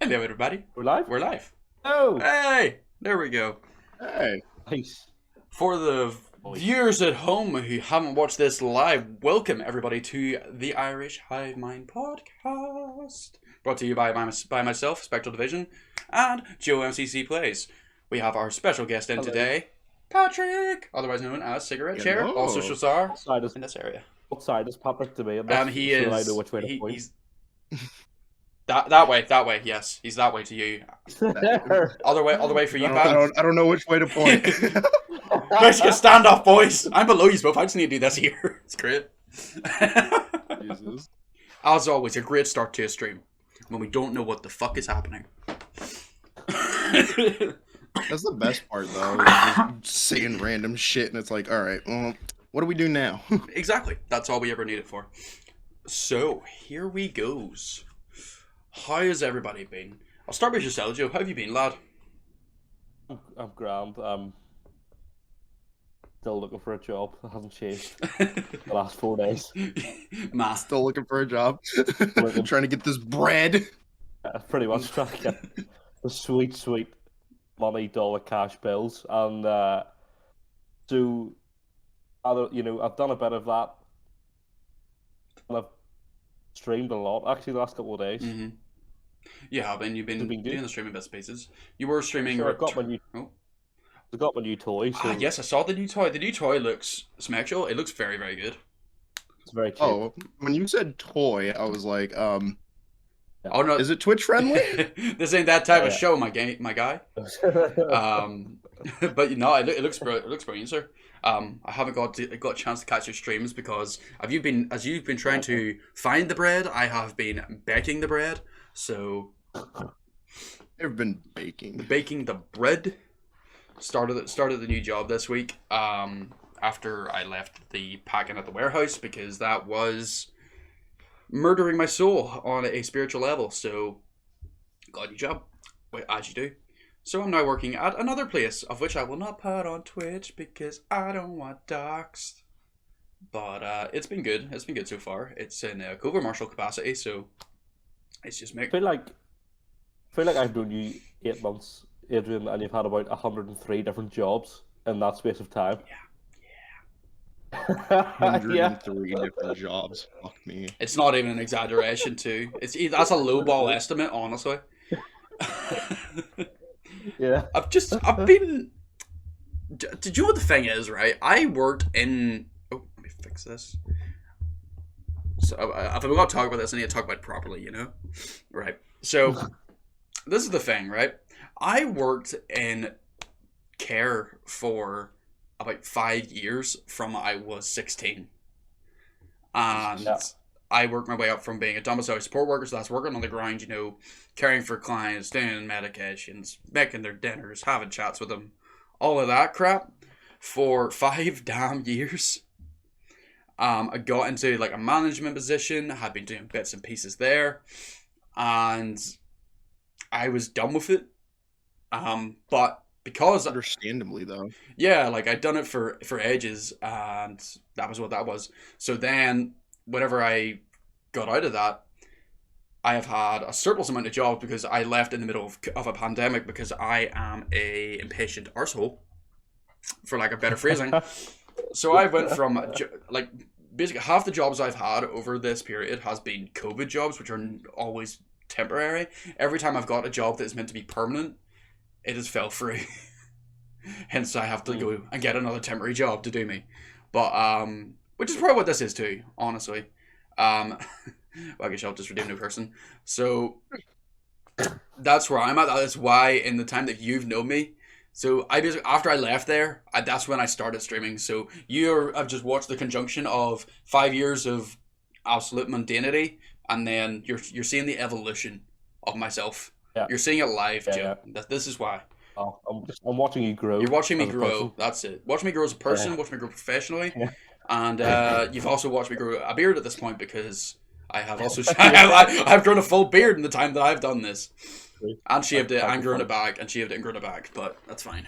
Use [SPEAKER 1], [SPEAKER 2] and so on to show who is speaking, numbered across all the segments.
[SPEAKER 1] Hello, everybody.
[SPEAKER 2] We're live?
[SPEAKER 1] We're live.
[SPEAKER 2] Oh!
[SPEAKER 1] Hey, there we go.
[SPEAKER 3] Hey.
[SPEAKER 2] Nice.
[SPEAKER 1] For the viewers at home who haven't watched this live, welcome everybody to the Irish Hive Mind Podcast. Brought to you by myself, Spectral Division, and Joe MCC Plays. We have our special guest in today, Patrick, otherwise known as Cigarette Chair, also Shazar in this area.
[SPEAKER 2] What side is Patrick to me?
[SPEAKER 1] He is.
[SPEAKER 2] I know which way to point.
[SPEAKER 1] He's that way. Yes, he's that way to you. Other way for you, Pat.
[SPEAKER 3] I don't know which way to point.
[SPEAKER 1] Let's get stand off, boys. I'm below you both. I just need to do this here. It's great.
[SPEAKER 3] Jesus.
[SPEAKER 1] As always, a great start to a stream when we don't know what the fuck is happening.
[SPEAKER 3] That's the best part, though. Just saying random shit, and it's like, all right, well, what do we do now?
[SPEAKER 1] Exactly. That's all we ever need it for. So here we goes. How has everybody been? I'll start with yourself, Joe. How have you been, lad?
[SPEAKER 2] I'm grand. I'm still looking for a job. It hasn't changed the last 4 days.
[SPEAKER 3] Still looking for a job. Trying to get this bread.
[SPEAKER 2] Pretty much trying to get the sweet money, dollar cash bills. And so, I've done a bit of that. And I've streamed a lot, actually, the last couple of days.
[SPEAKER 1] Mm-hmm. You have been. You've been doing the streaming bits pieces. You were streaming.
[SPEAKER 2] Sure, I got my new toy. So...
[SPEAKER 1] yes, I saw the new toy. The new toy looks smackable. It looks very, very good.
[SPEAKER 2] It's very cute.
[SPEAKER 3] Oh, when you said toy, I was like,
[SPEAKER 1] Oh no,
[SPEAKER 3] is it Twitch friendly?
[SPEAKER 1] This ain't that type of show, my guy. But it looks brilliant, sir. I haven't got a chance to catch your streams because you've been trying to find the bread, I have been baking the bread. So
[SPEAKER 3] I've been baking
[SPEAKER 1] the bread. Started the new job this week. After I left the packing at the warehouse because that was murdering my soul on a spiritual level. So got a new job, as you do. So I'm now working at another place, of which I will not put on Twitch because I don't want doxed. But it's been good. It's been good so far. It's in a co-commercial capacity, so it's just me.
[SPEAKER 2] I feel like I've known you 8 months, Adrian, and you've had about 103 different jobs in that space of time.
[SPEAKER 1] Yeah.
[SPEAKER 3] 103 different jobs. Fuck me.
[SPEAKER 1] It's not even an exaggeration, too. That's a lowball estimate, honestly.
[SPEAKER 2] Yeah.
[SPEAKER 1] I've been. Did you know what the thing is, right? I worked in. Oh, let me fix this. So if I'm going to talk about this, I need to talk about it properly, Right. So this is the thing, right? I worked in care for about 5 years from I was 16. And I worked my way up from being a domicile support worker, so that's working on the ground, caring for clients, doing medications, making their dinners, having chats with them, all of that crap for 5 damn years. I got into a management position, I had been doing bits and pieces there, and I was done with it. But because
[SPEAKER 3] understandably though.
[SPEAKER 1] Yeah, I'd done it for ages, and that was what that was. So then whenever I got out of that, I have had a surplus amount of jobs because I left in the middle of a pandemic because I am a impatient arsehole, for lack of better phrasing. So I went from basically half the jobs I've had over this period has been COVID jobs, which are always temporary. Every time I've got a job that is meant to be permanent, it has fell through. Hence I have to go and get another temporary job to do me. But which is probably what this is too, honestly. Well, I guess I'll just redeem no person. So that's where I'm at. That's why in the time that you've known me. So I basically, after I left there, that's when I started streaming. So I've just watched the conjunction of 5 years of absolute mundanity, and then you're seeing the evolution of myself. Yeah. You're seeing it live, Joe. Yeah. This is why.
[SPEAKER 2] Oh, I'm watching you grow.
[SPEAKER 1] You're watching me grow. That's it. Watch me grow as a person. Watch me grow professionally. Yeah. And you've also watched me grow a beard at this point because I have also I've grown a full beard in the time that I've done this. And shaved it and grown it back, and shaved it and grown it back, but that's fine.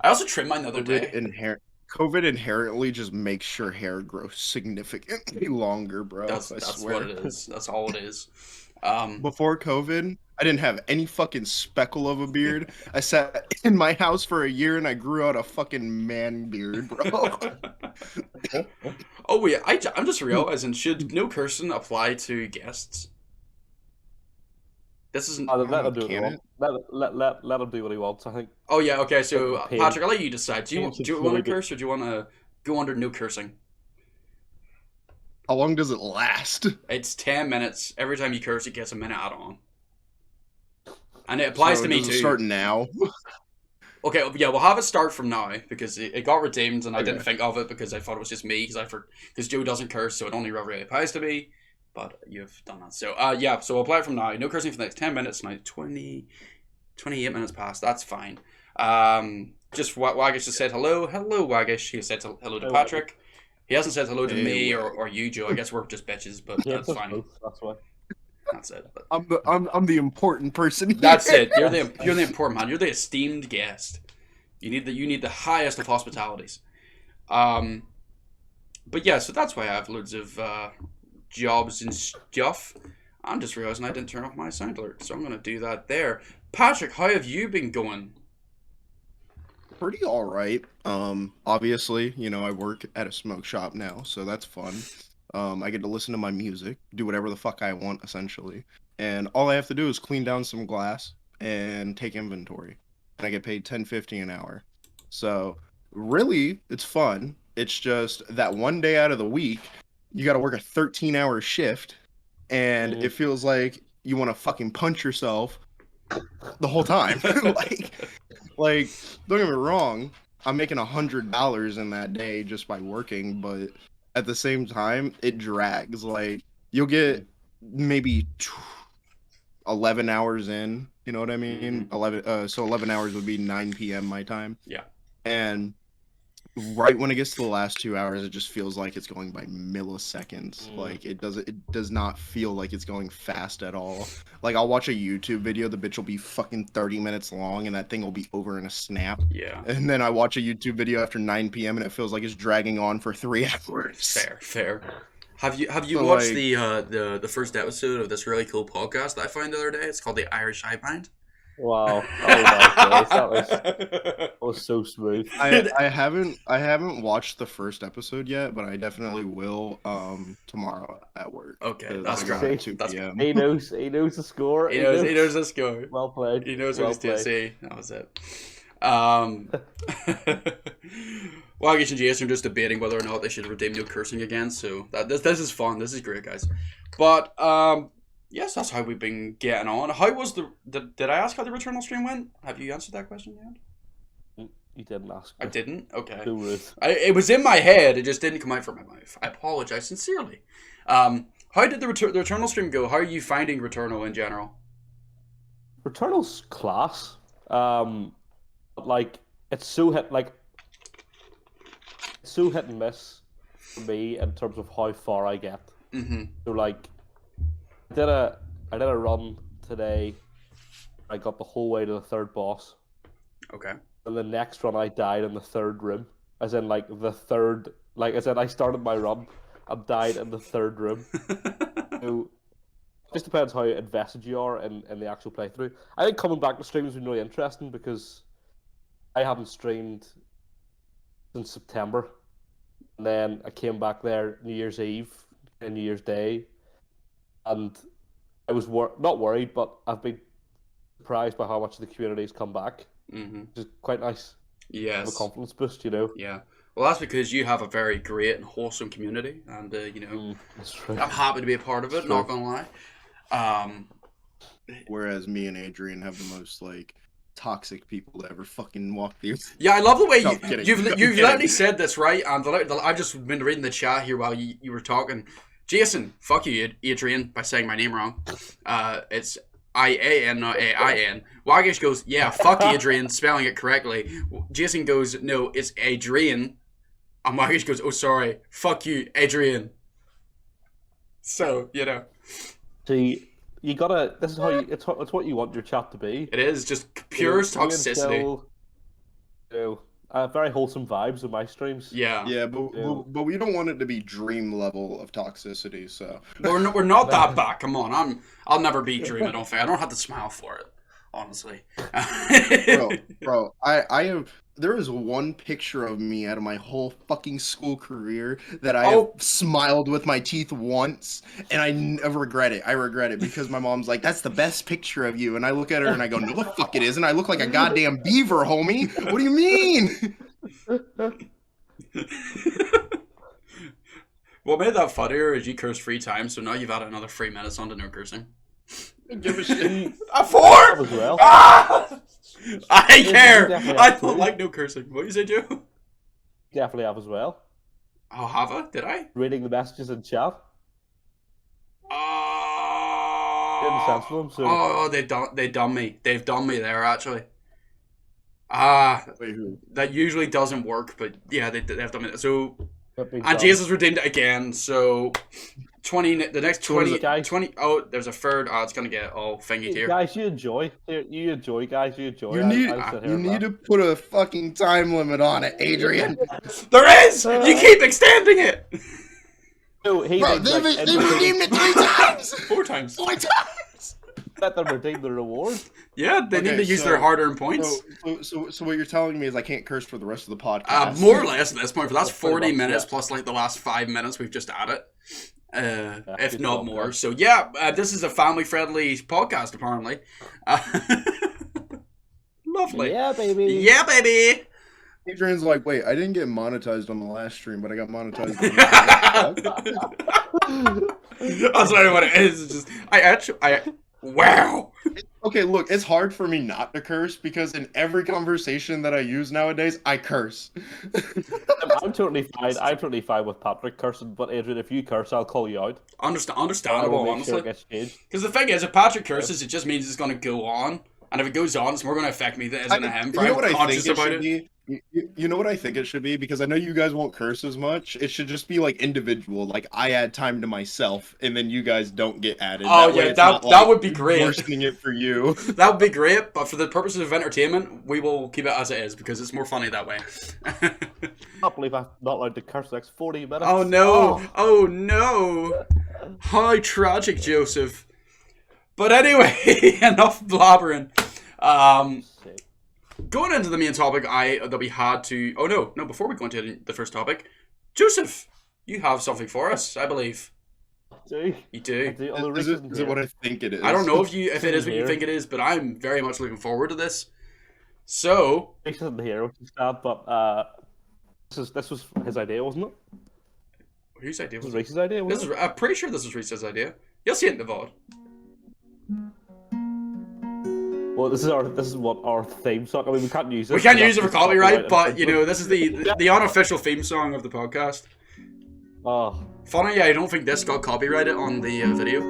[SPEAKER 1] I also trimmed mine the other day.
[SPEAKER 3] COVID inherently just makes your hair grow significantly longer, bro.
[SPEAKER 1] That's what it is. That's all it is.
[SPEAKER 3] Before COVID, I didn't have any fucking speckle of a beard. I sat in my house for a year and I grew out a fucking man beard, bro.
[SPEAKER 1] Oh wait, I'm just realizing, should no cursing apply to guests? This isn't.
[SPEAKER 2] Let him do what he
[SPEAKER 3] Can
[SPEAKER 2] wants. Let him do what he wants. I think.
[SPEAKER 1] Oh yeah, okay. So
[SPEAKER 2] Pain.
[SPEAKER 1] Patrick, I'll let you decide. Do you want to
[SPEAKER 2] Pain's
[SPEAKER 1] curse or do you want to go under no cursing?
[SPEAKER 3] How long does it last?
[SPEAKER 1] It's 10 minutes. Every time you curse, it gets a minute add on. And it applies
[SPEAKER 3] So
[SPEAKER 1] to me
[SPEAKER 3] does it
[SPEAKER 1] too.
[SPEAKER 3] start now.
[SPEAKER 1] Okay, yeah, we'll have it start from now because it got redeemed and I didn't
[SPEAKER 3] Okay.
[SPEAKER 1] think of it because I thought it was just me because Joe doesn't curse, so it only really applies to me. But you've done that. So yeah, so we'll apply it from now. No cursing for the next 10 minutes. Now 28 minutes past. That's fine. Just Waggish just said hello. Hello, Waggish. He said hello to
[SPEAKER 2] Hello,
[SPEAKER 1] Patrick. He hasn't said hello to
[SPEAKER 3] Hey,
[SPEAKER 1] me
[SPEAKER 3] Waggish.
[SPEAKER 1] or you, Joe. I guess we're just bitches, but
[SPEAKER 2] Yeah,
[SPEAKER 1] that's
[SPEAKER 2] it's
[SPEAKER 1] fine.
[SPEAKER 2] both, that's why.
[SPEAKER 1] That's it. But
[SPEAKER 3] I'm the important person.
[SPEAKER 1] that's
[SPEAKER 3] here.
[SPEAKER 1] it. You're the important man. You're the esteemed guest. You need the highest of hospitalities. But yeah, so that's why I have loads of jobs and stuff. I'm just realizing I didn't turn off my sound alert, so I'm gonna do that there. Patrick, how have you been going?
[SPEAKER 3] Pretty all right. Obviously, I work at a smoke shop now, so that's fun. I get to listen to my music, do whatever the fuck I want, essentially. And all I have to do is clean down some glass and take inventory. And I get paid $10.50 an hour. So really, it's fun. It's just that one day out of the week, you got to work a 13-hour shift, and it feels like you want to fucking punch yourself the whole time. like, don't get me wrong, I'm making $100 in that day just by working, but at the same time, it drags. Like, you'll get maybe 11 hours in, you know what I mean? 11 hours would be 9 p.m. my time.
[SPEAKER 1] Yeah.
[SPEAKER 3] And right when it gets to the last 2 hours, it just feels like it's going by milliseconds. Like, it does not feel like it's going fast at all. Like, I'll watch a YouTube video, the bitch will be fucking 30 minutes long, and that thing will be over in a snap.
[SPEAKER 1] Yeah.
[SPEAKER 3] And then I watch a YouTube video after 9 p.m. and it feels like it's dragging on for 3 hours.
[SPEAKER 1] Fair. Have you
[SPEAKER 3] So,
[SPEAKER 1] watched
[SPEAKER 3] like-
[SPEAKER 1] the first episode of this really cool podcast that I found the other day? It's called the Irish Hive Mind.
[SPEAKER 2] Wow. Oh my gosh, that was so smooth.
[SPEAKER 3] I haven't watched the first episode yet, but I definitely will tomorrow at work.
[SPEAKER 1] Okay,
[SPEAKER 3] 'Cause
[SPEAKER 1] that's
[SPEAKER 3] I got
[SPEAKER 1] great.
[SPEAKER 3] at 2
[SPEAKER 1] That's-
[SPEAKER 3] p.m.
[SPEAKER 2] He knows the score.
[SPEAKER 1] He knows the score.
[SPEAKER 2] Well played.
[SPEAKER 1] He knows
[SPEAKER 2] well
[SPEAKER 1] what he's doing.
[SPEAKER 2] played.
[SPEAKER 1] See, that was it. Well, I guess and Jason are just debating whether or not they should redeem no cursing again. So this is fun. This is great, guys. But yes, that's how we've been getting on. How was did I ask how the Returnal stream went? Have you answered that question yet?
[SPEAKER 2] You didn't ask.
[SPEAKER 1] I didn't. Okay.
[SPEAKER 2] Too rude.
[SPEAKER 1] It was in my head. It just didn't come out from my mouth. I apologize sincerely. How did the Returnal stream go? How are you finding Returnal in general?
[SPEAKER 2] Returnal's class. Like it's so hit and miss for me in terms of how far I get.
[SPEAKER 1] Mm-hmm.
[SPEAKER 2] So like, I did a run today. I got the whole way to the third boss,
[SPEAKER 1] Okay.
[SPEAKER 2] and the next run I died in the third room. As in like the third, like as in I started my run and died in the third room. So it just depends how invested you are in the actual playthrough. I think coming back to stream has been really interesting because I haven't streamed since September. And then I came back there New Year's Eve and New Year's Day. And I was not worried, but I've been surprised by how much the community's come back.
[SPEAKER 1] Mm-hmm.
[SPEAKER 2] Which is quite nice.
[SPEAKER 1] Yes.
[SPEAKER 2] A confidence boost, you know.
[SPEAKER 1] Yeah. Well, that's because you have a very great and wholesome community, and
[SPEAKER 2] That's true.
[SPEAKER 1] I'm happy to be a part of it. Not gonna lie.
[SPEAKER 3] Whereas me and Adrian have the most like toxic people to ever fucking walk the earth.
[SPEAKER 1] Yeah, I love the way
[SPEAKER 3] No, I'm kidding.
[SPEAKER 1] you've
[SPEAKER 3] I'm
[SPEAKER 1] literally
[SPEAKER 3] kidding.
[SPEAKER 1] said this, right? And I've just been reading the chat here while you were talking. Jason, fuck you, Adrian, by saying my name wrong. It's I-A-N, not A-I-N. Wagish goes, yeah, fuck Adrian, spelling it correctly. Jason goes, no, it's Adrian. And Wagish goes, oh, sorry, fuck you, Adrian. So,
[SPEAKER 2] See, you gotta. This is how you. It's what you want your chat to be.
[SPEAKER 1] it is just pure
[SPEAKER 2] You know,
[SPEAKER 1] toxicity.
[SPEAKER 2] until, very wholesome vibes in my streams.
[SPEAKER 1] Yeah.
[SPEAKER 3] Yeah, but,
[SPEAKER 2] Yeah.
[SPEAKER 3] but we don't want it to be dream level of toxicity. So
[SPEAKER 1] We're not that bad. Come on, I'll never be Dream. I don't think I don't have to smile for it, honestly.
[SPEAKER 3] bro, I have. There is one picture of me out of my whole fucking school career that I have smiled with my teeth once, and I regret it. I regret it because my mom's like, "That's the best picture of you," and I look at her and I go, "No, the fuck it isn't. I look like a goddamn beaver, homie. What do you mean?"
[SPEAKER 1] What made that funnier is you cursed 3 times, so now you've added another 3 minutes onto no cursing.
[SPEAKER 3] Give a shit.
[SPEAKER 1] A 4?
[SPEAKER 2] As well.
[SPEAKER 1] Ah! I care.
[SPEAKER 2] definitely
[SPEAKER 1] I
[SPEAKER 2] have
[SPEAKER 1] don't
[SPEAKER 2] to.
[SPEAKER 1] like no cursing. What you say, Joe?
[SPEAKER 2] Definitely have as well.
[SPEAKER 1] Oh, have I? Did I?
[SPEAKER 2] Reading the messages in chat.
[SPEAKER 1] Oh.
[SPEAKER 2] Getting sense for them, so
[SPEAKER 1] Oh, they done me. They've done me there actually.
[SPEAKER 3] Wait, who?
[SPEAKER 1] That usually doesn't work, but yeah, they've done me. So,
[SPEAKER 2] that being
[SPEAKER 1] and
[SPEAKER 2] done.
[SPEAKER 1] Jesus redeemed it again. So, 20. The next
[SPEAKER 2] So what is
[SPEAKER 1] 20.
[SPEAKER 2] it, guys?
[SPEAKER 1] 20. Oh, there's a third. Oh, it's gonna get all fingy here.
[SPEAKER 2] Guys, you enjoy. You enjoy, guys. You enjoy.
[SPEAKER 3] You need to put a fucking time limit on it, Adrian.
[SPEAKER 1] There is. You keep extending it.
[SPEAKER 2] No, he
[SPEAKER 3] Bro,
[SPEAKER 2] needs,
[SPEAKER 3] they
[SPEAKER 2] like,
[SPEAKER 3] redeemed it 3 times.
[SPEAKER 1] 4 times.
[SPEAKER 3] 4 times.
[SPEAKER 2] let them redeem the reward.
[SPEAKER 1] Yeah, they need to use their hard-earned points.
[SPEAKER 3] So what you're telling me is I can't curse for the rest of the podcast?
[SPEAKER 1] More or less at this point, but that's
[SPEAKER 2] Pretty
[SPEAKER 1] 40
[SPEAKER 2] much,
[SPEAKER 1] minutes
[SPEAKER 2] yeah.
[SPEAKER 1] plus like the last 5 minutes we've just added. If
[SPEAKER 2] good
[SPEAKER 1] not
[SPEAKER 2] job,
[SPEAKER 1] more.
[SPEAKER 2] guys.
[SPEAKER 1] So yeah, this is a family-friendly podcast apparently. Lovely.
[SPEAKER 2] Yeah, baby.
[SPEAKER 1] Yeah, baby.
[SPEAKER 3] Adrian's like, wait, I didn't get monetized on the last stream, but I got monetized.
[SPEAKER 1] That's not what it is. It's just wow.
[SPEAKER 3] Okay, look, it's hard for me not to curse because in every conversation that I use nowadays, I curse.
[SPEAKER 2] I'm totally fine. I'm totally fine with Patrick cursing, but Adrian, if you curse, I'll call you out. I
[SPEAKER 1] Understandable,
[SPEAKER 2] will make sure
[SPEAKER 1] honestly.
[SPEAKER 2] it gets changed.
[SPEAKER 1] Because the thing is, if Patrick curses, it just means it's going to go on. And if it goes on, it's more going to affect me than it is him.
[SPEAKER 3] You know what
[SPEAKER 1] I'm
[SPEAKER 3] I
[SPEAKER 1] conscious
[SPEAKER 3] think it
[SPEAKER 1] about
[SPEAKER 3] should
[SPEAKER 1] it.
[SPEAKER 3] be? You know what I think it should be? Because I know you guys won't curse as much. It should just be like individual. Like I add time to myself, and then you guys don't get added.
[SPEAKER 1] Oh,
[SPEAKER 3] That way
[SPEAKER 1] yeah,
[SPEAKER 3] it's
[SPEAKER 1] that
[SPEAKER 3] not,
[SPEAKER 1] would be great.
[SPEAKER 3] Worsening it for you.
[SPEAKER 1] That would be great, but for the purposes of entertainment, we will keep it as it is because it's more funny that way.
[SPEAKER 2] I can't believe I'm not allowed to curse the next 40 minutes.
[SPEAKER 1] Oh no! Oh no! How tragic, Joseph. But anyway, enough blabbering.
[SPEAKER 2] Sick.
[SPEAKER 1] Going into the main topic, that we had to. Oh no! Before we go into the first topic, Joseph, you have something for us, I believe.
[SPEAKER 2] Do
[SPEAKER 1] You do.
[SPEAKER 2] I do? Although
[SPEAKER 3] Is
[SPEAKER 2] Reese
[SPEAKER 3] it
[SPEAKER 2] isn't
[SPEAKER 3] what
[SPEAKER 2] here.
[SPEAKER 3] I think it is?
[SPEAKER 1] I don't know if it is what you
[SPEAKER 2] Here.
[SPEAKER 1] think it is, but I'm very much looking forward to this. So,
[SPEAKER 2] Reese isn't here, which is sad, but this was his idea, wasn't it?
[SPEAKER 1] whose idea
[SPEAKER 2] This
[SPEAKER 1] was
[SPEAKER 2] was Reese's idea,
[SPEAKER 1] this?
[SPEAKER 2] wasn't
[SPEAKER 1] I'm pretty sure this was Reese's idea. You'll see it in the VOD.
[SPEAKER 2] it? Well, this is what our theme song. I mean, we can't use it.
[SPEAKER 1] We can't
[SPEAKER 2] because
[SPEAKER 1] use it for
[SPEAKER 2] that's
[SPEAKER 1] copyright, but you
[SPEAKER 2] infringement.
[SPEAKER 1] know, this is the unofficial theme song of the podcast.
[SPEAKER 2] Oh,
[SPEAKER 1] Funny, I don't think this got copyrighted on the video.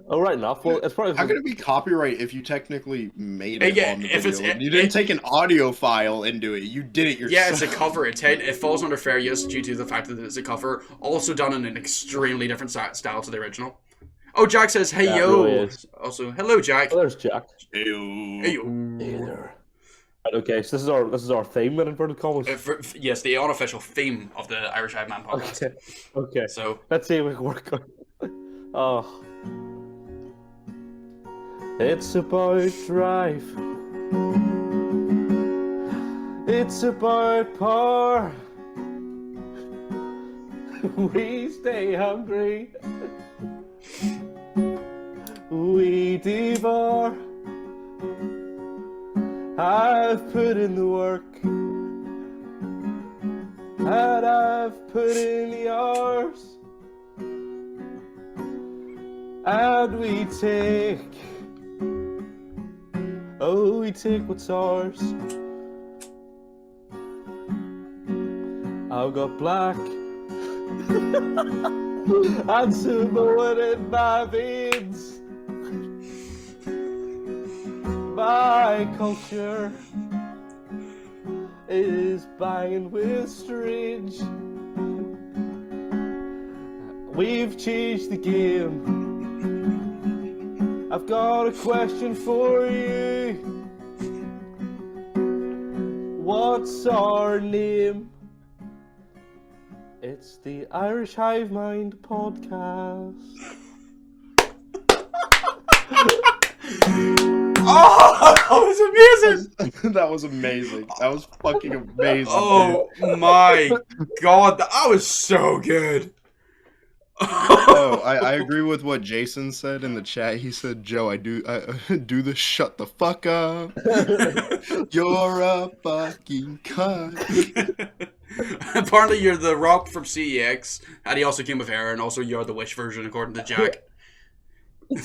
[SPEAKER 2] oh, right enough. Well, it's probably.
[SPEAKER 3] How can it be copyright if you technically made it
[SPEAKER 1] Yeah,
[SPEAKER 3] on the
[SPEAKER 1] if
[SPEAKER 3] video?
[SPEAKER 1] it's-
[SPEAKER 3] You didn't take an audio file into it. You did it yourself.
[SPEAKER 1] Yeah, it's a cover. It falls under fair use due to the fact that it's a cover, also done in an extremely different style to the original. Oh, Jack says, "Hey
[SPEAKER 2] Yeah, it
[SPEAKER 1] yo."
[SPEAKER 2] really is.
[SPEAKER 1] Also, hello, Jack.
[SPEAKER 2] Oh, there's Jack.
[SPEAKER 3] Ew.
[SPEAKER 1] Hey yo.
[SPEAKER 2] Hey there. Right, okay, so this is our theme in inverted commas.
[SPEAKER 1] Yes, the unofficial theme of the Irish Hive Mind Podcast.
[SPEAKER 2] Okay. Okay.
[SPEAKER 1] So,
[SPEAKER 2] Let's see if we can work on it. Oh. It's about drive. It's about power. We stay hungry. We devour. I've put in the work. And I've put in the hours. And we take what's ours. I've got black and Samoan in my veins. My culture is banging with strange. We've changed the game. I've got a question for you. What's our name? It's the Irish Hive Mind Podcast.
[SPEAKER 1] Oh, that was amazing!
[SPEAKER 3] That was amazing. That was fucking amazing.
[SPEAKER 1] Oh my god, that was so good.
[SPEAKER 3] Oh, I agree with what Jason said in the chat. He said, "Joe, I do the shut the fuck up. You're a fucking cunt."
[SPEAKER 1] Apparently, you're the Rock from CEX, and he also came with hair, and also you're the Wish version, according to Jack.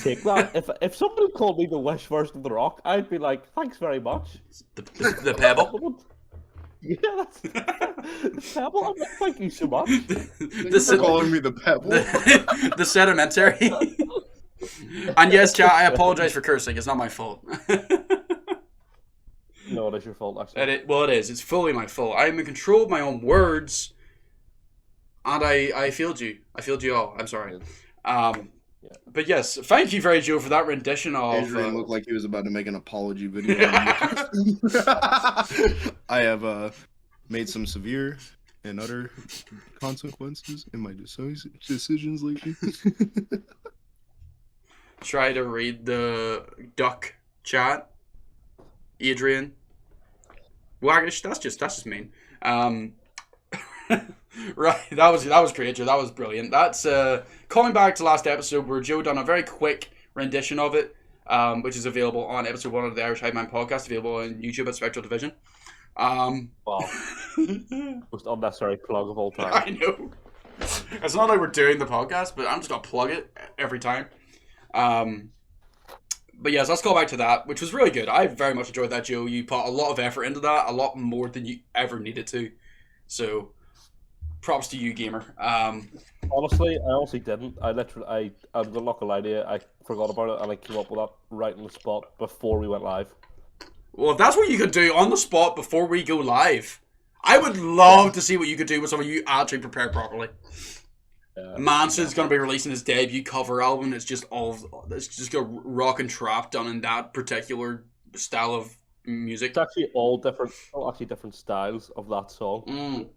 [SPEAKER 2] Take that. If somebody called me the Wish version of The Rock, I'd be like, thanks very much.
[SPEAKER 1] The Pebble.
[SPEAKER 2] Yeah, that's the Pebble. I'm like, thank you so much.
[SPEAKER 3] Thanks for calling me the Pebble.
[SPEAKER 1] The sedimentary. And yes, chat, I apologize for cursing. It's not my fault.
[SPEAKER 2] No, it is your fault, actually.
[SPEAKER 1] Well, it is. It's fully my fault. I am in control of my own words, and I failed you. I failed you all. I'm sorry. But yes, thank you very Joe for that rendition of...
[SPEAKER 3] Adrian looked like he was about to make an apology video. I have made some severe and utter consequences in my decisions lately.
[SPEAKER 1] Try to read the duck chat. Adrian. Waggish, that's just mean. Right, that was great, Joe. That was brilliant. That's calling back to last episode where Joe done a very quick rendition of it, which is available on episode 1 of the Irish Hive Mind Podcast, available on YouTube at Spectral Division.
[SPEAKER 2] Wow. Most unnecessary plug of all time.
[SPEAKER 1] I know. It's not like we're doing the podcast, but I'm just gonna plug it every time. But yes, let's call back to that, which was really good. I very much enjoyed that, Joe. You put a lot of effort into that, a lot more than you ever needed to. So, props to you, gamer.
[SPEAKER 2] Honestly, I honestly didn't. I'm not gonna lie to you. I forgot about it and I came up with that right on the spot before we went live.
[SPEAKER 1] Well, if that's what you could do on the spot before we go live, I would love to see what you could do with some of you actually prepared properly. Manson's going to be releasing his debut cover album. It's just got rock and trap done in that particular style of music.
[SPEAKER 2] It's actually all different styles of that song.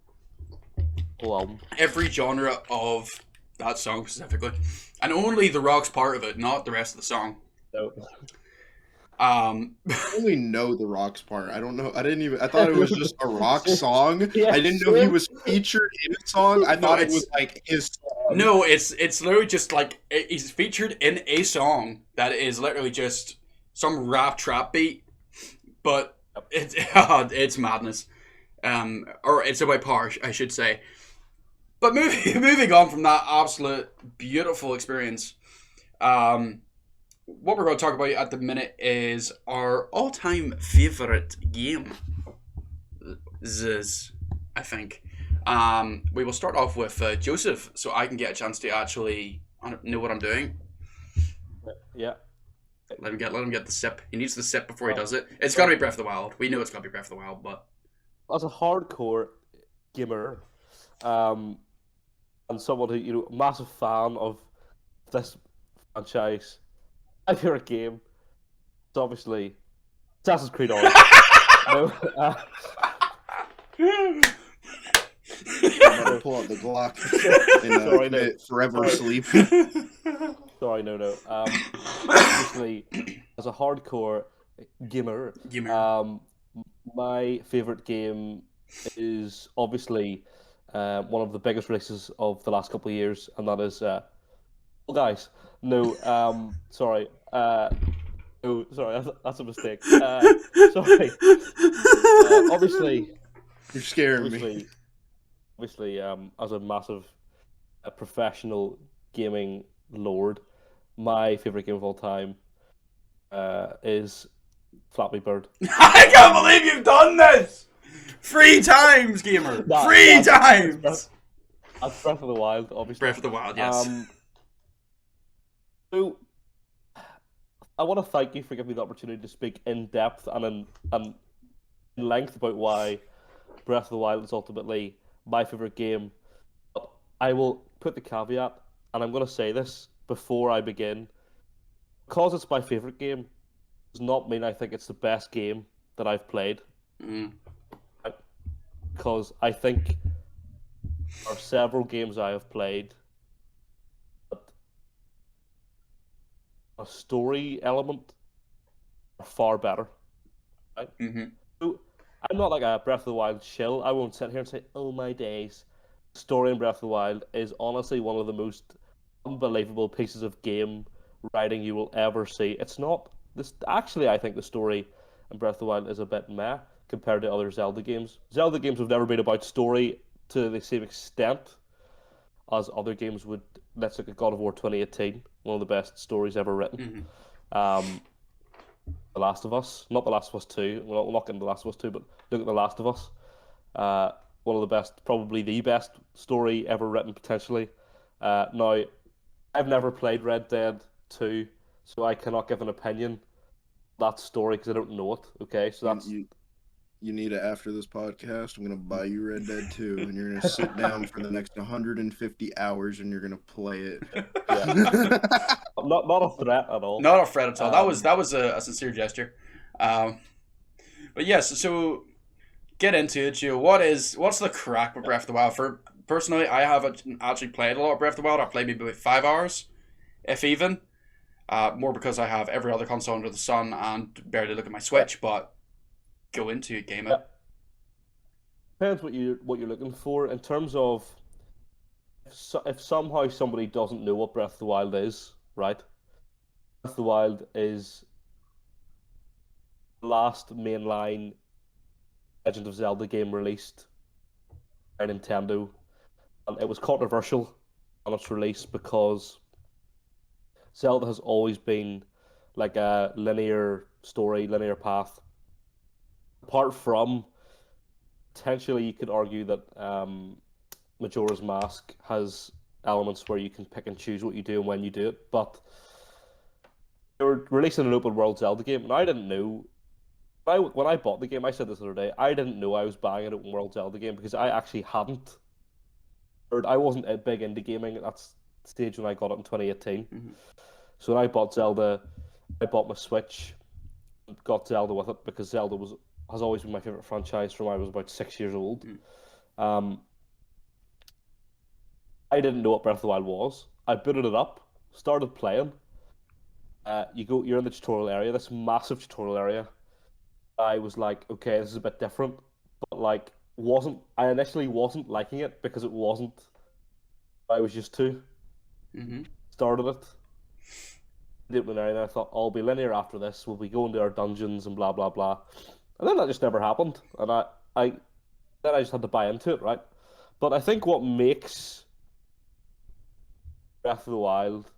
[SPEAKER 2] Whole album. Every
[SPEAKER 1] genre of that song specifically, and only the rock's part of it, not the rest of the song.
[SPEAKER 2] No.
[SPEAKER 3] I only know the Rock's part. I don't know. I thought it was just a rock song. Yeah, I didn't know he was featured in a song. I thought it was like his song.
[SPEAKER 1] No, it's literally just like he's featured in a song that is literally just some rap trap beat, but it's madness. Or it's about power, I should say. But moving on from that absolute beautiful experience, what we're going to talk about at the minute is our all-time favourite game. I think. We will start off with Joseph, so I can get a chance to actually know what I'm doing.
[SPEAKER 2] Yeah.
[SPEAKER 1] Let him get the sip. He needs the sip before he does it. It's got to be Breath of the Wild. We know it's got to be Breath of the Wild, but...
[SPEAKER 2] As a hardcore gamer, and someone who, massive fan of this franchise, my favorite game is obviously Assassin's Creed Origins.
[SPEAKER 3] Pull out the Glock and forever sleep.
[SPEAKER 2] Sorry, no. Obviously, as a hardcore gamer. My favorite game is obviously one of the biggest releases of the last couple of years, and that is guys. No, sorry. No, sorry, that's a mistake. Sorry. Obviously,
[SPEAKER 3] you're scaring me.
[SPEAKER 2] Obviously, as a massive professional gaming lord, my favorite game of all time is Flappy Bird.
[SPEAKER 1] I can't believe you've done this! 3 times, gamer! 3 times!
[SPEAKER 2] That's Breath of the Wild, obviously.
[SPEAKER 1] Breath of the Wild, yes.
[SPEAKER 2] So, I want to thank you for giving me the opportunity to speak in depth and in length about why Breath of the Wild is ultimately my favorite game. But I will put the caveat, and I'm going to say this before I begin. Because it's my favorite game, does not mean I think it's the best game that I've played. because I think there are several games I have played that a story element are far better. Right?
[SPEAKER 1] Mm-hmm.
[SPEAKER 2] So I'm not like a Breath of the Wild shill. I won't sit here and say, "Oh my days." Story in Breath of the Wild is honestly one of the most unbelievable pieces of game writing you will ever see. It's not this actually. I think the story in Breath of the Wild is a bit meh compared to other Zelda games. Zelda games have never been about story to the same extent as other games would. Let's look at God of War 2018, one of the best stories ever written.
[SPEAKER 1] Mm-hmm.
[SPEAKER 2] The Last of Us, not The Last of Us 2. We'll not get into The Last of Us 2, but look at The Last of Us. One of the best, probably the best story ever written, potentially. Now, I've never played Red Dead 2, so I cannot give an opinion on that story because I don't know it. Okay, so that's.
[SPEAKER 3] You need it after this podcast. I'm gonna buy you Red Dead 2, and you're gonna sit down for the next 150 hours, and you're gonna play it.
[SPEAKER 2] Yeah. Not a threat at all.
[SPEAKER 1] Not a threat at all. That was a sincere gesture. But yes, so get into it, Gio. What's the crack with Breath of the Wild? For personally, I haven't actually played a lot of Breath of the Wild. I played maybe about 5 hours, if even. More because I have every other console under the sun and barely look at my Switch, but go into it, game it.
[SPEAKER 2] Depends what you're looking for in terms of if somehow somebody doesn't know what Breath of the Wild is, right? Breath of the Wild is the last mainline Legend of Zelda game released by Nintendo, and it was controversial on its release because Zelda has always been like a linear story, linear path. Apart from, potentially, you could argue that Majora's Mask has elements where you can pick and choose what you do and when you do it, but they were releasing an open world Zelda game, and I didn't know. When I bought the game, I said this the other day, I didn't know I was buying an open world Zelda game because I actually hadn't heard. I wasn't big into gaming at that stage when I got it in 2018.
[SPEAKER 1] Mm-hmm.
[SPEAKER 2] So when I bought Zelda, I bought my Switch, got Zelda with it because Zelda has always been my favorite franchise from when I was about 6 years old. I didn't know what Breath of the Wild was. I booted it up, started playing. You're in the tutorial area, this massive tutorial area. I was like, okay, this is a bit different, but like, I initially wasn't liking it because it wasn't what I was used to.
[SPEAKER 1] Mm-hmm.
[SPEAKER 2] Started it. Did it and I thought, I'll be linear after this. We'll be going to our dungeons and blah blah blah. And then that just never happened, and I just had to buy into it, right? But I think what makes Breath of the Wild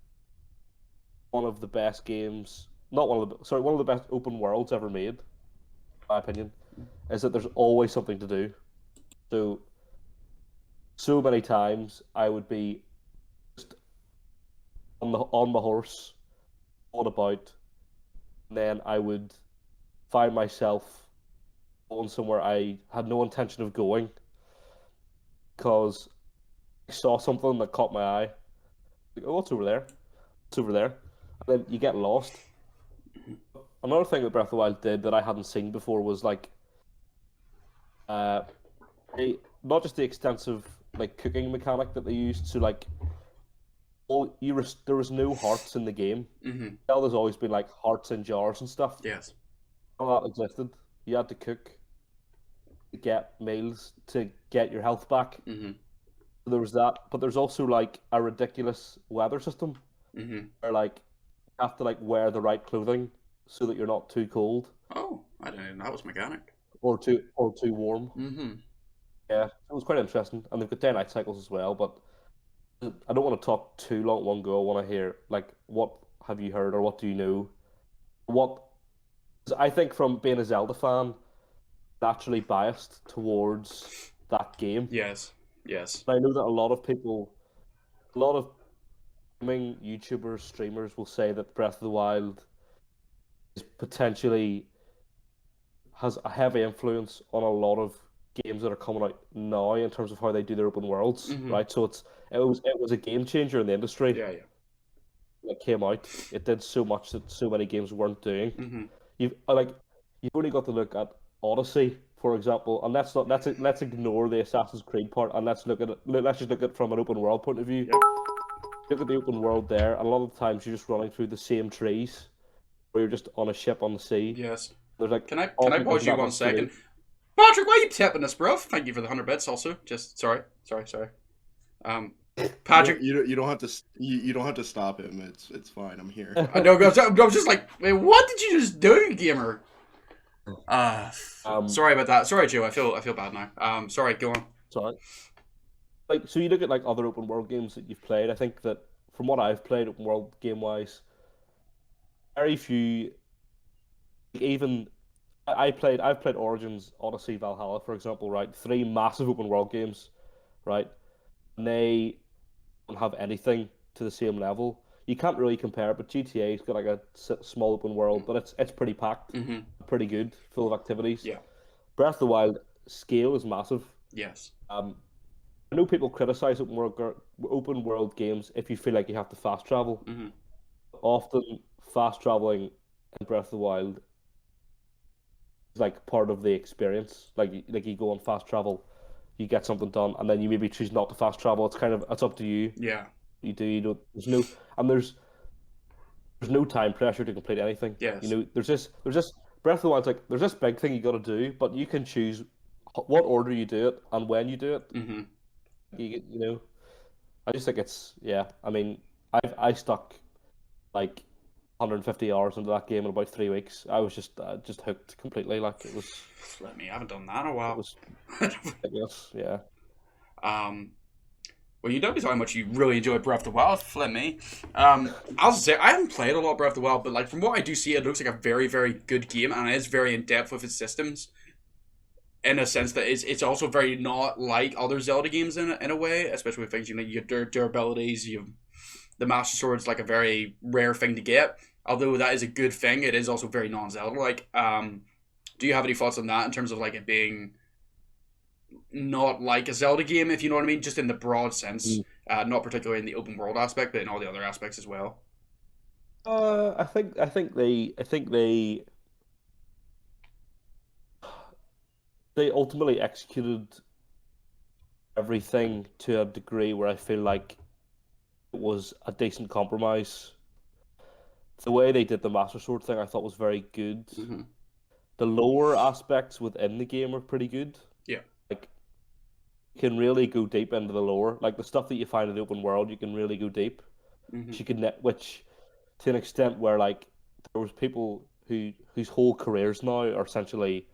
[SPEAKER 2] one of the best games, one of the best open worlds ever made, in my opinion, is that there's always something to do. So many times I would be just on the horse, going about, and then I would find myself going somewhere I had no intention of going because I saw something that caught my eye. Like, oh, what's over there? What's over there? And then you get lost. Another thing that Breath of the Wild did that I hadn't seen before was like, not just the extensive like cooking mechanic that they used. So like, there was no hearts in the game.
[SPEAKER 1] Mm-hmm.
[SPEAKER 2] Zelda's always been like hearts in jars and stuff.
[SPEAKER 1] Yes.
[SPEAKER 2] All that existed. You had to cook to get meals to get your health back.
[SPEAKER 1] Mm-hmm.
[SPEAKER 2] So there was that, but there's also like a ridiculous weather system, where like you have to like wear the right clothing so that you're not too cold.
[SPEAKER 1] Oh, I didn't even know that was mechanic.
[SPEAKER 2] Or too warm.
[SPEAKER 1] Mm-hmm.
[SPEAKER 2] Yeah, it was quite interesting, and they've got day-night cycles as well. But I don't want to talk too long at one go. I want to hear like what have you heard or what do you know? What I think from being a Zelda fan, naturally biased towards that game.
[SPEAKER 1] Yes. Yes.
[SPEAKER 2] I know that a lot of people, a lot of gaming YouTubers, streamers will say that Breath of the Wild is potentially has a heavy influence on a lot of games that are coming out now in terms of how they do their open worlds, right? So it was a game changer in the industry.
[SPEAKER 1] Yeah, yeah.
[SPEAKER 2] It came out. It did so much that so many games weren't doing.
[SPEAKER 1] Mm-hmm.
[SPEAKER 2] You've only got to look at Odyssey for example, and let's ignore the Assassin's Creed part, and let's just look at it from an open world point of view.
[SPEAKER 1] Yep.
[SPEAKER 2] Look at the open world there, and a lot of the times you're just running through the same trees, or you're just on a ship on the sea.
[SPEAKER 1] Yes.
[SPEAKER 2] There's like
[SPEAKER 1] Can I pause you 1 second?
[SPEAKER 2] to
[SPEAKER 1] Patrick, why are you tapping us, bro? Thank you for the 100 bits. Also, just sorry. Patrick,
[SPEAKER 3] you don't have to you don't have to stop him. It's fine. I'm here.
[SPEAKER 1] I know. I was just like, wait, what did you just do, gamer? Sorry about that. Sorry, Joe. I feel bad now. Sorry. Go on.
[SPEAKER 2] Sorry. Like, so you look at like other open world games that you've played. I think that from what I've played open world game wise, very few. Even I've played Origins, Odyssey, Valhalla, for example. Right, 3 massive open world games, right, and they don't have anything to the same level. You can't really compare it, but GTA's got like a small open world, but it's pretty packed, pretty good, full of activities.
[SPEAKER 1] Yeah.
[SPEAKER 2] Breath of the Wild scale is massive.
[SPEAKER 1] Yes.
[SPEAKER 2] I know people criticize open world games if you feel like you have to fast travel. Often fast traveling in Breath of the Wild is like part of the experience. Like you go on fast travel, you get something done, and then you maybe choose not to fast travel. It's up to you.
[SPEAKER 1] Yeah.
[SPEAKER 2] You don't. There's no time pressure to complete anything.
[SPEAKER 1] Yes.
[SPEAKER 2] There's this Breath of the Wild's like there's this big thing you got to do, but you can choose what order you do it and when you do it. I just think it's I mean, I stuck like 150 hours into that game in about 3 weeks. I was just hooked completely. Like it was.
[SPEAKER 1] Let me. I haven't done that in a while.
[SPEAKER 2] It was ridiculous. Yeah.
[SPEAKER 1] Well, you don't tell me how much you really enjoyed Breath of the Wild. Let me. I'll say I haven't played a lot of Breath of the Wild, but like from what I do see, it looks like a very, very good game, and it is very in depth with its systems. In a sense that it's also very not like other Zelda games in a way, especially with things you get durabilities, the Master Sword's like a very rare thing to get. Although that is a good thing, it is also very non-Zelda like. Do you have any thoughts on that in terms of like it being not like a Zelda game, if you know what I mean, just in the broad sense, not particularly in the open world aspect, but in all the other aspects as well?
[SPEAKER 2] I think they ultimately executed everything to a degree where I feel like it was a decent compromise. The way they did the Master Sword thing, I thought was very good. The lore aspects within the game are pretty good.
[SPEAKER 1] Yeah.
[SPEAKER 2] Like, you can really go deep into the lore. Like, the stuff that you find in the open world, you can really go deep. Which, to an extent where, like, there was people whose whole careers now are essentially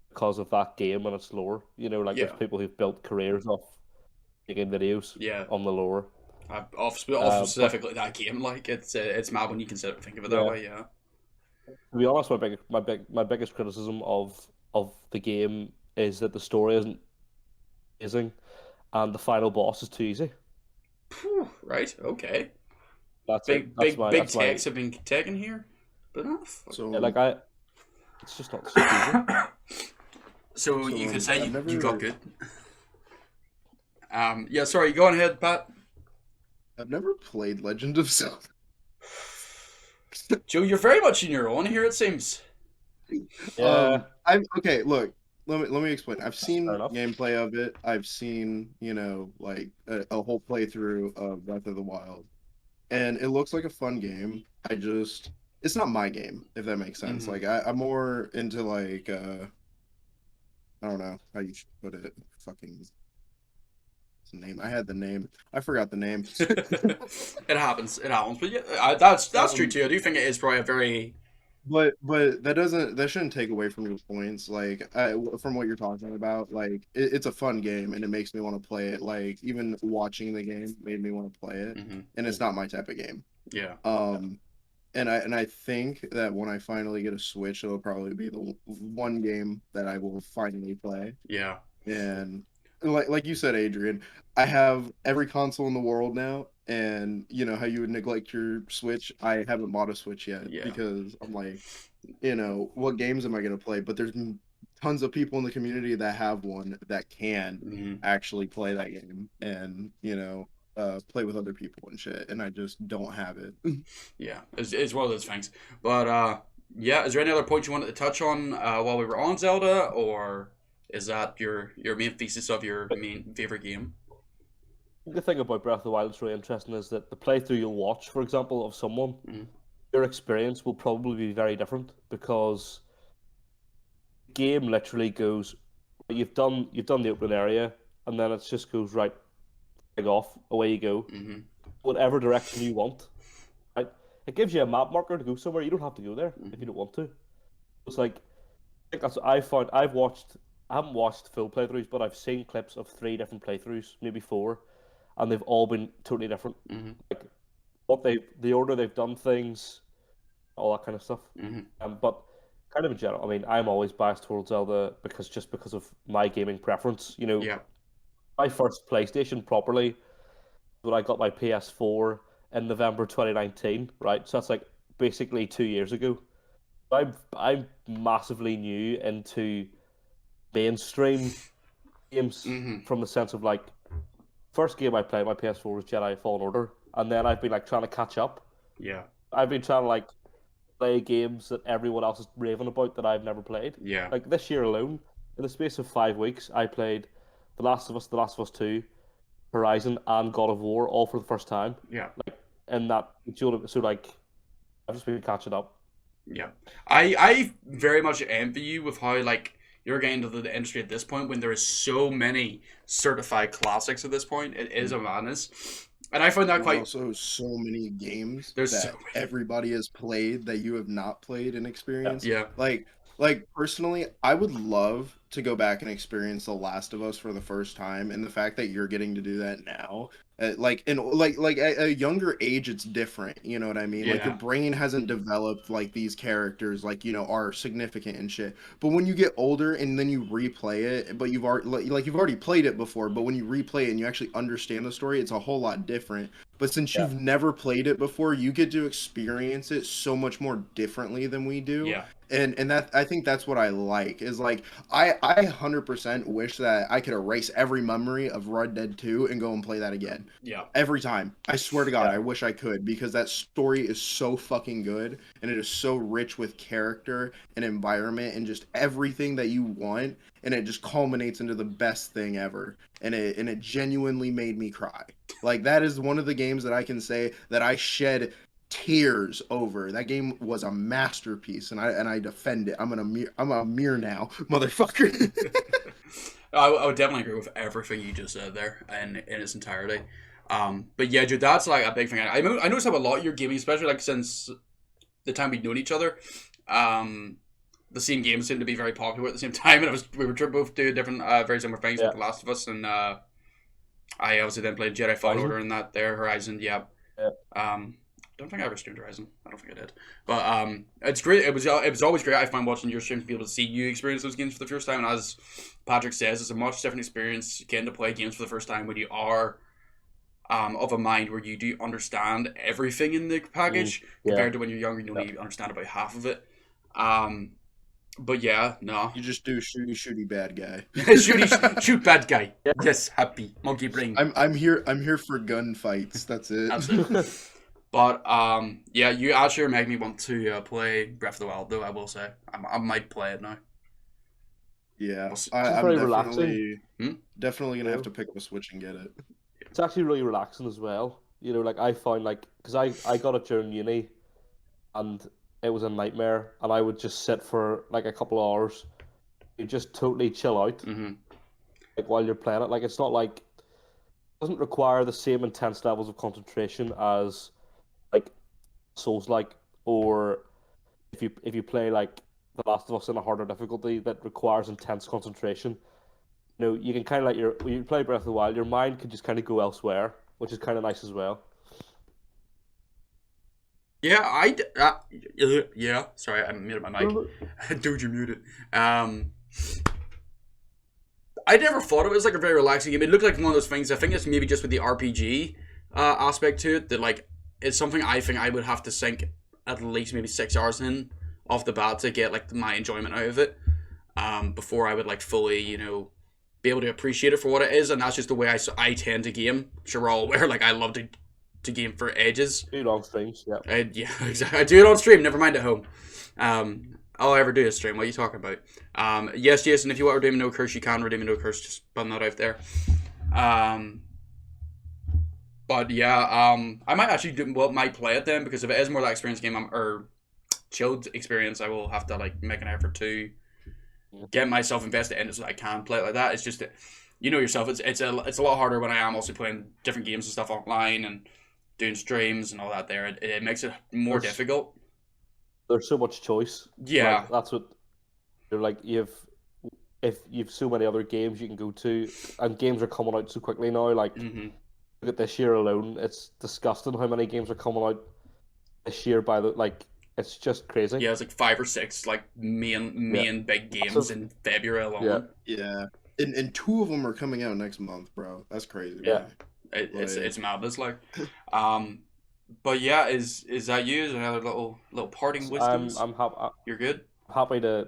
[SPEAKER 2] because of that game and its lore. There's people who've built careers off making videos on the lore.
[SPEAKER 1] Specifically that game, like, it's mad when you think of it that way, yeah.
[SPEAKER 2] To be honest, my biggest criticism of the game is that the story isn't amazing, and the final boss is too easy.
[SPEAKER 1] Right. Okay.
[SPEAKER 2] That's
[SPEAKER 1] big takes have been taken here, but enough.
[SPEAKER 3] So
[SPEAKER 2] it's just not so easy.
[SPEAKER 1] So you could say you got good. Yeah. Sorry. Go on ahead, Pat.
[SPEAKER 3] I've never played Legend of Zelda.
[SPEAKER 1] Joe, you're very much in your own here, it seems.
[SPEAKER 2] Yeah.
[SPEAKER 3] Okay. Look, let me explain. I've seen gameplay of it. I've seen like a whole playthrough of Breath of the Wild, and it looks like a fun game. It's not my game, if that makes sense. Like I'm more into like I don't know how you should put it. Fucking. Name. I had the name. I forgot the name.
[SPEAKER 1] It happens. But yeah, that's true too. I do think it is probably a very.
[SPEAKER 3] But that shouldn't take away from your points. Like from what you're talking about, like it's a fun game and it makes me want to play it. Like even watching the game made me want to play it, and it's not my type of game.
[SPEAKER 1] Yeah.
[SPEAKER 3] And I think that when I finally get a Switch, it'll probably be the one game that I will finally play.
[SPEAKER 1] Yeah.
[SPEAKER 3] And. Like you said, Adrian, I have every console in the world now, and you know how you would neglect your Switch. I haven't bought a Switch yet because I'm like, what games am I gonna play? But there's tons of people in the community that have one that can actually play that game and play with other people and shit, and I just don't have it.
[SPEAKER 1] Yeah, it's one of those things. But yeah, is there any other points you wanted to touch on while we were on Zelda, or? Is that your main thesis of your main favorite game?
[SPEAKER 2] The thing about Breath of the Wild that's really interesting is that the playthrough you'll watch, for example, of someone,
[SPEAKER 1] Mhm.
[SPEAKER 2] your experience will probably be very different because the game literally goes, you've done the open area, and then it just goes right, take off, away you go,
[SPEAKER 1] Mm-hmm.
[SPEAKER 2] whatever direction you want. Right? It gives you a map marker to go somewhere. You don't have to go there if you don't want to. It's like, I think that's what I found. I haven't watched full playthroughs, but I've seen clips of 3 different playthroughs, maybe 4, and they've all been totally different.
[SPEAKER 1] Mm-hmm.
[SPEAKER 2] Like the order they've done things, all that kind of stuff.
[SPEAKER 1] Mm-hmm.
[SPEAKER 2] But kind of in general, I mean, I'm always biased towards Zelda because of my gaming preference. You know,
[SPEAKER 1] Yeah.
[SPEAKER 2] my first PlayStation properly when I got my PS4 in November 2019, right? So that's like basically 2 years ago. I'm massively new into mainstream games
[SPEAKER 1] Mm-hmm.
[SPEAKER 2] from the sense of like first game I played my PS4 was Jedi Fallen Order, and then I've been like trying to catch up.
[SPEAKER 1] Yeah.
[SPEAKER 2] I've been trying to like play games that everyone else is raving about that I've never played.
[SPEAKER 1] Yeah.
[SPEAKER 2] Like this year alone, in the space of 5 weeks, I played The Last of Us 2, Horizon, and God of War all for the first time.
[SPEAKER 1] Yeah.
[SPEAKER 2] Like in that, so like I've just been catching up.
[SPEAKER 1] Yeah. I very much envy you with how like you're getting into the industry at this point when there is so many certified classics at this point. It is a madness. And I find that
[SPEAKER 3] There's
[SPEAKER 1] quite
[SPEAKER 3] also so many games
[SPEAKER 1] There's
[SPEAKER 3] that
[SPEAKER 1] so many.
[SPEAKER 3] everybody has played that you have not played and experienced.
[SPEAKER 1] Yeah.
[SPEAKER 3] Like personally, I would love to go back and experience The Last of Us for the first time, and the fact that you're getting to do that now, like at a younger age, it's different. You know what I mean? Like your
[SPEAKER 1] Yeah.
[SPEAKER 3] brain hasn't developed like these characters, like are significant and shit. But when you get older and then you replay it, but you've already like you've already played it before, but when you replay it and you actually understand the story, it's a whole lot different. But since
[SPEAKER 2] Yeah.
[SPEAKER 3] you've never played it before, you get to experience it so much more differently than we do.
[SPEAKER 1] Yeah.
[SPEAKER 3] And that I think that's what I like is like I 100% wish that I could erase every memory of Red Dead 2 and go and play that again.
[SPEAKER 1] Yeah.
[SPEAKER 3] Every time. I swear to God,
[SPEAKER 2] Yeah.
[SPEAKER 3] I wish I could because that story is so fucking good and it is so rich with character and environment and just everything that you want, and it just culminates into the best thing ever. And it genuinely made me cry. Like that is one of the games that I can say that I shed tears over. That game was a masterpiece, and I defend it. I'm a mirror now, motherfucker.
[SPEAKER 1] I would definitely agree with everything you just said there in its entirety. But yeah, dude, that's like a big thing. I noticed how a lot of your gaming, especially like since the time we've known each other, the same games seem to be very popular at the same time, and we were both doing different, very similar things with The Last of Us, and I obviously then played Jedi Fallen Order and that there, Horizon, yeah. Don't think I ever streamed Horizon. I don't think I did. But it's great. It was always great. I find watching your streams to be able to see you experience those games for the first time. And as Patrick says, it's a much different experience getting to play games for the first time when you are of a mind where you do understand everything in the package compared to when you're younger. You only understand about half of it. But yeah, no.
[SPEAKER 3] You just do shooty bad guy.
[SPEAKER 1] shoot bad guy. Yes, happy monkey brain.
[SPEAKER 3] I'm here for gunfights. That's it.
[SPEAKER 1] That's it. But yeah, you actually make me want to play Breath of the Wild, though. I will say, I might play it now.
[SPEAKER 3] Yeah,
[SPEAKER 2] I'm
[SPEAKER 3] very definitely gonna have to pick up a Switch and get it.
[SPEAKER 2] It's actually really relaxing as well. You know, like I found like because I got it during uni, and it was a nightmare, and I would just sit for like a couple of hours, you just totally chill out, like while you're playing it. Like it's not like it doesn't require the same intense levels of concentration as like Souls-like, or if you play like The Last of Us in a harder difficulty that requires intense concentration. You know, you can kind of like when you play Breath of the Wild, your mind can just kind of go elsewhere, which is kind of nice as well.
[SPEAKER 1] Yeah, yeah. Sorry, I muted my mic. Dude, you muted. I never thought it was like a very relaxing game. It looked like one of those things. I think it's maybe just with the RPG aspect to it that like it's something I think I would have to sink at least maybe 6 hours in off the bat to get like my enjoyment out of it. Before I would like fully, you know, be able to appreciate it for what it is, and that's just the way I tend to game. Sure, we're all aware. Like I love to game for ages.
[SPEAKER 2] Do long streams, yeah.
[SPEAKER 1] Yeah, exactly. I do it on stream. Never mind at home. I'll ever do a stream. What are you talking about? Yes, Jason, if you want to redeem No Curse, you can redeem No Curse. Just putting that out there. But yeah, I might actually might play it then, because if it is more that experience game or chilled experience, I will have to like make an effort to get myself invested in it so that I can play it like that. It's just that, you know yourself, it's a lot harder when I am also playing different games and stuff online and doing streams and all that. There, it makes it more difficult.
[SPEAKER 2] There's so much choice.
[SPEAKER 1] Yeah,
[SPEAKER 2] like, that's what you're like. If you've so many other games you can go to, and games are coming out so quickly now. Like look at this year alone, it's disgusting how many games are coming out this year. It's just crazy.
[SPEAKER 1] Yeah, it's like 5 or 6 like main big games in February alone.
[SPEAKER 3] Yeah. And 2 of them are coming out next month, bro. That's crazy.
[SPEAKER 2] Yeah,
[SPEAKER 1] it's madness, like. But yeah, is that you? Is there another little parting wisdoms?
[SPEAKER 2] I'm happy.
[SPEAKER 1] You're good.
[SPEAKER 2] I'm happy to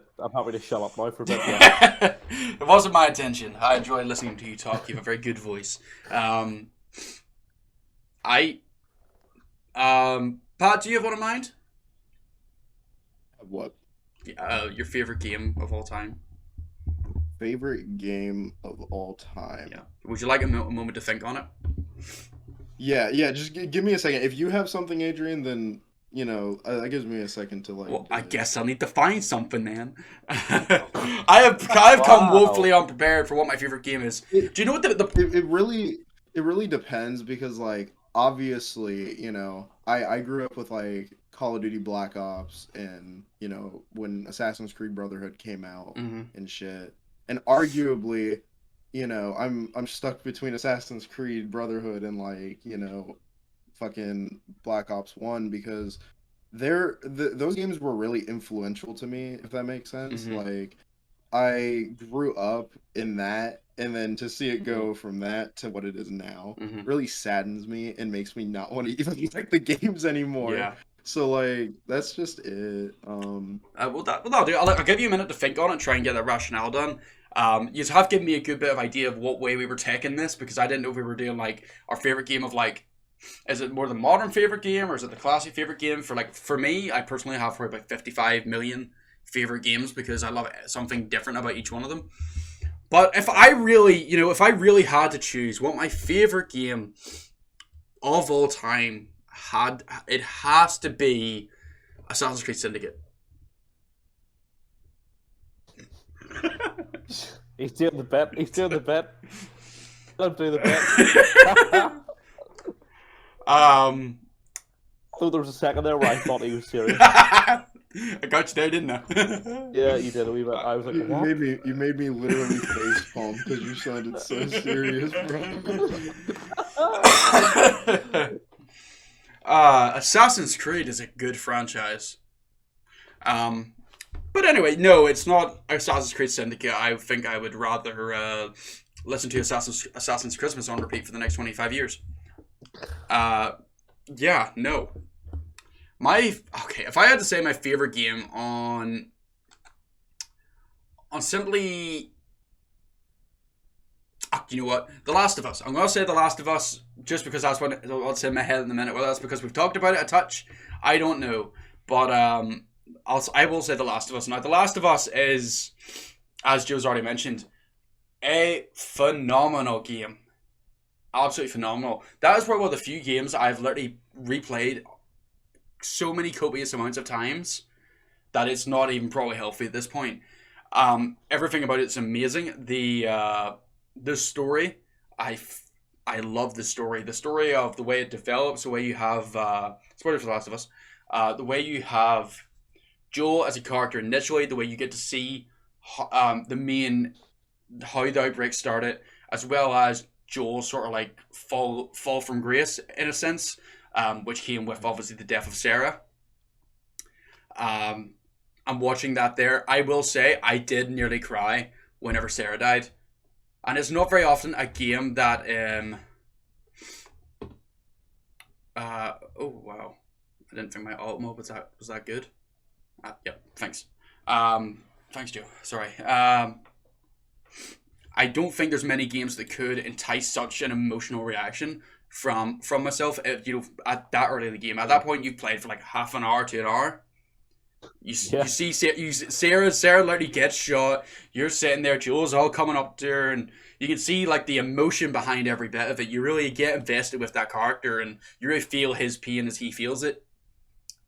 [SPEAKER 2] shut up now for a bit.
[SPEAKER 1] Yeah. It wasn't my intention. I enjoy listening to you talk. You have a very good voice. Pat, do you have one in mind?
[SPEAKER 3] What?
[SPEAKER 1] Your favorite game of all time?
[SPEAKER 3] Favorite game of all time?
[SPEAKER 1] Yeah. Would you like a moment to think on it?
[SPEAKER 3] Yeah. Just give me a second. If you have something, Adrian, then that gives me a second to like.
[SPEAKER 1] Well, I guess I'll need to find something, man. I've come woefully unprepared for what my favorite game is. Do you know what
[SPEAKER 3] It really depends, because like obviously I grew up with like Call of Duty Black Ops and when Assassin's Creed Brotherhood came out and shit, and arguably I'm stuck between Assassin's Creed Brotherhood and like fucking Black Ops 1, because those games were really influential to me, if that makes sense. Like I grew up in that, and then to see it go from that to what it is now really saddens me and makes me not want to even like the games anymore.
[SPEAKER 1] Yeah.
[SPEAKER 3] So like that's just it.
[SPEAKER 1] Well, that'll do. I'll give you a minute to think on it and try and get that rationale done. You have given me a good bit of idea of what way we were taking this, because I didn't know if we were doing like our favorite game of like, is it more the modern favorite game or is it the classic favorite game? For me, I personally have probably about 55 million favorite games, because I love something different about each one of them. But if I really had to choose what my favorite game of all time it has to be Assassin's Creed Syndicate.
[SPEAKER 2] He's doing the bet. Don't do the bet. So there was a second there where I thought he was serious.
[SPEAKER 1] I got you there, didn't I?
[SPEAKER 2] Yeah, you did a wee bit. I was like, what?
[SPEAKER 3] You made me literally facepalm because you sounded so serious, bro.
[SPEAKER 1] Assassin's Creed is a good franchise. But anyway, no, it's not Assassin's Creed Syndicate. I think I would rather listen to Assassin's Christmas on repeat for the next 25 years. Yeah, no. If I had to say my favorite game on simply, you know what, The Last of Us. I'm gonna say The Last of Us just because that's what's in my head in a minute. Whether that's because we've talked about it a touch, I don't know. But I will say The Last of Us. Now, The Last of Us is, as Joe's already mentioned, a phenomenal game. Absolutely phenomenal. That is one of the few games I've literally replayed so many copious amounts of times that it's not even probably healthy at this point. Everything about it's amazing. The story, I love the story. The story of the way it develops, the way you have spoilers for The Last of Us. The way you have Joel as a character initially, the way you get to see how the outbreak started, as well as Joel sort of like fall from grace in a sense, which came with obviously the death of Sarah. I'm watching that there. I will say I did nearly cry whenever Sarah died, and it's not very often a game that oh wow, I didn't think my alt mode was that good. Yep, thanks. Thanks, Joe. Sorry. I don't think there's many games that could entice such an emotional reaction from myself. At that early in the game, at that point, you've played for like half an hour to an hour. You see Sarah literally gets shot. You're sitting there, Joel's all coming up to her, and you can see like the emotion behind every bit of it. You really get invested with that character, and you really feel his pain as he feels it.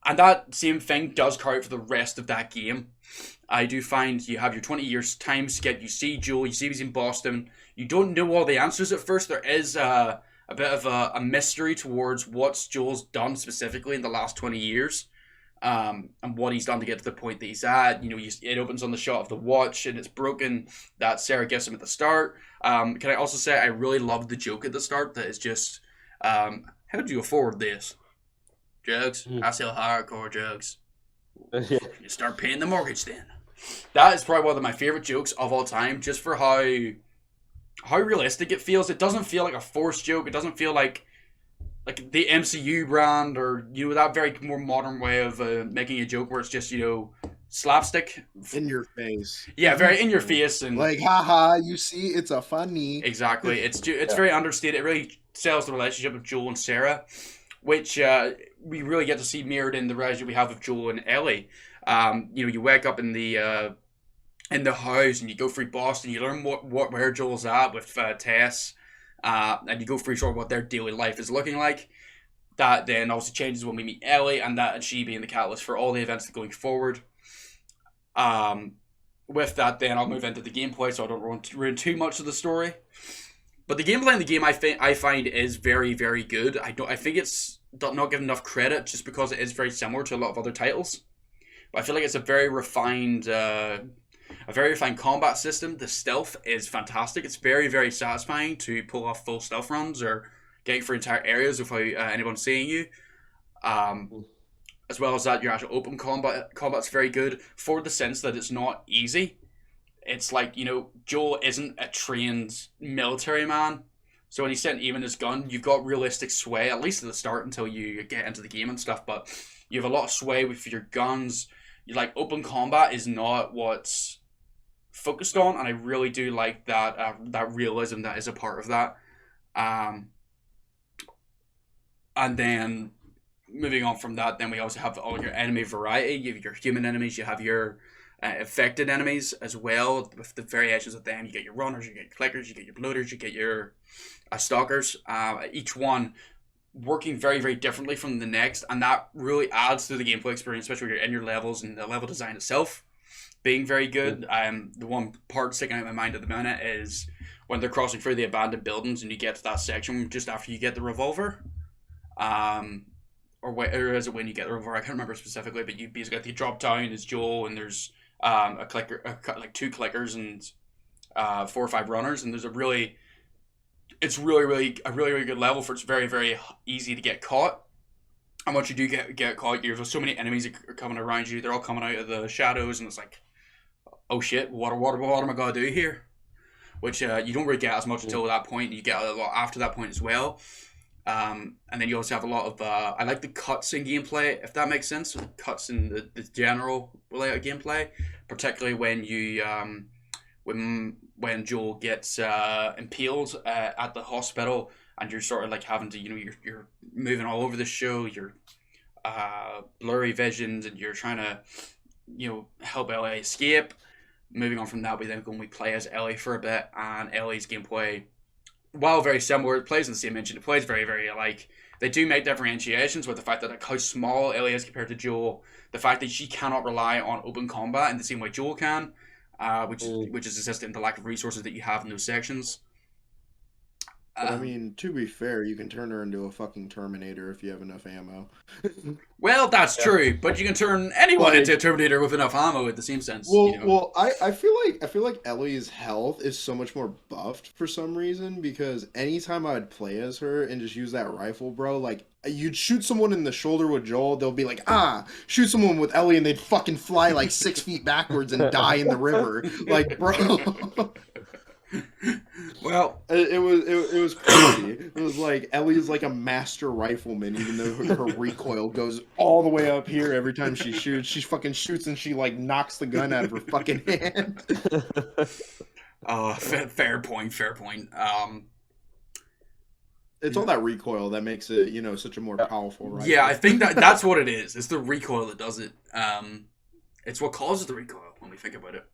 [SPEAKER 1] And that same thing does carry out for the rest of that game. I do find you have your 20 years time skip. You see Joel, you see he's in Boston. You don't know all the answers at first. There is a bit of a mystery towards what Joel's done specifically in the last 20 years. And what he's done to get to the point that he's at. It opens on the shot of the watch and it's broken that Sarah gives him at the start. Can I also say I really loved the joke at the start that is just, how do you afford this? Drugs? I sell hardcore drugs. You start paying the mortgage then. That is probably one of my favorite jokes of all time, just for how realistic it feels. It doesn't feel like a forced joke. It doesn't feel like the MCU brand or that very more modern way of making a joke where it's just slapstick
[SPEAKER 3] in your face.
[SPEAKER 1] Yeah, very in your face and
[SPEAKER 3] like haha. You see, it's a funny.
[SPEAKER 1] Exactly. It's very understated. It really sells the relationship of Joel and Sarah, which we really get to see mirrored in the relationship we have with Joel and Ellie. You wake up in the house and you go through Boston. You learn where Joel's at with Tess. And you go through sort of what their daily life is looking like. That then obviously changes when we meet Ellie, and she being the catalyst for all the events going forward. With that, then I'll move into the gameplay, so I don't ruin too much of the story. But the gameplay in the game, I find is very, very good. I think it's not given enough credit just because it is very similar to a lot of other titles. But I feel like it's a very refined combat system. The stealth is fantastic. It's very, very satisfying to pull off full stealth runs or getting through entire areas without anyone seeing you. As well as that, your actual open combat's very good for the sense that it's not easy. It's like, Joel isn't a trained military man. So when he's sitting aiming his gun, you've got realistic sway, at least at the start until you get into the game and stuff. But you have a lot of sway with your guns. Open combat is not what's focused on, and I really do like that realism that is a part of that. And then moving on from that, then we also have all your enemy variety. You have your human enemies, you have your affected enemies as well, with the variations of them. You get your runners, you get your clickers, you get your bloaters, you get your stalkers. Each one working very, very differently from the next, and that really adds to the gameplay experience, especially when you're in your levels and the level design itself being very good. The one part sticking out in my mind at the minute is when they're crossing through the abandoned buildings and you get to that section just after you get the revolver. Or is it when you get the revolver? I can't remember specifically, but you basically you drop down as Joel and there's a clicker, like 2 clickers and 4 or 5 runners, and it's really a really good level for it's very, very easy to get caught. And once you do get caught, there's so many enemies that are coming around you. They're all coming out of the shadows, and it's like, oh shit, what am I gonna do here? Which you don't really get as much until that point. You get a lot after that point as well. And then you also have a lot of I like the cuts in gameplay, if that makes sense. The cuts in the general layout of gameplay, particularly when you when Joel gets impaled at the hospital, and you're sort of like having to you're moving all over the show, you're blurry visions, and you're trying to help Ellie escape. Moving on from that, we play as Ellie for a bit, and Ellie's gameplay, while very similar, it plays in the same engine. It plays very, very alike. They do make differentiations with the fact that how small Ellie is compared to Joel. The fact that she cannot rely on open combat in the same way Joel can, which is assisted in the lack of resources that you have in those sections.
[SPEAKER 3] But I mean, to be fair, you can turn her into a fucking Terminator if you have enough ammo.
[SPEAKER 1] Well, that's true, but you can turn anyone into a Terminator with enough ammo in the same sense.
[SPEAKER 3] Well, I feel like Ellie's health is so much more buffed for some reason, because anytime I'd play as her and just use that rifle, bro, like, you'd shoot someone in the shoulder with Joel, they'll be like, shoot someone with Ellie, and they'd fucking fly like 6 feet backwards and die in the river. Like, bro.
[SPEAKER 1] Well,
[SPEAKER 3] it was crazy. It was like Ellie's like a master rifleman, even though her recoil goes all the way up here every time she shoots. She fucking shoots and she like knocks the gun out of her fucking hand.
[SPEAKER 1] Fair point.
[SPEAKER 3] It's all that recoil that makes it, such a more powerful rifle.
[SPEAKER 1] Yeah, I think that's what it is. It's the recoil that does it. It's what causes the recoil when we think about it.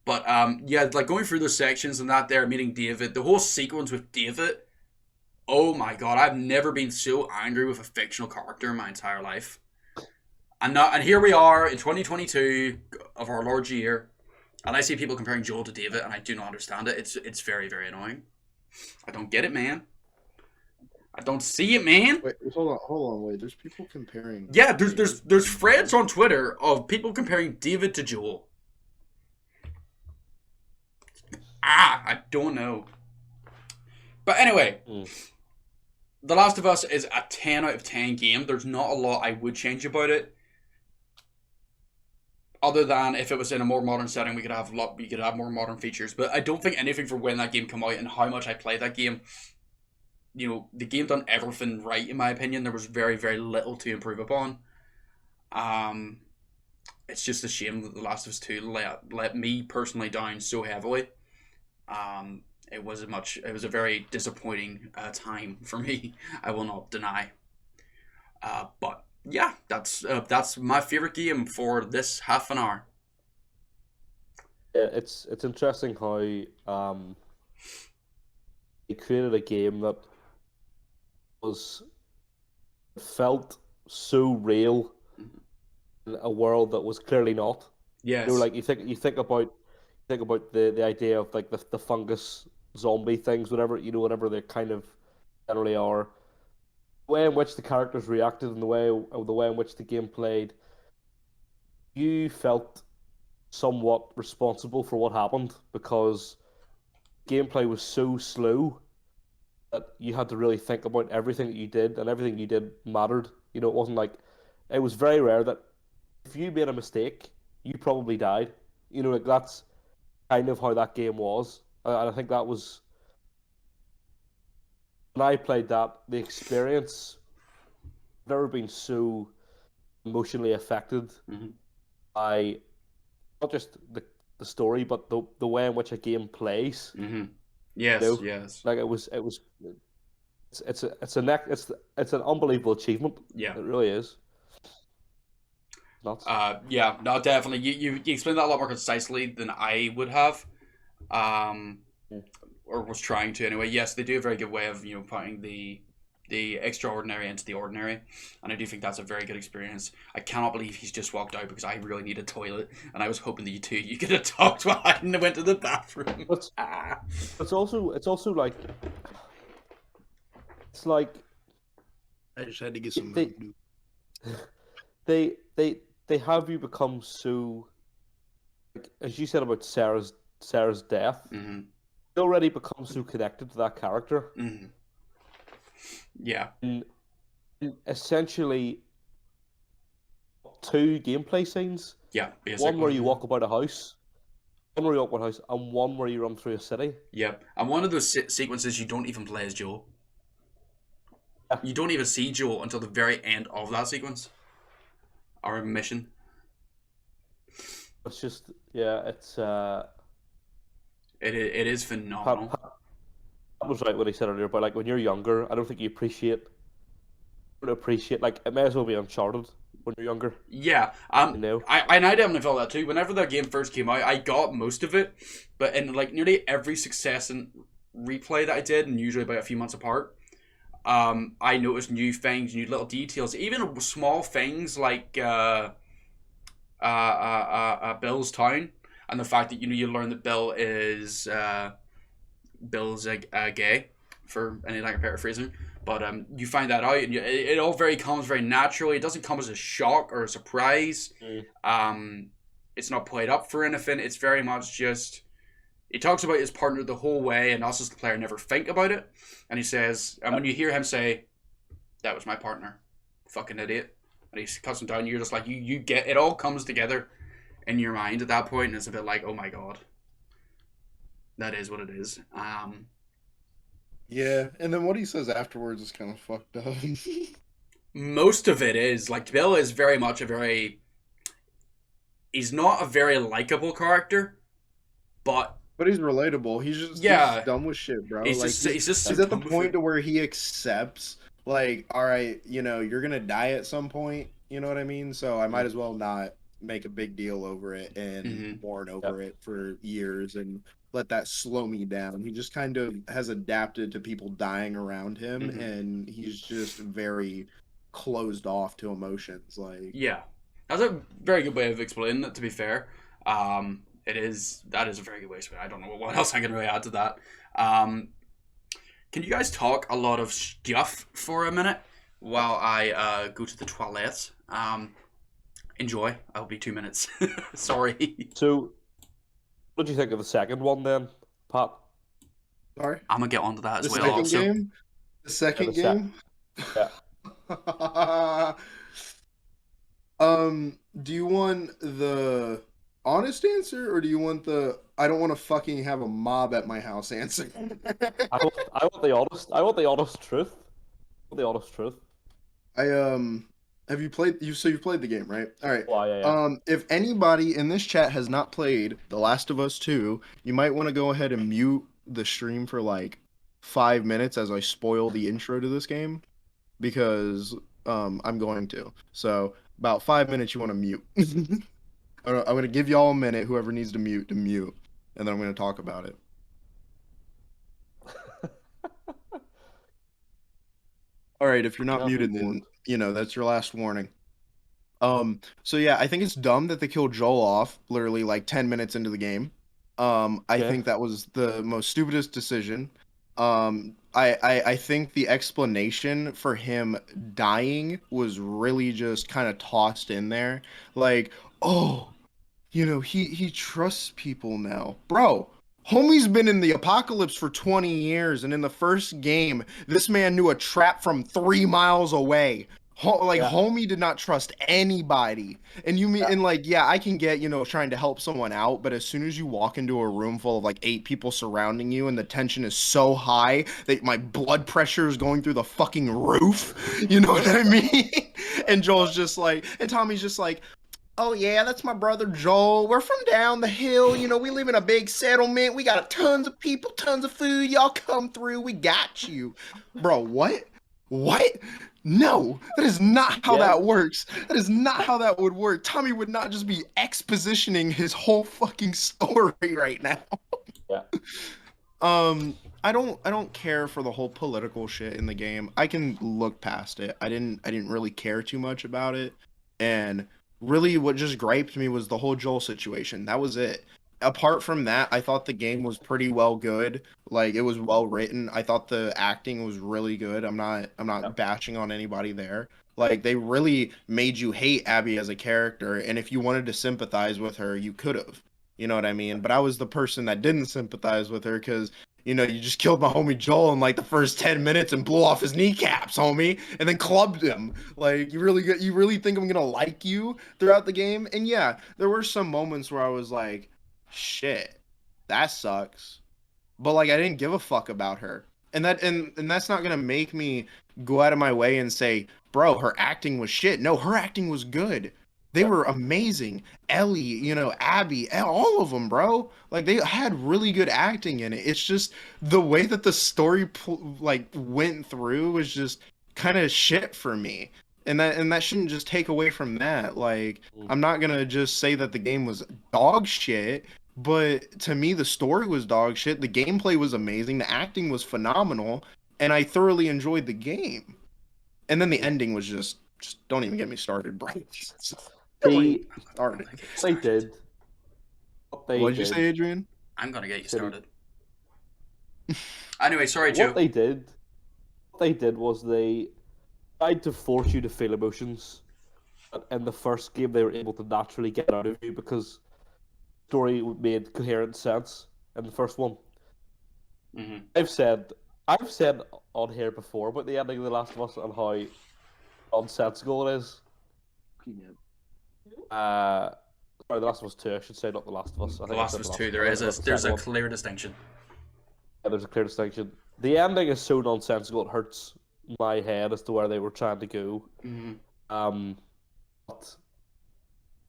[SPEAKER 1] But yeah, like going through the sections and that there, meeting David, the whole sequence with David. Oh my god, I've never been so angry with a fictional character in my entire life. And here we are in 2022 of our Lord's year, and I see people comparing Joel to David, and I do not understand it. It's very, very annoying. I don't get it, man. I don't see it, man.
[SPEAKER 3] Wait, hold on, wait. There's people comparing.
[SPEAKER 1] Yeah, there's threads on Twitter of people comparing David to Joel. I don't know. But anyway, The Last of Us is a 10 out of 10 game. There's not a lot I would change about it. Other than if it was in a more modern setting, we could have more modern features. But I don't think anything for when that game came out and how much I played that game. You know, the game done everything right, in my opinion. There was very, very little to improve upon. It's just a shame that The Last of Us 2 let me personally down so heavily. It was a very disappointing time for me. I will not deny. But yeah, that's my favorite game for this half an hour.
[SPEAKER 2] Yeah, it's interesting how he created a game that felt so real in a world that was clearly not.
[SPEAKER 1] Yes.
[SPEAKER 2] You know, like you think about the idea of like the fungus zombie things, whatever they kind of generally are. The way in which the characters reacted and the way in which the game played, you felt somewhat responsible for what happened because gameplay was so slow that you had to really think about everything that you did, and everything you did mattered. You know, it was very rare that if you made a mistake, you probably died. You know, like that's kind of how that game was. And I think that was, when I played that, the experience, I've never been so emotionally affected by not just the story, but the way in which a game plays.
[SPEAKER 1] Yes,
[SPEAKER 2] you know?
[SPEAKER 1] yes.
[SPEAKER 2] Like it's an unbelievable achievement.
[SPEAKER 1] Yeah,
[SPEAKER 2] it really is. Nuts.
[SPEAKER 1] Yeah, no, definitely. You explained that a lot more concisely than I would have, or was trying to anyway. Yes, they do a very good way of putting the extraordinary into the ordinary, and I do think that's a very good experience. I cannot believe he's just walked out because I really need a toilet, and I was hoping that you could have talked while I went to the bathroom.
[SPEAKER 2] It's also like it's like
[SPEAKER 3] I just had to get some.
[SPEAKER 2] They have you become so, like, as you said about Sarah's death.
[SPEAKER 1] Mm-hmm.
[SPEAKER 2] You already become so connected to that character.
[SPEAKER 1] Mm-hmm. Yeah.
[SPEAKER 2] And essentially, 2 gameplay scenes.
[SPEAKER 1] Yeah, basically.
[SPEAKER 2] One where you walk about a house, and one where you run through a city.
[SPEAKER 1] Yeah, and one of those sequences you don't even play as Joel. You don't even see Joel until the very end of that sequence. Our mission.
[SPEAKER 2] It's just, yeah, it's
[SPEAKER 1] It is phenomenal.
[SPEAKER 2] That was right what he said earlier, but like when you're younger, I don't think you appreciate like it may as well be Uncharted when you're younger.
[SPEAKER 1] Yeah,
[SPEAKER 2] you know?
[SPEAKER 1] I definitely felt that too. Whenever that game first came out, I got most of it, but in like nearly every success and replay that I did, and usually about a few months apart, I noticed new things, new little details, even small things like Bill's town, and the fact that you learn that Bill's gay, for any like paraphrasing, but you find that out, and it all comes very naturally. It doesn't come as a shock or a surprise. It's not played up for anything. It's very much just he talks about his partner the whole way, and us as the player never think about it. And he says, and when you hear him say, "That was my partner," fucking idiot, and he cuts him down, you're just like, you get it all comes together in your mind at that point, and it's a bit like, oh my god, that is what it is.
[SPEAKER 3] Yeah, and then what he says afterwards is kind of fucked up.
[SPEAKER 1] Most of it is like Bill is very much he's not a very likable character, but
[SPEAKER 3] he's relatable. He's just he's dumb with shit, bro.
[SPEAKER 1] He's
[SPEAKER 3] at the point to where he accepts, like, all right, you're gonna die at some point. You know what I mean? So I might as well not make a big deal over it and
[SPEAKER 1] Mhm.
[SPEAKER 3] mourn over it for years and let that slow me down. He just kind of has adapted to people dying around him,
[SPEAKER 1] Mhm.
[SPEAKER 3] and he's just very closed off to emotions. Like,
[SPEAKER 1] Yeah, that's a very good way of explaining it. To be fair, that is a very good way to explain it. I don't know what else I can really add to that. Um, can you guys talk a lot of stuff for a minute while I go to the toilet? Enjoy. I'll be 2 minutes. Sorry.
[SPEAKER 2] So, what do you think of the second one then, Pat?
[SPEAKER 3] sorry,
[SPEAKER 1] I'm gonna get onto that
[SPEAKER 3] the
[SPEAKER 1] as well.
[SPEAKER 3] second
[SPEAKER 1] Also,
[SPEAKER 3] game, the
[SPEAKER 2] Yeah,
[SPEAKER 3] second
[SPEAKER 2] the sec.
[SPEAKER 3] game.
[SPEAKER 2] Yeah.
[SPEAKER 3] Do you want the honest answer or do you want the I don't want to fucking have a mob at my house answer?
[SPEAKER 2] I want the honest. I want the honest truth. I want the honest truth.
[SPEAKER 3] I have you played you've played the game, right? All right.
[SPEAKER 2] Oh, yeah, yeah.
[SPEAKER 3] If anybody in this chat has not played The Last of Us 2, you might want to go ahead and mute the stream for like 5 minutes as I spoil the intro to this game because I'm going to. So about 5 minutes you want to mute. I'm gonna give y'all a minute. Whoever needs to mute, and then I'm gonna talk about it. All right, if you're not
[SPEAKER 2] I'll be
[SPEAKER 3] muted,
[SPEAKER 2] bored.
[SPEAKER 3] then that's your last warning. So yeah, I think it's dumb that they killed Joel off literally like 10 minutes into the game. I
[SPEAKER 2] Okay.
[SPEAKER 3] think that was the most stupidest decision. I think the explanation for him dying was really just kind of tossed in there, like, oh, he trusts people now. Bro, homie's been in the apocalypse for 20 years, and in the first game, this man knew a trap from 3 miles away.
[SPEAKER 2] Yeah.
[SPEAKER 3] Homie did not trust anybody. And you mean,
[SPEAKER 2] Yeah.
[SPEAKER 3] and like, yeah, I can get, trying to help someone out, but as soon as you walk into a room full of like 8 people surrounding you and the tension is so high that my blood pressure is going through the fucking roof, you know what I mean? And Joel's just like, and Tommy's just like, oh yeah, that's my brother Joel. We're from down the hill. We live in a big settlement. We got tons of people, tons of food. Y'all come through. We got you. Bro, what? What? No, that is not how
[SPEAKER 2] Yeah.
[SPEAKER 3] that works. That is not how that would work. Tommy would not just be expositioning his whole fucking story right now.
[SPEAKER 2] Yeah.
[SPEAKER 3] I don't care for the whole political shit in the game. I can look past it. I didn't really care too much about it. And really what just griped me was the whole Joel situation. That was it. Apart from that, I thought the game was pretty well good. Like it was well written. I thought the acting was really good. I'm not
[SPEAKER 2] Yeah.
[SPEAKER 3] bashing on anybody there. Like they really made you hate Abby as a character, and if you wanted to sympathize with her, you could have. You know what I mean? But I was the person that didn't sympathize with her because you just killed my homie Joel in like the first 10 minutes and blew off his kneecaps, homie, and then clubbed him. Like you really think I'm gonna like you throughout the game? And yeah, there were some moments where I was like, shit, that sucks. But like I didn't give a fuck about her. And that's not gonna make me go out of my way and say, bro, her acting was shit. No, her acting was good. They
[SPEAKER 2] Yeah.
[SPEAKER 3] were amazing. Ellie, Abby, all of them, bro. Like they had really good acting in it. It's just the way that the story like went through was just kind of shit for me. And that shouldn't just take away from that. Like
[SPEAKER 2] Mm.
[SPEAKER 3] I'm not gonna just say that the game was dog shit, but to me the story was dog shit. The gameplay was amazing. The acting was phenomenal, and I thoroughly enjoyed the game. And then the ending was just don't even get me started, bro. Don't even
[SPEAKER 2] They
[SPEAKER 3] get me started.
[SPEAKER 2] they did. What they
[SPEAKER 3] What did you
[SPEAKER 2] did.
[SPEAKER 3] say, Adrian?
[SPEAKER 1] I'm gonna get you
[SPEAKER 2] City.
[SPEAKER 1] started. Anyway, sorry, Joe.
[SPEAKER 2] What they did. What they did was they tried to force you to feel emotions. But in the first game, they were able to naturally get out of you because story made coherent sense in the first one.
[SPEAKER 1] Hmm.
[SPEAKER 2] I've said on here before about the ending of The Last of Us and how nonsensical it is. Sorry, The Last of Us 2, I should say, not The Last of Us. I
[SPEAKER 1] The
[SPEAKER 2] think I
[SPEAKER 1] Last
[SPEAKER 2] said
[SPEAKER 1] of Us
[SPEAKER 2] The
[SPEAKER 1] 2,
[SPEAKER 2] Last-
[SPEAKER 1] there
[SPEAKER 2] I
[SPEAKER 1] is
[SPEAKER 2] think
[SPEAKER 1] a
[SPEAKER 2] that's the
[SPEAKER 1] there's
[SPEAKER 2] second
[SPEAKER 1] a
[SPEAKER 2] one.
[SPEAKER 1] clear distinction.
[SPEAKER 2] Yeah, there's a clear distinction. The ending is so nonsensical, it hurts my head as to where they were trying to go.
[SPEAKER 1] Hmm.
[SPEAKER 2] But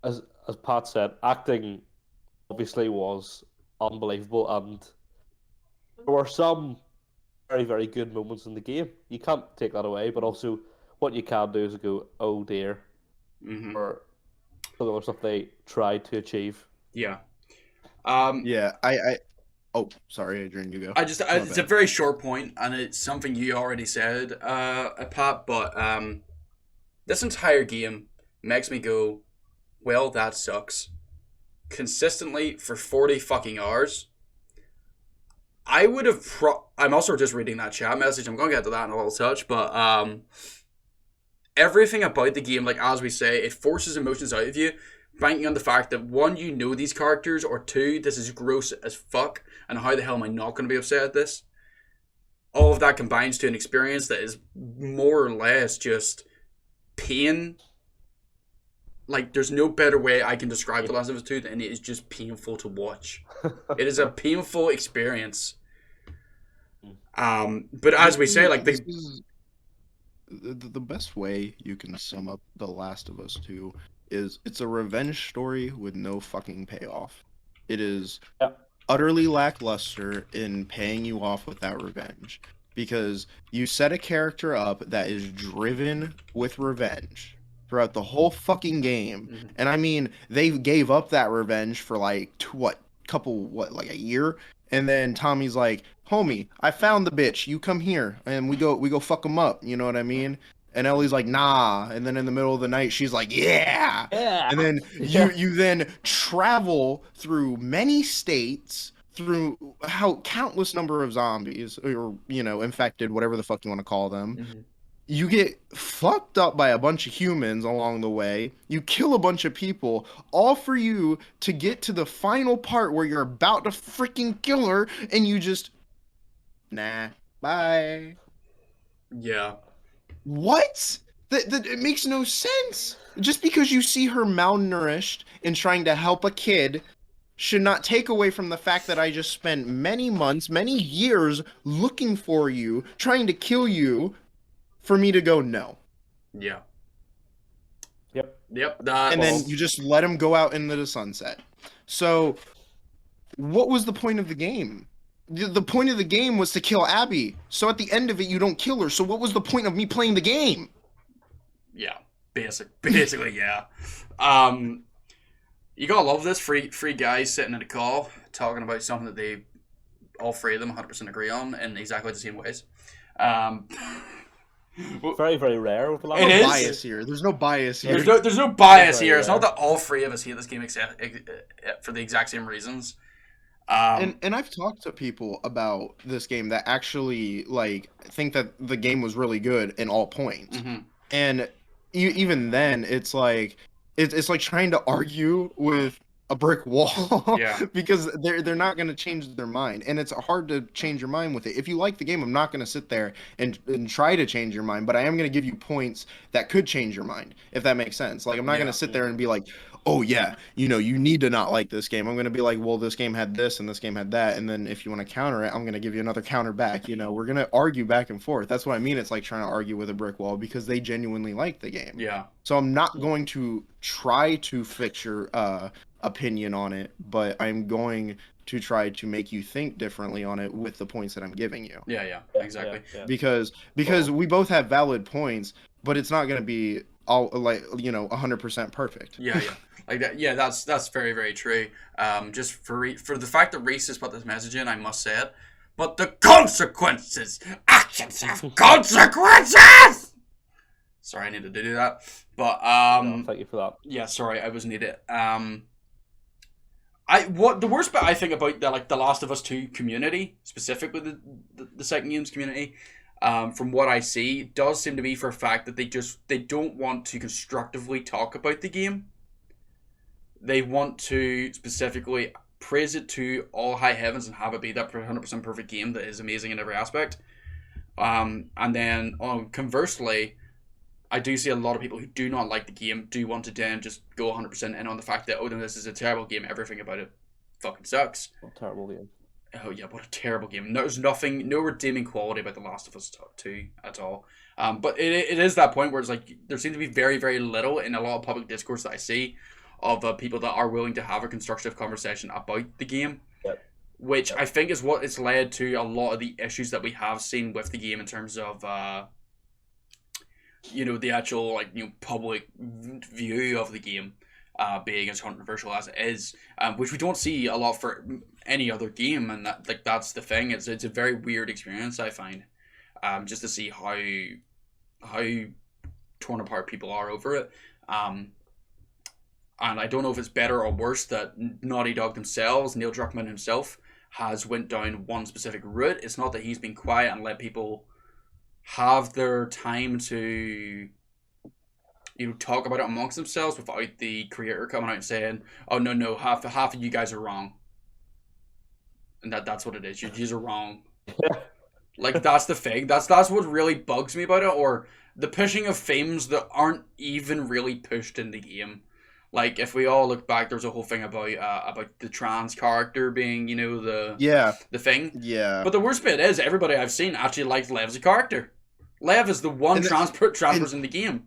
[SPEAKER 2] as Pat said, acting obviously was unbelievable, and there were some very, very good moments in the game. You can't take that away, but also what you can do is go, oh dear,
[SPEAKER 1] Hmm.
[SPEAKER 2] or some of the stuff they tried to achieve.
[SPEAKER 1] Yeah.
[SPEAKER 3] Yeah, I oh, sorry, Adrian, you go.
[SPEAKER 1] It's a very short point, and it's something you already said, Pat. But this entire game makes me go, well, that sucks. Consistently for 40 fucking hours. I would have. I'm also just reading that chat message. I'm going to get to that in a little touch, but everything about the game, like as we say, it forces emotions out of you, banking on the fact that one, you know these characters, or two, this is gross as fuck, and how the hell am I not going to be upset at this? All of that combines to an experience that is more or less just pain. Like, there's no better way I can describe The Last of Us 2 than it is just painful to watch. It is a painful experience. But as we say, like,
[SPEAKER 3] the best way you can sum up The Last of Us 2 is it's a revenge story with no fucking payoff. It is utterly lackluster in paying you off with that revenge. Because you set a character up that is driven with revenge throughout the whole fucking game.
[SPEAKER 1] Mm-hmm.
[SPEAKER 3] And I mean, they gave up that revenge for like, like a year? And then Tommy's like, homie, I found the bitch. You come here. And we go fuck them up. You know what I mean? And Ellie's like, nah. And then in the middle of the night, she's like, yeah. And then you then travel through many states, through countless number of zombies, or, infected, whatever the fuck you want to call them.
[SPEAKER 1] Mm-hmm.
[SPEAKER 3] You get fucked up by a bunch of humans along the way. You kill a bunch of people, all for you to get to the final part where you're about to freaking kill her, and you just, nah, bye.
[SPEAKER 1] Yeah.
[SPEAKER 3] What? That it makes no sense. Just because you see her malnourished and trying to help a kid should not take away from the fact that I just spent many months, many years looking for you, trying to kill you, for me to go no.
[SPEAKER 1] Yeah.
[SPEAKER 2] Yep.
[SPEAKER 3] Then you just let him go out into the sunset. So, what was the point of the game? The point of the game was to kill Abby. So at the end of it, you don't kill her. So what was the point of me playing the game?
[SPEAKER 1] Yeah. Basically, yeah. You gotta love this. Three guys sitting in a call talking about something that they, all three of them, 100% agree on in exactly the same ways.
[SPEAKER 2] Very, very rare with a lot
[SPEAKER 1] It
[SPEAKER 2] of
[SPEAKER 1] is.
[SPEAKER 3] Bias here. There's no bias here.
[SPEAKER 1] There's no bias
[SPEAKER 2] Very
[SPEAKER 1] here. It's
[SPEAKER 2] rare.
[SPEAKER 1] not that all three of us hate this game except for the exact same reasons.
[SPEAKER 3] And I've talked to people about this game that actually think that the game was really good in all points.
[SPEAKER 1] Mm-hmm.
[SPEAKER 3] And even then, it's like trying to argue with a brick wall.
[SPEAKER 1] Yeah.
[SPEAKER 3] Because they're not going to change their mind, and it's hard to change your mind with it. If you like the game, I'm not going to sit there and try to change your mind, but I am going to give you points that could change your mind, if that makes sense. Like, I'm not going to sit there and be like, oh yeah, you need to not like this game. I'm going to be like, well, this game had this and this game had that, and then if you want to counter it, I'm going to give you another counter back. We're going to argue back and forth. That's what I mean. It's like trying to argue with a brick wall, because they genuinely like the game.
[SPEAKER 1] Yeah.
[SPEAKER 3] So I'm not going to try to fix your opinion on it, but I'm going to try to make you think differently on it with the points that I'm giving you.
[SPEAKER 1] Yeah, exactly.
[SPEAKER 2] Yeah.
[SPEAKER 3] Because we both have valid points, but it's not going to be all 100% perfect.
[SPEAKER 1] Yeah. Like that. Yeah, that's very, very true. Just for the fact that Reese has put this message in, I must say it. But the consequences, actions have consequences. Sorry, I needed to do that. But
[SPEAKER 2] thank you for that.
[SPEAKER 1] Yeah, sorry, I was needed. What the worst bit I think about the Last of Us 2 community, specifically the second games community, from what I see, does seem to be for a fact that they don't want to constructively talk about the game. They want to specifically praise it to all high heavens and have it be that 100% perfect game that is amazing in every aspect. And then conversely, I do see a lot of people who do not like the game do want to then just go 100% in on the fact that, oh, no, this is a terrible game. Everything about it fucking sucks.
[SPEAKER 2] What a terrible game.
[SPEAKER 1] Oh, yeah, what a terrible game. There's no redeeming quality about The Last of Us 2 at all. But it is that point where it's like, there seems to be very, very little in a lot of public discourse that I see of people that are willing to have a constructive conversation about the game.
[SPEAKER 2] Yep.
[SPEAKER 1] Which I think is what it's led to a lot of the issues that we have seen with the game in terms of the actual public view of the game. being as controversial as it is, which we don't see a lot for any other game, and that's the thing. It's a very weird experience, I find, just to see how torn apart people are over it. And I don't know if it's better or worse that Naughty Dog themselves, Neil Druckmann himself, has went down one specific route. It's not that he's been quiet and let people have their time to talk about it amongst themselves without the creator coming out and saying, "Oh no, half of you guys are wrong," and that's what it is. You are wrong. Like, that's the thing. That's what really bugs me about it, or the pushing of themes that aren't even really pushed in the game. Like, if we all look back, there's a whole thing about the trans character being, the thing.
[SPEAKER 3] Yeah.
[SPEAKER 1] But the worst bit is, everybody I've seen actually likes Lev as a character. Lev is the one trans person in the game.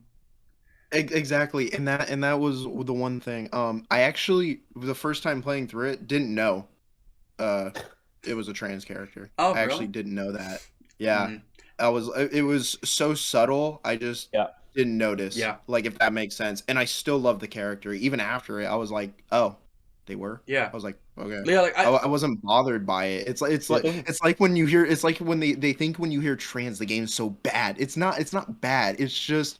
[SPEAKER 3] Exactly, and that was the one thing. I actually, the first time playing through it, didn't know it was a trans character.
[SPEAKER 1] Oh,
[SPEAKER 3] I actually didn't know that. Yeah. It was so subtle, I just didn't notice.
[SPEAKER 1] Yeah.
[SPEAKER 3] Like, if that makes sense. And I still love the character. Even after it, I was like, oh, they were?
[SPEAKER 1] Yeah.
[SPEAKER 3] I was like, okay.
[SPEAKER 1] Yeah, like
[SPEAKER 3] I wasn't bothered by it. It's like when you hear, it's like when they think when you hear trans, the game's so bad. It's not bad. It's just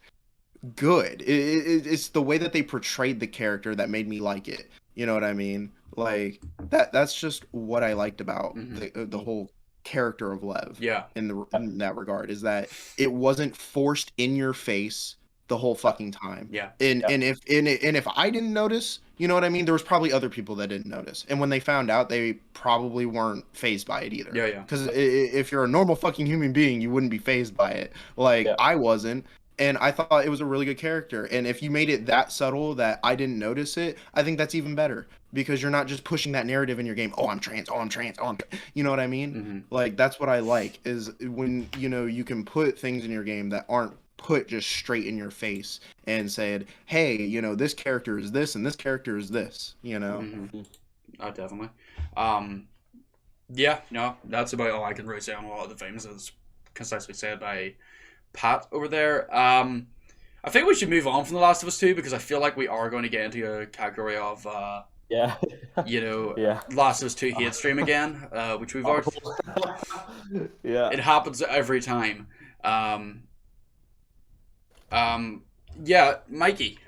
[SPEAKER 3] good. It's the way that they portrayed the character that made me like it. You know what I mean? Like, that's just what I liked about the whole character of Lev.
[SPEAKER 1] Yeah.
[SPEAKER 3] In that regard, is that it wasn't forced in your face the whole fucking time.
[SPEAKER 1] Yeah.
[SPEAKER 3] And if I didn't notice, you know what I mean? There was probably other people that didn't notice. And when they found out, they probably weren't fazed by it either.
[SPEAKER 1] Yeah.
[SPEAKER 3] Because if you're a normal fucking human being, you wouldn't be fazed by it. Like, I wasn't. And I thought it was a really good character. And if you made it that subtle that I didn't notice it, I think that's even better. Because you're not just pushing that narrative in your game. Oh, I'm trans. Oh, I'm trans. Oh, you know what I mean? Like, that's what I like, is when, you can put things in your game that aren't put just straight in your face and said, hey, this character is this and this character is this,
[SPEAKER 1] Oh, definitely. Yeah, no, that's about all I can really say on a lot of the things that's concisely said by Pat over there. I think we should move on from The Last of Us 2, because I feel like we are going to get into a category of Last of Us 2 hate stream again, which we've already it happens every time. Yeah, Mikey,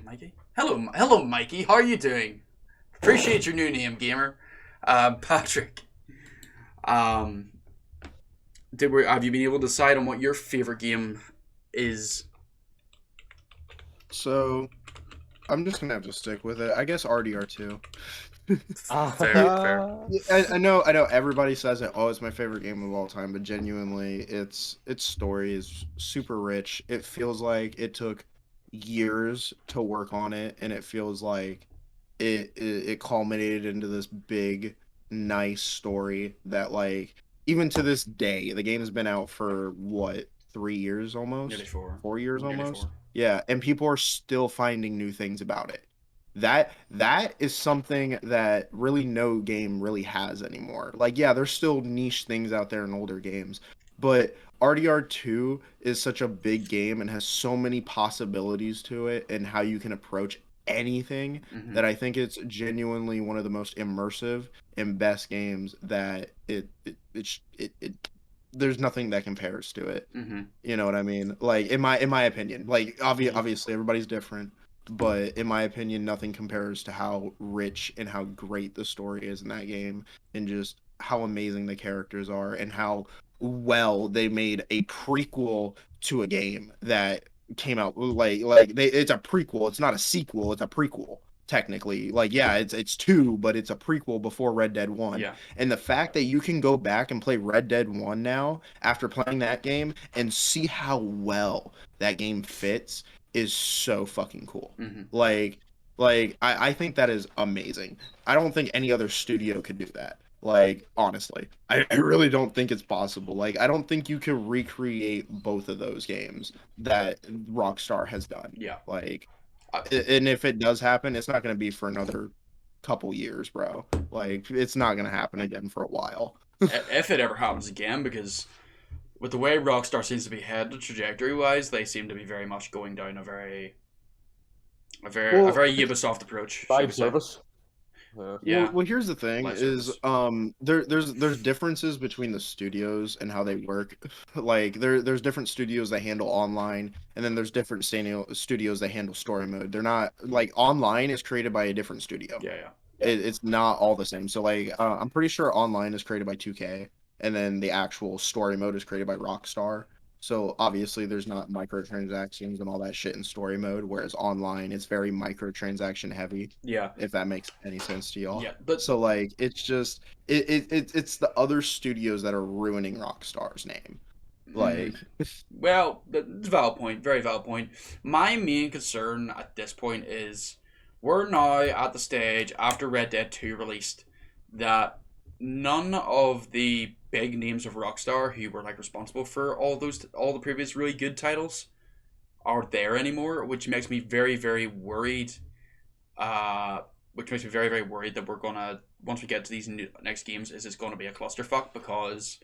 [SPEAKER 1] Mikey? Hello, Mikey, how are you doing? Appreciate your new name, gamer. Patrick, have you been able to decide on what your favorite game is?
[SPEAKER 3] So, I'm just gonna have to stick with it. I guess RDR2.
[SPEAKER 1] Fair.
[SPEAKER 3] I know everybody says it. Oh, it's my favorite game of all time, but genuinely, its story is super rich. It feels like it took years to work on it, and it feels like it culminated into this big, nice story that, like, even to this day, the game has been out for what, 3 years almost?
[SPEAKER 1] Nearly 4.
[SPEAKER 3] 4 years
[SPEAKER 1] Nearly
[SPEAKER 3] almost?
[SPEAKER 1] 4.
[SPEAKER 3] Yeah, and people are still finding new things about it. That is something that really no game really has anymore. Like, yeah, there's still niche things out there in older games, but RDR2 is such a big game and has so many possibilities to it and how you can approach anything that I think it's genuinely one of the most immersive and best games that it there's nothing that compares to it. You know what I mean? Like, in my opinion, like, obviously everybody's different, but in my opinion, nothing compares to how rich and how great the story is in that game, and just how amazing the characters are, and how well they made a prequel to a game that came out. It's a prequel. It's not a sequel. It's a prequel. Technically, like, yeah, it's 2, but it's a prequel before Red Dead 1.
[SPEAKER 1] Yeah.
[SPEAKER 3] And the fact that you can go back and play Red Dead 1 now after playing that game and see how well that game fits is so fucking cool. Like I think that is amazing. I don't think any other studio could do that. Like, honestly, I really don't think it's possible. Like, I don't think you can recreate both of those games that Rockstar has done.
[SPEAKER 1] Yeah.
[SPEAKER 3] Like, and if it does happen, it's not going to be for another couple years, bro. Like, it's not going to happen again for a while.
[SPEAKER 1] If it ever happens again, because with the way Rockstar seems to be headed trajectory-wise, they seem to be very much going down a very A very Ubisoft approach. should we
[SPEAKER 2] Live
[SPEAKER 1] say.
[SPEAKER 2] service.
[SPEAKER 1] Yeah.
[SPEAKER 3] Well, here's the thing:
[SPEAKER 1] Live
[SPEAKER 3] is
[SPEAKER 1] service.
[SPEAKER 3] there's differences between the studios and how they work. Like there's different studios that handle online, and then there's different studios that handle story mode. They're not like online is created by a different studio.
[SPEAKER 1] Yeah.
[SPEAKER 3] It's not all the same. So like I'm pretty sure online is created by 2K, and then the actual story mode is created by Rockstar. So obviously there's not microtransactions and all that shit in story mode, whereas online it's very microtransaction heavy,
[SPEAKER 1] Yeah.
[SPEAKER 3] if that makes any sense to y'all.
[SPEAKER 1] Yeah. But
[SPEAKER 3] So like it's just it's the other studios that are ruining Rockstar's name. Like
[SPEAKER 1] well, that's a valid point. Very valid point. My main concern at this point is we're now at the stage after Red Dead 2 released that none of the big names of Rockstar who were like responsible for all the previous really good titles are there anymore, which makes me very, very worried. Which makes me very, very worried that we're gonna once we get to these next games, is it's gonna be a clusterfuck because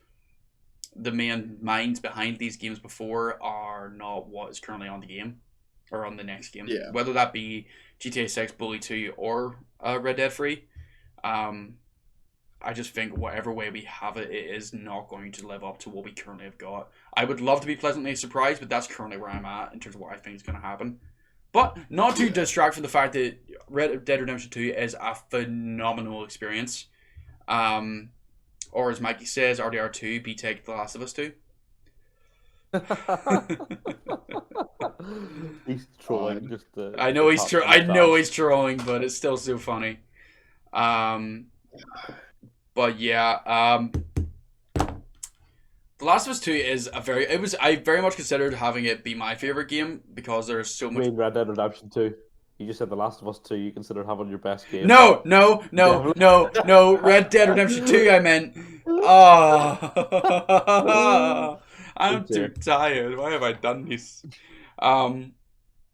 [SPEAKER 1] the main minds behind these games before are not what is currently on the game or on the next game.
[SPEAKER 3] Yeah.
[SPEAKER 1] Whether that be GTA 6, Bully 2, or Red Dead 3. I just think whatever way we have it, it is not going to live up to what we currently have got. I would love to be pleasantly surprised, but that's currently where I'm at in terms of what I think is going to happen. But not to distract from the fact that Red Dead Redemption 2 is a phenomenal experience. Or as Mikey says, RDR2, take The Last of Us 2.
[SPEAKER 2] He's trolling.
[SPEAKER 1] I know he's trolling, but it's still so funny. But yeah, The Last of Us 2 is I very much considered having it be my favorite game because there's so much.
[SPEAKER 2] Red Dead Redemption 2. You just said The Last of Us 2. You consider having your best game.
[SPEAKER 1] No. Red Dead Redemption 2. I meant. Oh, I'm too tired. Why have I done this?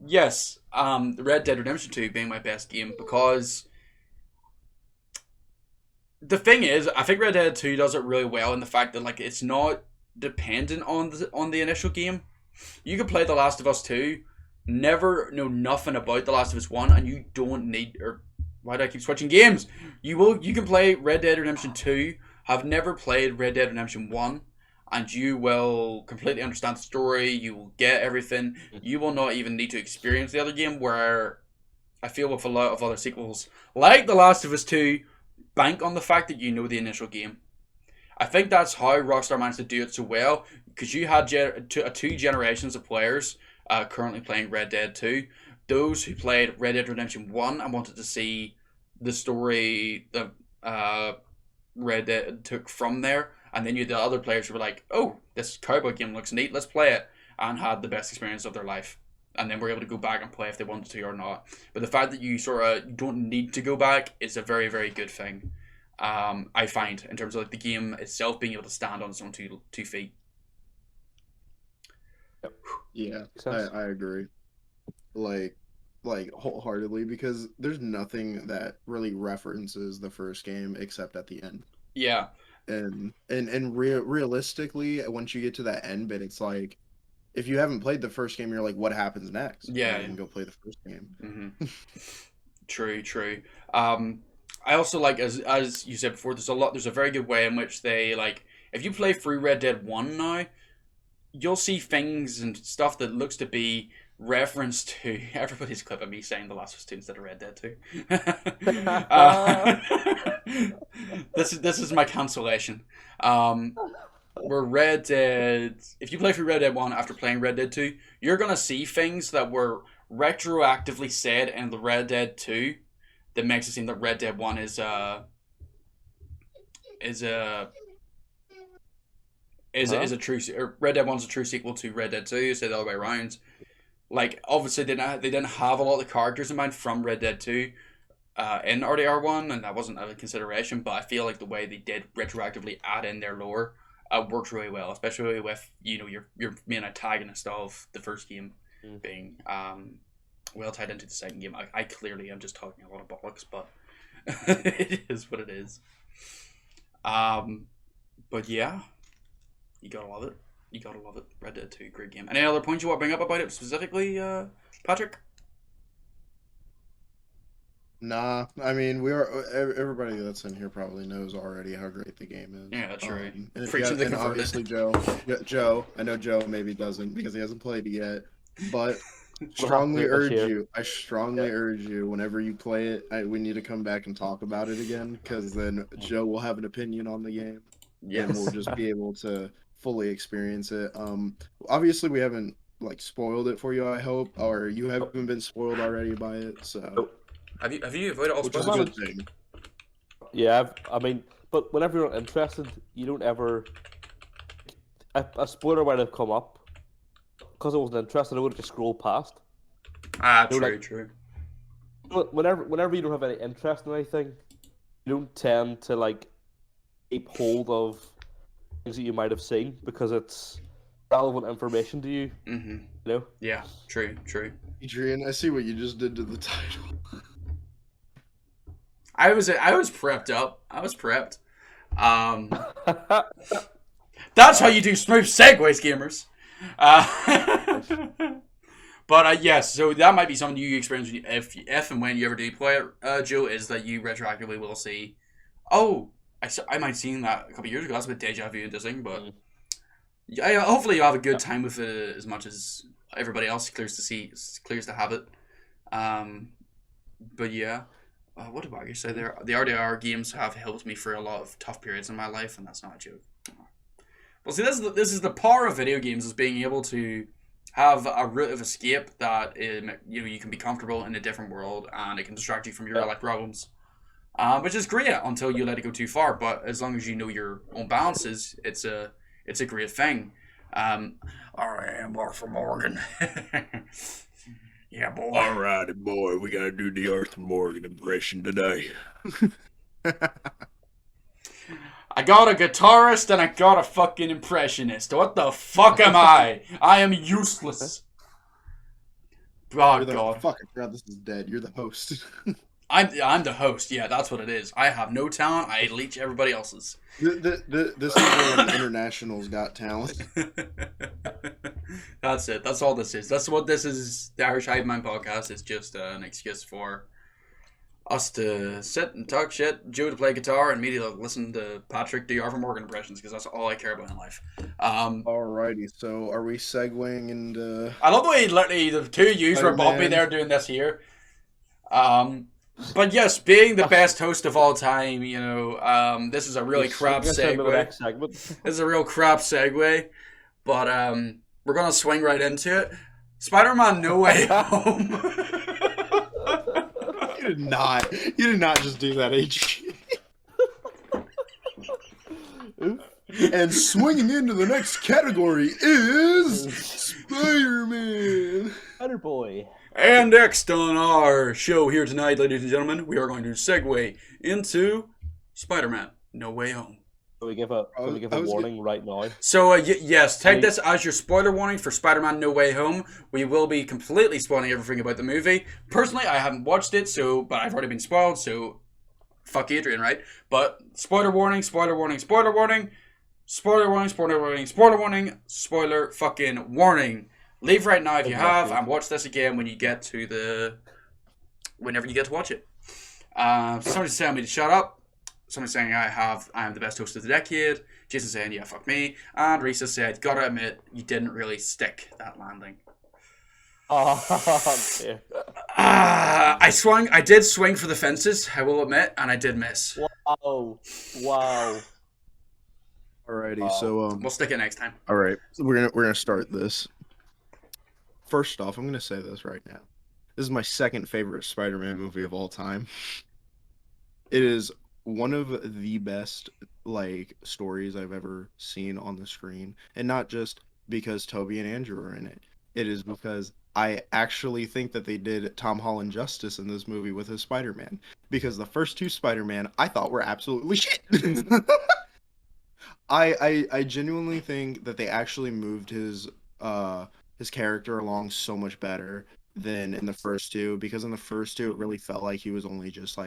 [SPEAKER 1] Yes. Red Dead Redemption 2 being my best game because the thing is, I think Red Dead 2 does it really well in the fact that like it's not dependent on the initial game. You can play The Last of Us 2, never know nothing about The Last of Us 1, and you don't need why do I keep switching games? You can play Red Dead Redemption 2, have never played Red Dead Redemption 1, and you will completely understand the story, you will get everything. You will not even need to experience the other game, where I feel with a lot of other sequels, like The Last of Us 2, bank on the fact that you know the initial game. I think that's how Rockstar managed to do it so well, because you had two generations of players currently playing Red Dead 2. Those who played Red Dead Redemption 1 and wanted to see the story that Red Dead took from there, and then you had the other players who were like, oh, this cowboy game looks neat, let's play it, and had the best experience of their life. And then were able to go back and play if they wanted to or not. But the fact that you sort of don't need to go back is a very, very good thing. I find in terms of like the game itself being able to stand on its own two feet.
[SPEAKER 3] Yeah, I agree. Like wholeheartedly, because there's nothing that really references the first game except at the end.
[SPEAKER 1] Yeah.
[SPEAKER 3] And realistically, once you get to that end bit, it's like, if you haven't played the first game, you're like, what happens next?
[SPEAKER 1] Yeah.
[SPEAKER 3] And go play the first game.
[SPEAKER 1] Mm-hmm. True. I also like, as you said before, there's a very good way in which they, like, if you play through Red Dead 1 now, you'll see things and stuff that looks to be reference to everybody's clipping me saying The Last of Us 2 instead of Red Dead 2. This is my cancellation. Where Red Dead, if you play through Red Dead 1 after playing Red Dead 2, you're gonna see things that were retroactively said in the Red Dead 2 that makes it seem that Red Dead 1 is a true, or Red Dead 1's a true sequel to Red Dead 2, so the other way around. Like, obviously they didn't have a lot of the characters in mind from Red Dead 2 in RDR 1, and that wasn't a consideration, but I feel like the way they did retroactively add in their lore worked really well, especially with, you know, your main antagonist of the first game being well tied into the second game. I clearly am just talking a lot of bollocks, but it is what it is. But yeah, you gotta love it. Red Dead 2, great game. Any other points you want to bring up about it specifically, Patrick?
[SPEAKER 3] Nah, I mean everybody that's in here probably knows already how great the game is.
[SPEAKER 1] Yeah, that's right.
[SPEAKER 3] And if
[SPEAKER 1] Preaching to the
[SPEAKER 3] and
[SPEAKER 1] converted.
[SPEAKER 3] obviously Joe, I know Joe maybe doesn't because he hasn't played it yet, but strongly urge you. I strongly urge you whenever you play it. We need to come back and talk about it again because then Joe will have an opinion on the game, and we'll
[SPEAKER 1] Yes.
[SPEAKER 3] just be able to fully experience it. Obviously we haven't like spoiled it for you. I hope, or you haven't been spoiled already by it. So.
[SPEAKER 1] Have you avoided all
[SPEAKER 3] Which is a
[SPEAKER 1] spoilers?
[SPEAKER 3] good thing.
[SPEAKER 2] Yeah, I mean, but whenever you're not interested, you don't ever. A spoiler might have come up because I wasn't interested. I would have just scrolled past.
[SPEAKER 1] Ah,
[SPEAKER 2] You know,
[SPEAKER 1] true,
[SPEAKER 2] like-
[SPEAKER 1] true.
[SPEAKER 2] But whenever you don't have any interest in anything, you don't tend to like keep hold of things that you might have seen because it's relevant information to you.
[SPEAKER 1] Mm-hmm.
[SPEAKER 2] You know.
[SPEAKER 1] Yeah, true, true.
[SPEAKER 3] Adrian, I see what you just did to the title.
[SPEAKER 1] I was prepped up. I was prepped. That's how you do smooth segues, gamers. But yes, so that might be something you experience if and when you ever do play it, Joe, is that you retroactively will see, oh, I might have seen that a couple of years ago. That's a bit deja vu interesting, but yeah, hopefully you'll have a good time with it as much as everybody else clears to have it. But yeah. What about you say there? The RDR games have helped me through a lot of tough periods in my life, and that's not a joke. Well, see, this is the power of video games, is being able to have a route of escape that you can be comfortable in a different world, and it can distract you from your real life problems, which is great until you let it go too far. But as long as you know your own balances, it's a great thing. I am Arthur Morgan. Yeah, boy.
[SPEAKER 3] Alrighty, boy, we gotta do the Arthur Morgan impression today.
[SPEAKER 1] I got a guitarist and I got a fucking impressionist. What the fuck am I? I am useless. Oh, God.
[SPEAKER 3] Fuck, I forgot this is dead. You're the host.
[SPEAKER 1] I'm the host. Yeah, that's what it is. I have no talent. I leech everybody else's.
[SPEAKER 3] This is when International's Got Talent.
[SPEAKER 1] That's it. That's all this is. That's what this is. The Irish Hive Mind Podcast is just an excuse for us to sit and talk shit, Joe to play guitar, and me to listen to Patrick do Arthur Morgan impressions, because that's all I care about in life.
[SPEAKER 3] Alrighty, so are we segueing into...
[SPEAKER 1] I love the way literally the two of you were above me there doing this here. But yes, being the best host of all time, this is a really crap segue. This is a real crap segue, but we're gonna swing right into it. Spider-Man: No Way Home.
[SPEAKER 3] You did not just do that, H. And swinging into the next category is Spider-Man.
[SPEAKER 2] Spider Boy.
[SPEAKER 1] And next on our show here tonight, ladies and gentlemen, we are going to segue into Spider-Man: No Way Home.
[SPEAKER 2] Can we give a warning right now?
[SPEAKER 1] So, yes, take this as your spoiler warning for Spider-Man: No Way Home. We will be completely spoiling everything about the movie. Personally, I haven't watched it, but I've already been spoiled, so fuck Adrian, right? But spoiler warning, spoiler warning, spoiler warning, spoiler warning, spoiler warning, spoiler warning, spoiler fucking warning. Leave right now if you have, and watch this again whenever you get to watch it. Somebody's telling me to shut up. Somebody's saying I am the best host of the decade. Jason saying, yeah, fuck me. And Risa said, gotta admit, you didn't really stick that landing.
[SPEAKER 2] Oh, dear.
[SPEAKER 1] I did swing for the fences, I will admit, and I did miss.
[SPEAKER 2] Wow.
[SPEAKER 3] Alrighty, so
[SPEAKER 1] We'll stick it next time.
[SPEAKER 3] all right, so we're gonna start this. First off, I'm gonna say this right now. This is my second favorite Spider-Man movie of all time. It is one of the best stories I've ever seen on the screen, and not just because Toby and Andrew are in it. It is because I actually think that they did Tom Holland justice in this movie with his Spider-Man, because the first two Spider-Man I thought were absolutely shit. I genuinely think that they actually moved his character along so much better than in the first two, because in the first two it really felt like he was only just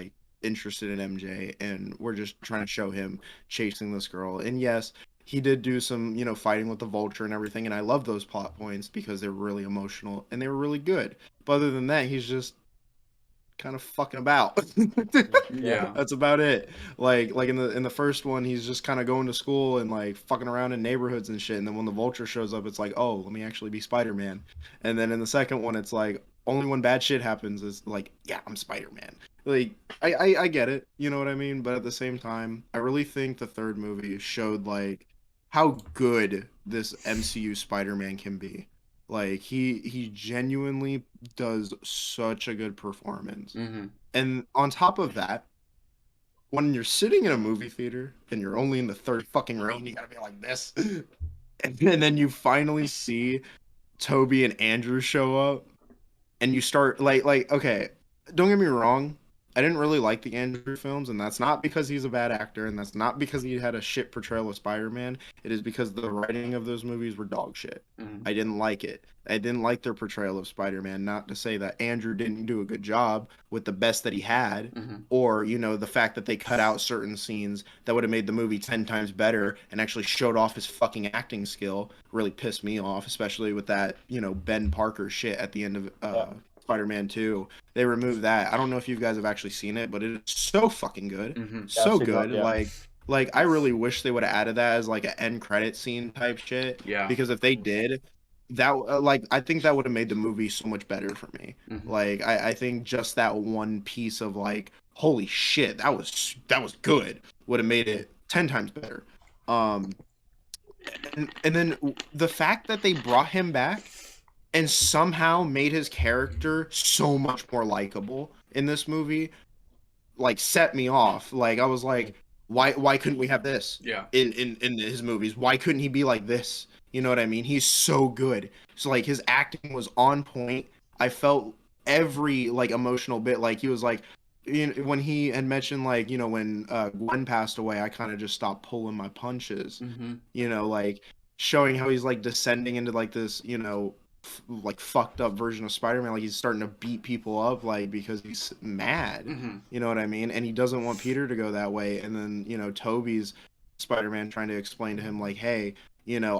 [SPEAKER 3] interested in MJ, and we're just trying to show him chasing this girl. And yes, he did do some, fighting with the Vulture and everything, and I love those plot points because they were really emotional and they were really good. But other than that, he's just kind of fucking about.
[SPEAKER 1] Yeah.
[SPEAKER 3] That's about it. Like in the first one, he's just kind of going to school and like fucking around in neighborhoods and shit. And then when the Vulture shows up, it's like, oh, let me actually be Spider-Man. And then in the second one, it's like only when bad shit happens is like, yeah, I'm Spider-Man. Like I get it, you know what I mean? But at the same time, I really think the third movie showed like how good this MCU Spider-Man can be. Like he genuinely does such a good performance.
[SPEAKER 1] Mm-hmm.
[SPEAKER 3] And on top of that, when you're sitting in a movie theater and you're only in the third fucking row, and you gotta be like this, and then you finally see Toby and Andrew show up, and you start like okay, don't get me wrong, I didn't really like the Andrew films, and that's not because he's a bad actor, and that's not because he had a shit portrayal of Spider-Man. It is because the writing of those movies were dog shit.
[SPEAKER 1] Mm-hmm.
[SPEAKER 3] I didn't like it. I didn't like their portrayal of Spider-Man. Not to say that Andrew didn't do a good job with the best that he had,
[SPEAKER 1] Mm-hmm.
[SPEAKER 3] or the fact that they cut out certain scenes that would have made the movie 10 times better and actually showed off his fucking acting skill really pissed me off, especially with that Ben Parker shit at the end of Spider-Man 2. They removed that. I don't know if you guys have actually seen it, but it's so fucking good.
[SPEAKER 1] Mm-hmm.
[SPEAKER 3] So
[SPEAKER 2] I've seen that,
[SPEAKER 3] good.
[SPEAKER 2] yeah.
[SPEAKER 3] Like I really wish they would have added that as like an end credit scene type shit.
[SPEAKER 1] Yeah.
[SPEAKER 3] Because if they did, that like I think that would have made the movie so much better for me.
[SPEAKER 1] Mm-hmm.
[SPEAKER 3] Like I think just that one piece of like, holy shit, that was good, would have made it 10 times better. And then the fact that they brought him back and somehow made his character so much more likable in this movie, like set me off. Like I was like, why couldn't we have this
[SPEAKER 1] Yeah.
[SPEAKER 3] in his movies? Why couldn't he be like this? You know what I mean? He's so good. So like his acting was on point. I felt every like emotional bit. Like he was like, when he had mentioned like when Gwen passed away, I kind of just stopped pulling my punches.
[SPEAKER 1] Mm-hmm.
[SPEAKER 3] Like showing how he's like descending into like this like fucked up version of Spider-Man, like he's starting to beat people up like because he's mad.
[SPEAKER 1] Mm-hmm.
[SPEAKER 3] You know what I mean? And he doesn't want Peter to go that way. And then Toby's Spider-Man trying to explain to him like, hey,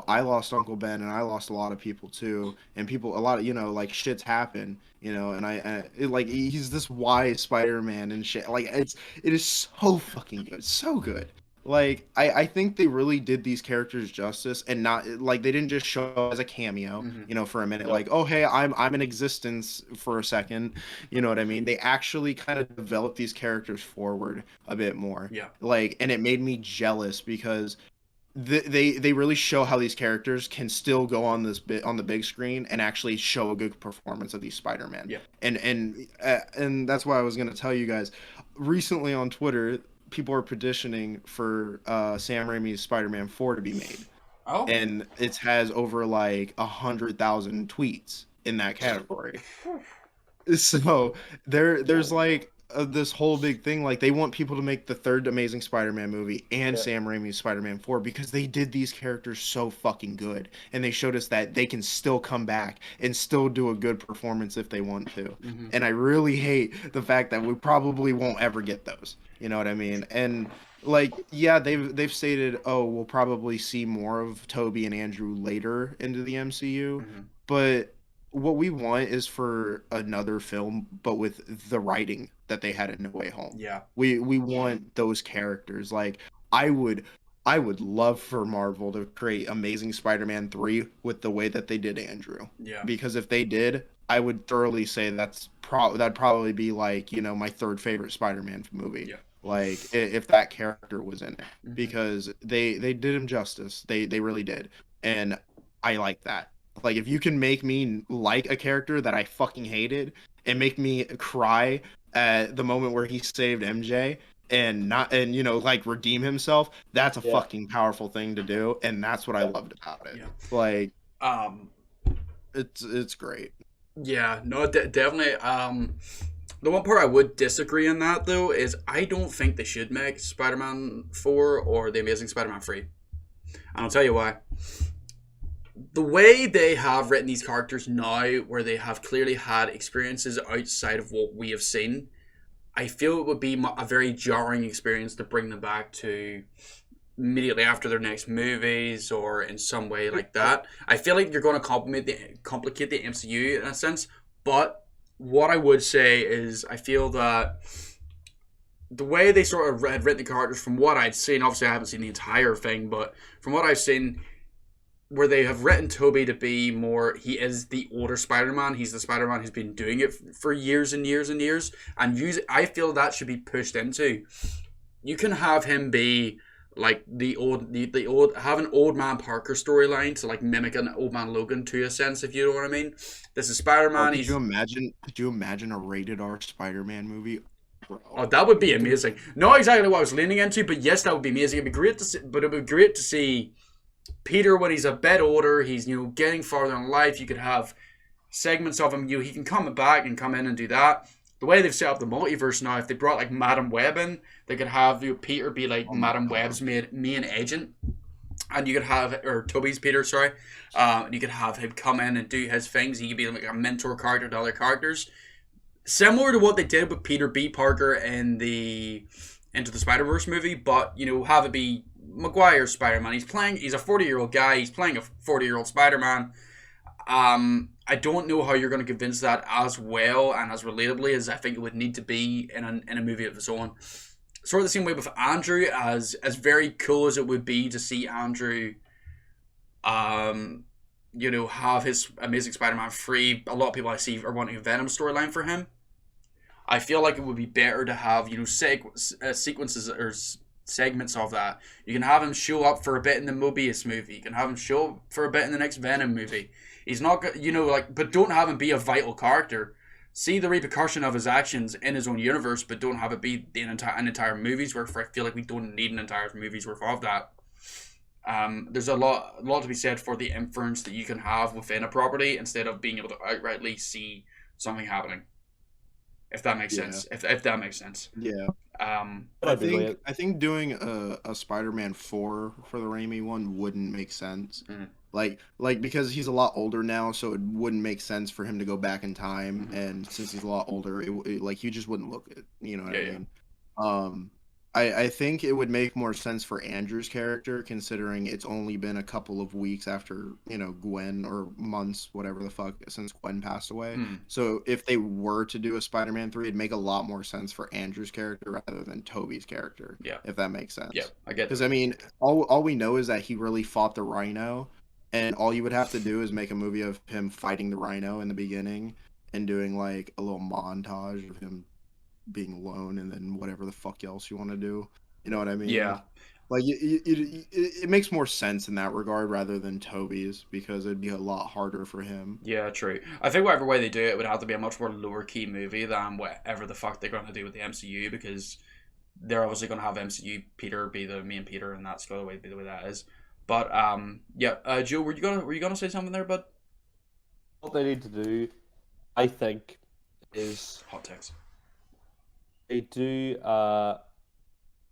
[SPEAKER 3] I lost Uncle Ben and I lost a lot of people too, and people a lot of like shit's happen, and like he's this wise Spider-Man and shit. Like it is so fucking good, so good. Like I think they really did these characters justice, and not like they didn't just show up as a cameo,
[SPEAKER 1] Mm-hmm.
[SPEAKER 3] for a minute.
[SPEAKER 2] Yeah.
[SPEAKER 3] Like, oh hey, I'm in existence for a second. You know what I mean? They actually kind of developed these characters forward a bit more.
[SPEAKER 1] Yeah.
[SPEAKER 3] Like, and it made me jealous because they really show how these characters can still go on on the big screen and actually show a good performance of these Spider-Man.
[SPEAKER 1] Yeah.
[SPEAKER 3] And that's why I was gonna tell you guys. Recently on Twitter, people are petitioning for Sam Raimi's Spider-Man 4 to be made,
[SPEAKER 1] Oh.
[SPEAKER 3] and it has over like 100,000 tweets in that category. So there's like this whole big thing, like they want people to make the third Amazing Spider-Man movie and
[SPEAKER 2] Yeah.
[SPEAKER 3] Sam Raimi's Spider-Man 4 because they did these characters so fucking good, and they showed us that they can still come back and still do a good performance if they want to.
[SPEAKER 1] Mm-hmm.
[SPEAKER 3] And I really hate the fact that we probably won't ever get those. You know what I mean? And like, yeah, they've stated, oh, we'll probably see more of Toby and Andrew later into the MCU,
[SPEAKER 1] Mm-hmm.
[SPEAKER 3] but what we want is for another film, but with the writing that they had in No Way Home.
[SPEAKER 1] Yeah.
[SPEAKER 3] We want those characters. Like I would love for Marvel to create Amazing Spider-Man 3 with the way that they did Andrew.
[SPEAKER 1] Yeah.
[SPEAKER 3] Because if they did, I would thoroughly say that'd probably be like, my third favorite Spider-Man movie.
[SPEAKER 1] Yeah.
[SPEAKER 3] Like if that character was in it,
[SPEAKER 1] Mhm.
[SPEAKER 3] because they did him justice. They really did. And I like that. Like if you can make me like a character that I fucking hated and make me cry at the moment where he saved MJ and like redeem himself, that's a
[SPEAKER 2] Yeah.
[SPEAKER 3] fucking powerful thing to do, and that's what I loved about it.
[SPEAKER 1] Yeah.
[SPEAKER 3] Like
[SPEAKER 1] Um.
[SPEAKER 3] it's great.
[SPEAKER 1] Yeah. No. Definitely. The one part I would disagree on that though is I don't think they should make Spider-Man 4 or The Amazing Spider-Man 3. And I'll tell you why. The way they have written these characters now, where they have clearly had experiences outside of what we have seen, I feel it would be a very jarring experience to bring them back to immediately after their next movies or in some way like that. I feel like you're going to complicate the MCU in a sense, but what I would say is I feel that the way they sort of had written the characters, from what I'd seen, obviously I haven't seen the entire thing, but from what I've seen, where they have written Toby to be more, he is the older Spider-Man. He's the Spider-Man who's been doing it for years and years and years. And I feel that should be pushed into. You can have him be like the old have an old man Parker storyline to like mimic an old man Logan to a sense, if you know what I mean. This is Spider-Man.
[SPEAKER 3] Could you imagine a rated R Spider-Man movie?
[SPEAKER 1] Oh, that would be amazing. Not exactly what I was leaning into, but yes, that would be amazing. It'd be great to see, but it would be great to see Peter when he's a bit older. He's getting farther in life. You could have segments of him. He can come back and come in and do that. The way they've set up the multiverse now, if they brought like Madam Web in, they could have Peter be like Madam Web's main agent, and you could have Toby's Peter, sorry, and you could have him come in and do his things. He could be like a mentor character to other characters. Similar to what they did with Peter B. Parker in the Into the Spider-Verse movie, but, have it be Maguire's Spider-Man. He's a 40-year-old guy. He's playing a 40-year-old Spider-Man. I don't know how you're going to convince that as well and as relatably as I think it would need to be in a movie of its own. Sort of the same way with Andrew, as very cool as it would be to see Andrew, have his Amazing Spider-Man free. A lot of people I see are wanting a Venom storyline for him. I feel like it would be better to have, sequences or segments of that. You can have him show up for a bit in the Mobius movie. You can have him show up for a bit in the next Venom movie. He's not, but don't have him be a vital character. See the repercussion of his actions in his own universe, but don't have it be an entire movie's worth. I feel like we don't need an entire movie's worth of that. There's a lot to be said for the inference that you can have within a property instead of being able to outrightly see something happening. If that makes sense. If that makes sense.
[SPEAKER 3] Yeah. I think doing a Spider-Man 4 for the Raimi one wouldn't make sense.
[SPEAKER 1] Mm-hmm.
[SPEAKER 3] Like because he's a lot older now, so it wouldn't make sense for him to go back in time.
[SPEAKER 1] Mm-hmm.
[SPEAKER 3] And since he's a lot older, he just wouldn't look it. You know what I mean?
[SPEAKER 1] Yeah.
[SPEAKER 3] I think it would make more sense for Andrew's character, considering it's only been a couple of weeks after, Gwen, or months, whatever the fuck, since Gwen passed away. So if they were to do a Spider-Man 3, it'd make a lot more sense for Andrew's character rather than Toby's character.
[SPEAKER 1] Yeah.
[SPEAKER 3] If that makes sense.
[SPEAKER 1] Yeah, I get it.
[SPEAKER 3] Because, all we know is that he really fought the Rhino, and all you would have to do is make a movie of him fighting the Rhino in the beginning and doing, like, a little montage of him being alone, and then whatever the fuck else you want to do. You know what I mean?
[SPEAKER 1] Yeah.
[SPEAKER 3] Like, it makes more sense in that regard rather than Toby's, because it'd be a lot harder for him.
[SPEAKER 1] Yeah, true. I think whatever way they do it would have to be a much more lower key movie than whatever the fuck they're going to do with the MCU, because they're obviously going to have MCU Peter be the main Peter, and that's going to be the way that is. But Joe, were you gonna say something there, bud?
[SPEAKER 2] What they need to do, I think, is
[SPEAKER 1] hot takes.
[SPEAKER 2] They do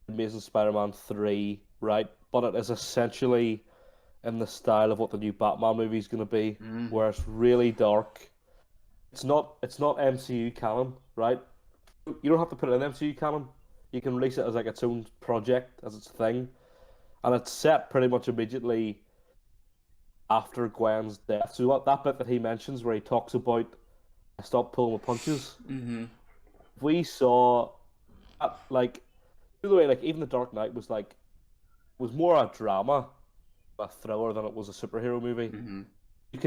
[SPEAKER 2] Amazing Spider-Man 3, right? But it is essentially in the style of what the new Batman movie is going to be, where it's really dark. It's not MCU canon, right? You don't have to put it in MCU canon. You can release it as like its own project, as its thing. And it's set pretty much immediately after Gwen's death. So that bit that he mentions where he talks about I stopped pulling the punches.
[SPEAKER 1] Mm-hmm.
[SPEAKER 2] We saw, like, by the way, like, even The Dark Knight was more a drama, a thriller, than it was a superhero movie.
[SPEAKER 1] Mm-hmm.
[SPEAKER 2] You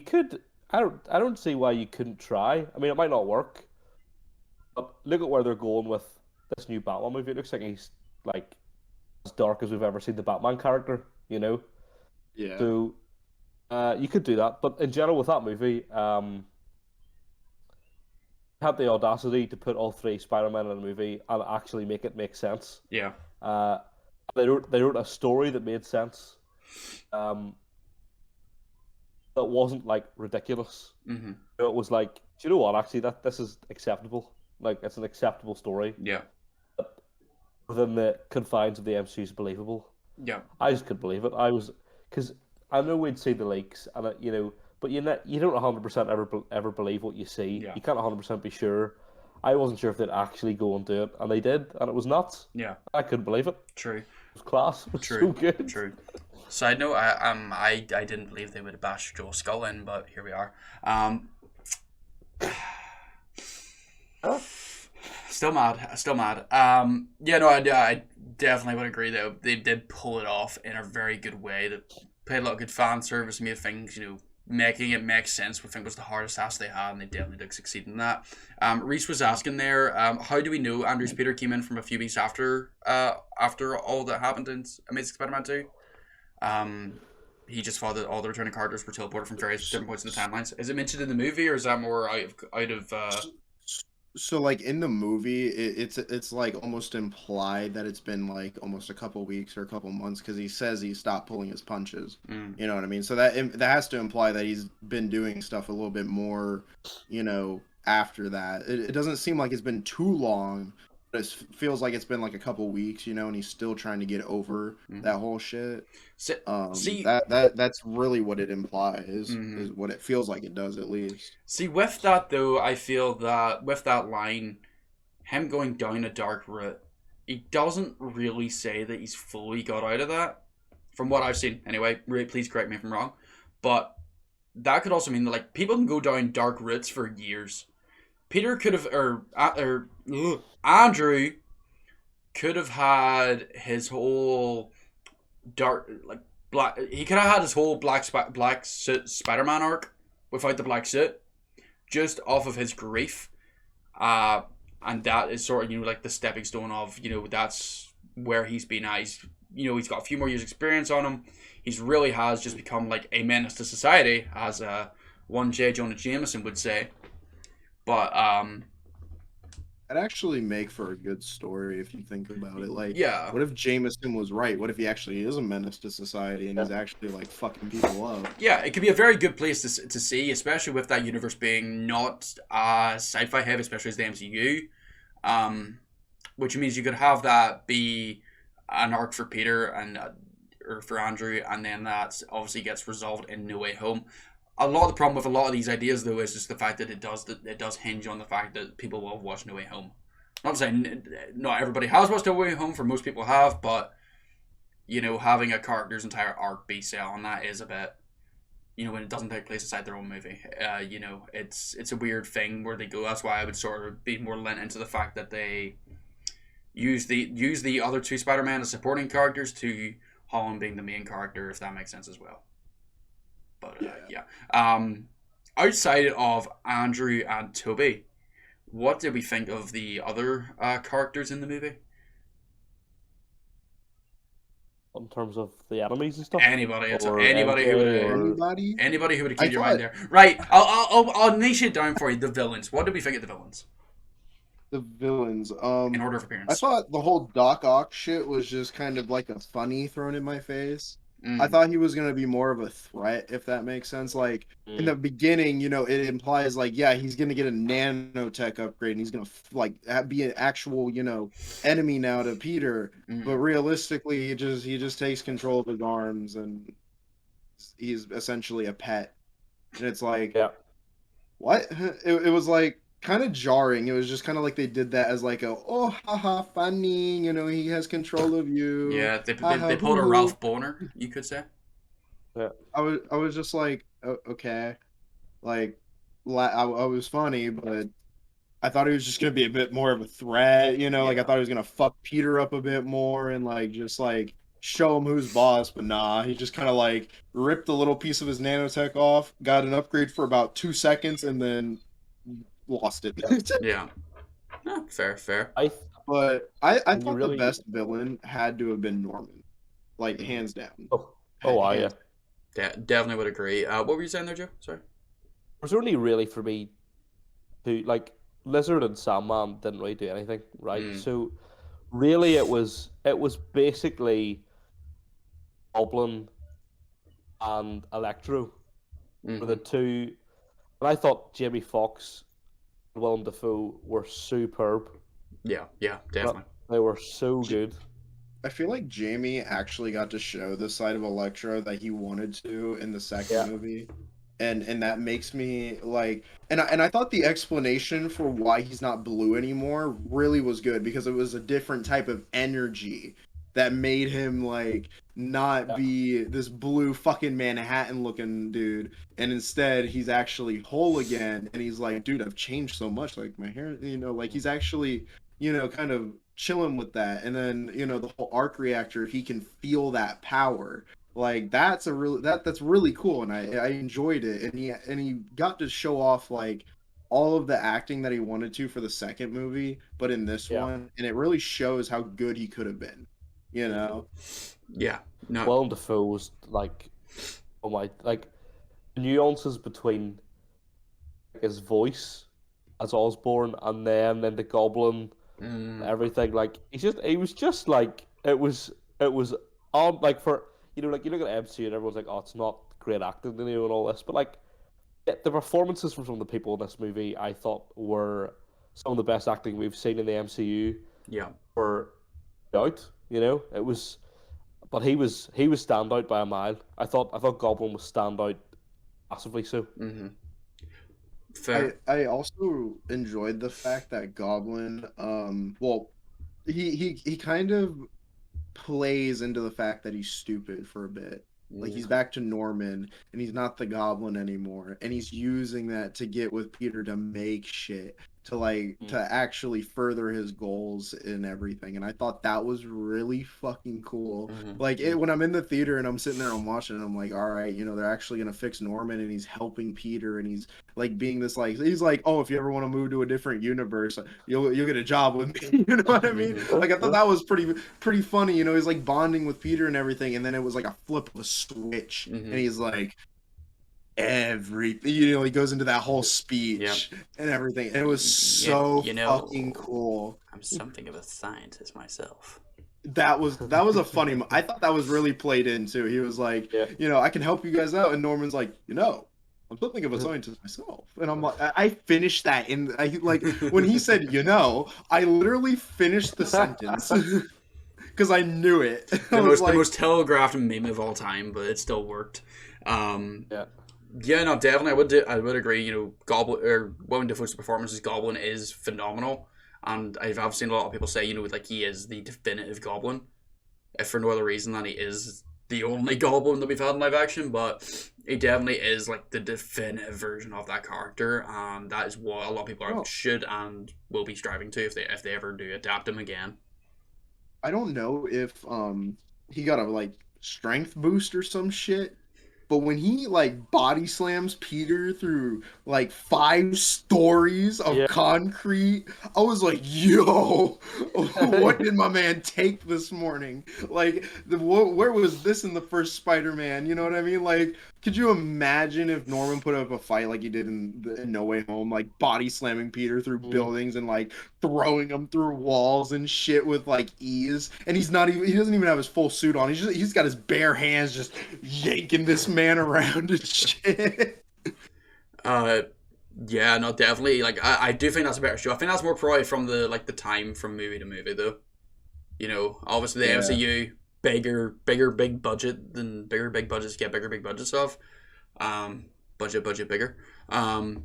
[SPEAKER 2] could. I don't see why you couldn't try. I mean, it might not work, but look at where they're going with this new Batman movie. It looks like he's like as dark as we've ever seen the Batman character. Yeah. So, you could do that, but in general, with that movie, had the audacity to put all three Spider-Men in a movie and actually make it make sense.
[SPEAKER 1] Yeah.
[SPEAKER 2] They wrote a story that made sense. That wasn't like ridiculous.
[SPEAKER 1] Mm-hmm.
[SPEAKER 2] It was like, do you know what? Actually, this is acceptable. Like, it's an acceptable story.
[SPEAKER 1] Yeah.
[SPEAKER 2] But within the confines of the MCU is believable.
[SPEAKER 1] Yeah.
[SPEAKER 2] I just couldn't believe it. Because I know we'd see the leaks, and but you don't 100% ever believe what you see.
[SPEAKER 1] Yeah.
[SPEAKER 2] You can't 100% be sure. I wasn't sure if they'd actually go and do it, and they did, and it was nuts.
[SPEAKER 1] Yeah.
[SPEAKER 2] I couldn't believe it.
[SPEAKER 1] True.
[SPEAKER 2] It was class. It was
[SPEAKER 1] True.
[SPEAKER 2] so good.
[SPEAKER 1] True. Side note, I didn't believe they would bash Joel Skull in, but here we are. Still mad. Still mad. Yeah, no, I definitely would agree though. They did pull it off in a very good way. That played a lot of good fan service, made things, making it make sense, which I think was the hardest task they had, and they definitely did succeed in that. Reese was asking there, how do we know Andrew Peter came in from a few weeks after all that happened in Amazing Spider-Man 2? He just thought that all the returning characters were teleported from various different points in the timelines. Is it mentioned in the movie, or is that more out of
[SPEAKER 3] So like in the movie, it's like almost implied that it's been like almost a couple weeks or a couple months because he says he stopped pulling his punches. You know what I mean? So that has to imply that he's been doing stuff a little bit more, after that. It doesn't seem like it's been too long, but it feels like it's been like a couple weeks, and he's still trying to get over that whole shit.
[SPEAKER 1] See,
[SPEAKER 3] that's really what it implies, is what it feels like it does at least.
[SPEAKER 1] See, with that though, I feel that with that line, him going down a dark route, he doesn't really say that he's fully got out of that. From what I've seen, anyway. Really, please correct me if I'm wrong, but that could also mean that like people can go down dark routes for years. Peter could have, Andrew could have had his whole dark black. He could have had his whole black suit Spider-Man arc without the black suit, just off of his grief, and that is sort of like the stepping stone of that's where he's been at. He's got a few more years experience on him. He's really has just become like a menace to society, as one J. Jonah Jameson would say. But
[SPEAKER 3] it'd actually make for a good story if you think about it. Like,
[SPEAKER 1] yeah,
[SPEAKER 3] what if Jameson was right? What if he actually is a menace to society and he's actually like fucking people up?
[SPEAKER 1] Yeah, it could be a very good place to see, especially with that universe being not sci-fi heavy, especially as the MCU. Which means you could have that be an arc for Peter and or for Andrew, and then that obviously gets resolved in No Way Home. A lot of the problem with a lot of these ideas, though, is just the fact that it does hinge on the fact that people will have watched No Way Home. Not saying not everybody has watched No Way Home, for most people have, but having a character's entire arc be set on that is a bit, when it doesn't take place inside their own movie. It's a weird thing where they go. That's why I would sort of be more lent into the fact that they use the other two Spider-Man as supporting characters, to Holland being the main character, if that makes sense as well. But yeah. Outside of Andrew and Toby, what did we think of the other characters in the movie?
[SPEAKER 2] In terms of the enemies and stuff?
[SPEAKER 1] Anybody who would have kept your mind there. Right, I'll niche it down for you. The villains. What did we think of the villains?
[SPEAKER 3] The villains.
[SPEAKER 1] In order of appearance.
[SPEAKER 3] I thought the whole Doc Ock shit was just kind of like a funny thrown in my face. I thought he was going to be more of a threat, if that makes sense. Like, in the beginning, it implies, like, yeah, he's going to get a nanotech upgrade, and he's going to, be an actual, enemy now to Peter. But realistically, he just takes control of his arms, and he's essentially a pet. And it's like, what? It was, like, kind of jarring. It was just kind of like they did that as, like, haha, funny, he has control of you.
[SPEAKER 1] Yeah, they pulled a Ralph Boner, you could say.
[SPEAKER 2] Yeah.
[SPEAKER 3] I was just like, okay. Like, I was funny, but I thought he was just going to be a bit more of a threat, Like, I thought he was going to fuck Peter up a bit more and, like, just, like, show him who's boss, but nah. He just kind of, like, ripped a little piece of his nanotech off, got an upgrade for about 2 seconds, and then lost it.
[SPEAKER 1] Yeah. No, fair.
[SPEAKER 3] I thought the best villain had to have been Norman. Like, hands down.
[SPEAKER 2] Yeah.
[SPEAKER 1] Definitely would agree. What were you saying there, Joe? Sorry.
[SPEAKER 2] It was only really for me to, like, Lizard and Sandman didn't really do anything, right? So really it was basically Goblin and Electro were the two, and I thought Jamie Foxx and Willem Dafoe were superb.
[SPEAKER 1] Yeah, definitely.
[SPEAKER 2] They were so good.
[SPEAKER 3] I feel like Jamie actually got to show the side of Electro that he wanted to in the second movie. And that makes me like, and I thought the explanation for why he's not blue anymore really was good, because it was a different type of energy that made him like not be this blue fucking Manhattan looking dude, and instead he's actually whole again, and he's like, dude, I've changed so much, like my hair, like he's actually, kind of chilling with that. And then, the whole arc reactor, he can feel that power. Like that's that's really cool, and I enjoyed it, and he got to show off like all of the acting that he wanted to for the second movie, but in this one, and it really shows how good he could have been,
[SPEAKER 1] Yeah, no.
[SPEAKER 2] Willem Dafoe was like, oh my, like nuances between his voice as Osborn and then the Goblin, everything. Like he was just like it was on like for like you look at MC and everyone's like, oh, it's not great acting, and all this, but like the performances from some of the people in this movie, I thought were some of the best acting we've seen in the MCU.
[SPEAKER 1] Yeah,
[SPEAKER 2] for out, it was. But he was standout by a mile. I thought Goblin was standout massively so.
[SPEAKER 1] Mm-hmm. Fair.
[SPEAKER 3] I also enjoyed the fact that Goblin, well, he kind of plays into the fact that he's stupid for a bit. Like he's back to Norman, and he's not the Goblin anymore, and he's using that to get with Peter to make shit, to actually further his goals and everything. And I thought that was really fucking cool. Like when I'm in the theater and I'm sitting there and I'm watching, and I'm like, all right, they're actually gonna fix Norman, and he's helping Peter, and he's like being this he's like, oh, if you ever want to move to a different universe, you'll get a job with me. You know what I mean? Like I thought that was pretty funny. He's like bonding with Peter and everything, and then it was like a flip of a switch, and he's like, everything, he goes into that whole speech and everything, and it was so fucking cool.
[SPEAKER 1] I'm something of a scientist myself.
[SPEAKER 3] That was a funny I thought that was really played in too. He was like, I can help you guys out, and Norman's like, I'm something of a scientist myself. And I'm like, I finished that when he said, I literally finished the sentence because I knew it.
[SPEAKER 1] The most telegraphed meme of all time, but it still worked. Yeah, no, definitely. I would agree. Goblin or Willem Dafoe's performance as Goblin is phenomenal, and I've seen a lot of people say, like he is the definitive Goblin, if for no other reason than he is the only Goblin that we've had in live action. But he definitely is like the definitive version of that character, and that is what a lot of people should and will be striving to if they ever do adapt him again.
[SPEAKER 3] I don't know if he got a strength boost or some shit, but when he body slams Peter through 5 stories of concrete, I was like, yo, what did my man take this morning? Where was this in the first Spider-Man? You know what I mean? Could you imagine if Norman put up a fight like he did in No Way Home, body slamming Peter through buildings and throwing him through walls and shit with ease? And he doesn't even have his full suit on. He's got his bare hands just yanking this man around and shit.
[SPEAKER 1] Yeah, no, definitely. I do think that's a better show. I think that's more probably from the the time from movie to movie though. Obviously the MCU bigger big budget than bigger big budgets get bigger big budget stuff. Budget bigger. And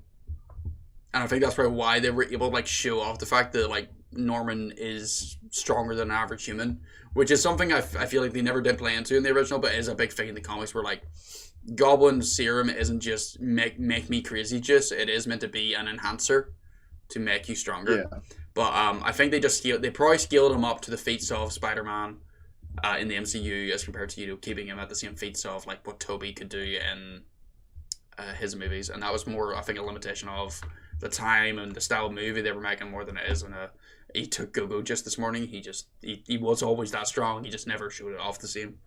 [SPEAKER 1] I think that's probably why they were able to show off the fact that Norman is stronger than an average human, which is something I feel like they never did play into in the original, but is a big thing in the comics where Goblin's serum isn't just make me crazy juice, it is meant to be an enhancer to make you stronger. Yeah. But I think they probably scaled him up to the feats of Spider-Man in the MCU as compared to keeping him at the same feats of what Tobey could do in his movies, and that was more I think a limitation of the time and the style of movie they were making more than it is in he took go just this morning. He was always that strong, he just never showed it off the same.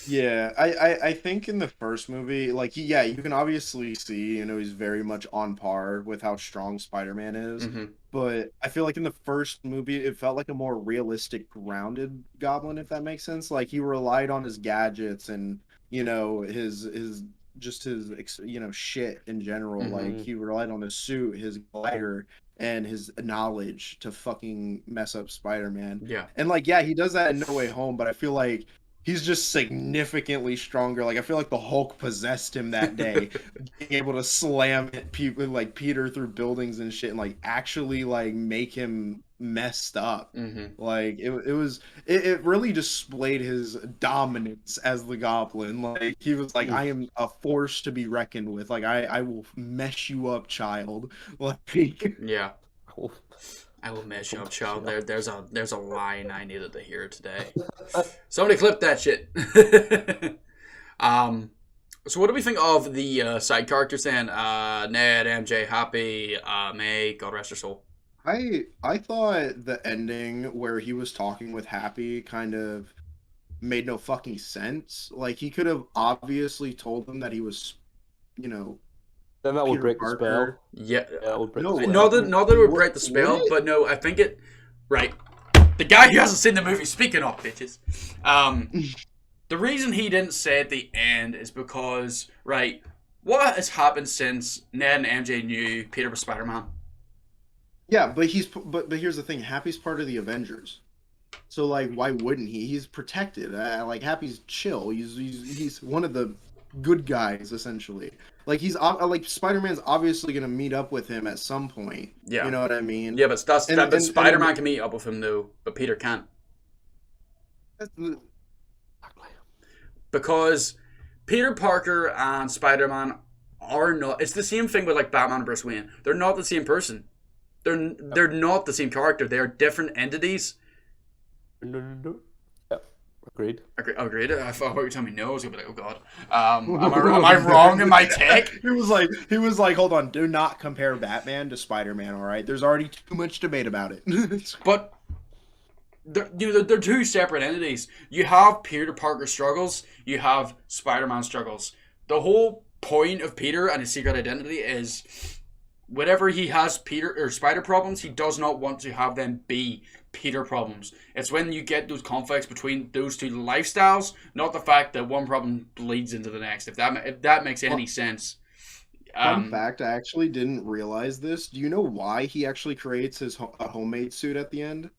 [SPEAKER 3] Yeah, I think in the first movie, you can obviously see, he's very much on par with how strong Spider-Man is. Mm-hmm. But I feel like in the first movie, it felt like a more realistic, grounded Goblin, if that makes sense. He relied on his gadgets and, his shit in general. Mm-hmm. He relied on his suit, his glider, and his knowledge to fucking mess up Spider-Man.
[SPEAKER 1] Yeah.
[SPEAKER 3] And he does that in No Way Home, but I feel like he's just significantly stronger. I feel like the Hulk possessed him that day, being able to slam people Peter through buildings and shit, and actually make him messed up.
[SPEAKER 1] Mm-hmm.
[SPEAKER 3] Like it really displayed his dominance as the Goblin. Like he was like, I am a force to be reckoned with. Like I will mess you up, child. Like
[SPEAKER 1] Yeah. I will mess you up, child. There's a line I needed to hear today. Somebody clip that shit. So what do we think of the side characters then? Ned, MJ, Happy, May, God rest her soul.
[SPEAKER 3] I thought the ending where he was talking with Happy kind of made no fucking sense. Like he could have obviously told them that he was, you know,
[SPEAKER 2] Then that would
[SPEAKER 3] Peter
[SPEAKER 2] break the
[SPEAKER 3] Parker.
[SPEAKER 2] spell.
[SPEAKER 1] Yeah.
[SPEAKER 2] Yeah, that would break
[SPEAKER 3] No,
[SPEAKER 2] the spell.
[SPEAKER 1] Not that it would
[SPEAKER 3] Would-
[SPEAKER 1] break the spell,
[SPEAKER 3] would it?
[SPEAKER 1] but no, I think it. Right. The guy who hasn't seen the movie, speaking of bitches, the reason he didn't say at the end is because, right, what has happened since Ned and MJ knew Peter was Spider-Man?
[SPEAKER 3] Yeah, but here's the thing. Happy's part of the Avengers. So like, why wouldn't he? He's protected. Like Happy's chill. He's one of the good guys essentially. Like like Spider-Man's obviously gonna meet up with him at some point.
[SPEAKER 1] Yeah.
[SPEAKER 3] You know what I mean?
[SPEAKER 1] Yeah, but
[SPEAKER 3] And-
[SPEAKER 1] Spider-Man can meet up with him though, but Peter can't. Because Peter Parker and Spider-Man are not. It's the same thing with like Batman and Bruce Wayne. They're not the same person. They're not the same character. They are different entities.
[SPEAKER 2] No. Yep. Agreed.
[SPEAKER 1] Agreed. I thought you were telling me no. I was gonna be like, oh god. Am I wrong in my take?
[SPEAKER 3] He was like, hold on, do not compare Batman to Spider-Man. All right, there's already too much debate about it.
[SPEAKER 1] But they're two separate entities. You have Peter Parker struggles. You have Spider-Man struggles. The whole point of Peter and his secret identity is whenever he has Peter or Spider problems, he does not want to have them be Peter problems. It's when you get those conflicts between those two lifestyles, not the fact that one problem bleeds into the next. If that makes any sense.
[SPEAKER 3] Fun fact, I actually didn't realize this. Do you know why he actually creates a homemade suit at the end?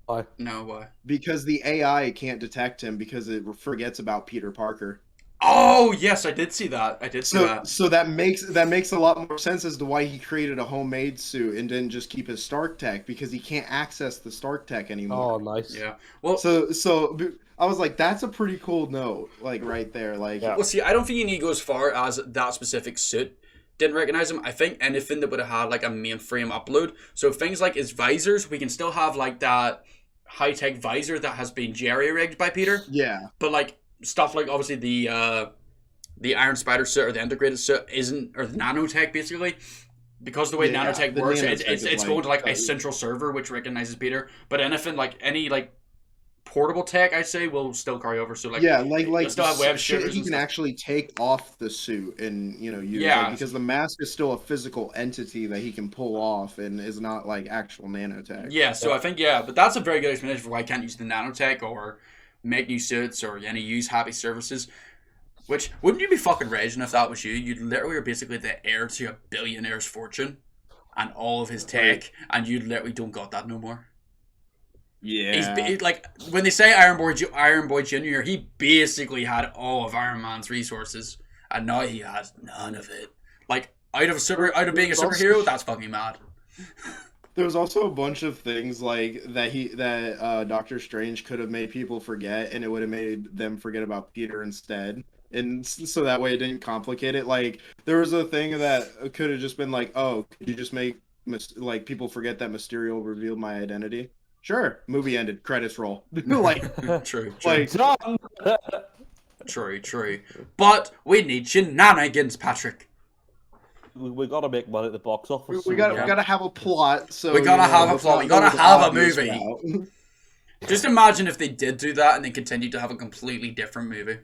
[SPEAKER 2] Why?
[SPEAKER 1] No, why?
[SPEAKER 3] Because the AI can't detect him because it forgets about Peter Parker.
[SPEAKER 1] Oh yes, I did see that.
[SPEAKER 3] So that makes a lot more sense as to why he created a homemade suit and didn't just keep his Stark tech, because he can't access the Stark tech anymore.
[SPEAKER 2] Oh, nice.
[SPEAKER 1] Yeah. Well,
[SPEAKER 3] So I was like, that's a pretty cool note, like right there, like.
[SPEAKER 2] Yeah.
[SPEAKER 1] Well, see, I don't think you need to go as far as that specific suit. Didn't recognize him. I think anything that would have had like a mainframe upload. So things like his visors, we can still have like that high-tech visor that has been jerry-rigged by Peter.
[SPEAKER 3] Yeah.
[SPEAKER 1] But like stuff like obviously the Iron Spider suit or the integrated suit isn't, or the nanotech basically, because the way nanotech
[SPEAKER 3] the
[SPEAKER 1] works,
[SPEAKER 3] nanotech
[SPEAKER 1] it's
[SPEAKER 3] is
[SPEAKER 1] going to like a central server which recognizes Peter. But anything like any like portable tech, I say, will still carry over. So like
[SPEAKER 3] like
[SPEAKER 1] still have web
[SPEAKER 3] shit
[SPEAKER 1] shooters
[SPEAKER 3] he
[SPEAKER 1] and
[SPEAKER 3] can
[SPEAKER 1] stuff.
[SPEAKER 3] actually take off the suit and use,
[SPEAKER 1] Yeah.
[SPEAKER 3] like, because the mask is still a physical entity that he can pull off and is not like actual nanotech.
[SPEAKER 1] Yeah, so I think, but that's a very good explanation for why I can't use the nanotech or make new suits or any use Happy services. Which, wouldn't you be fucking raging if that was you? You literally are basically the heir to a billionaire's fortune and all of his tech, and you literally don't got that no more.
[SPEAKER 3] Yeah.
[SPEAKER 1] He's like, when they say Iron Boy Jr., he basically had all of Iron Man's resources, and now he has none of it. Like, out of being a superhero, that's fucking mad.
[SPEAKER 3] There was also a bunch of things like that Doctor Strange could have made people forget, and it would have made them forget about Peter instead. And so that way it didn't complicate it. Like, there was a thing that could have just been like, oh, could you just make like people forget that Mysterio revealed my identity? Sure. Movie ended. Credits roll. Like,
[SPEAKER 1] True.
[SPEAKER 3] like,
[SPEAKER 2] Done.
[SPEAKER 1] True. But we need shenanigans, Patrick.
[SPEAKER 2] We gotta make money at the box office.
[SPEAKER 3] we gotta have a plot. So
[SPEAKER 1] We gotta have a
[SPEAKER 3] let's
[SPEAKER 1] plot.
[SPEAKER 3] not
[SPEAKER 1] We gotta
[SPEAKER 3] go the
[SPEAKER 1] have a
[SPEAKER 3] obvious
[SPEAKER 1] movie.
[SPEAKER 3] route.
[SPEAKER 1] Just imagine if they did do that and they continued to have a completely different movie.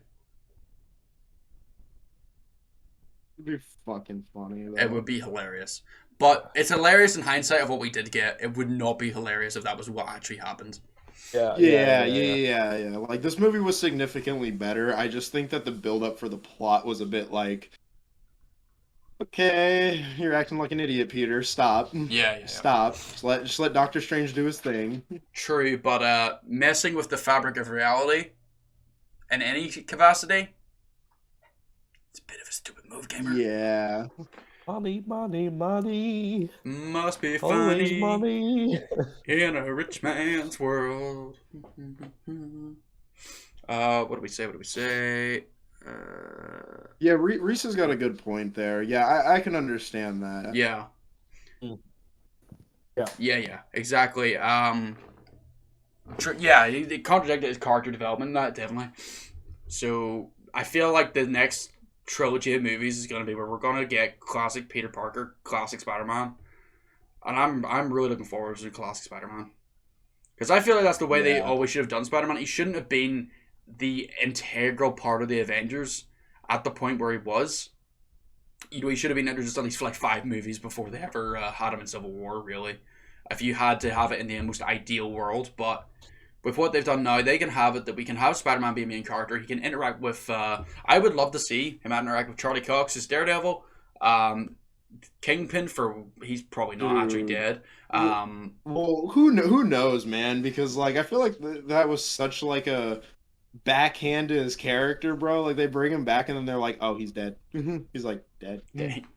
[SPEAKER 3] It'd be fucking funny. Though.
[SPEAKER 1] It would be hilarious. But it's hilarious in hindsight of what we did get. It would not be hilarious if that was what actually happened.
[SPEAKER 3] Yeah. Like, this movie was significantly better. I just think that the build-up for the plot was a bit like, okay, you're acting like an idiot, Peter. Stop.
[SPEAKER 1] Yeah.
[SPEAKER 3] Stop. Just let Doctor Strange do his thing.
[SPEAKER 1] True, but messing with the fabric of reality in any capacity, it's a bit of a stupid move, gamer.
[SPEAKER 3] Yeah.
[SPEAKER 2] Money, money, money.
[SPEAKER 1] Must be
[SPEAKER 2] Always
[SPEAKER 1] funny
[SPEAKER 2] money.
[SPEAKER 1] in a rich man's world. What do we say?
[SPEAKER 3] Yeah, Reese has got a good point there. Yeah, I can understand that.
[SPEAKER 1] Yeah.
[SPEAKER 2] Mm.
[SPEAKER 1] Yeah, exactly. He contradicted his character development, that definitely. So I feel like the next trilogy of movies is going to be where we're going to get classic Peter Parker, classic Spider-Man, and I'm really looking forward to classic Spider-Man because I feel like that's the way they
[SPEAKER 3] Yeah.
[SPEAKER 1] always should have done Spider-Man. He shouldn't have been the integral part of the Avengers at the point where he was. You know, he should have been introduced at least for like 5 movies before they ever had him in Civil War, really. If you had to have it in the most ideal world, but with what they've done now, they can have it that we can have Spider-Man be a main character. He can interact with. I would love to see him interact with Charlie Cox as Daredevil. Kingpin he's probably not actually dead.
[SPEAKER 3] Well, who knows, man? Because like I feel like that was such like a backhand to his character, bro. Like they bring him back and then they're like, "Oh, he's dead." He's like dead.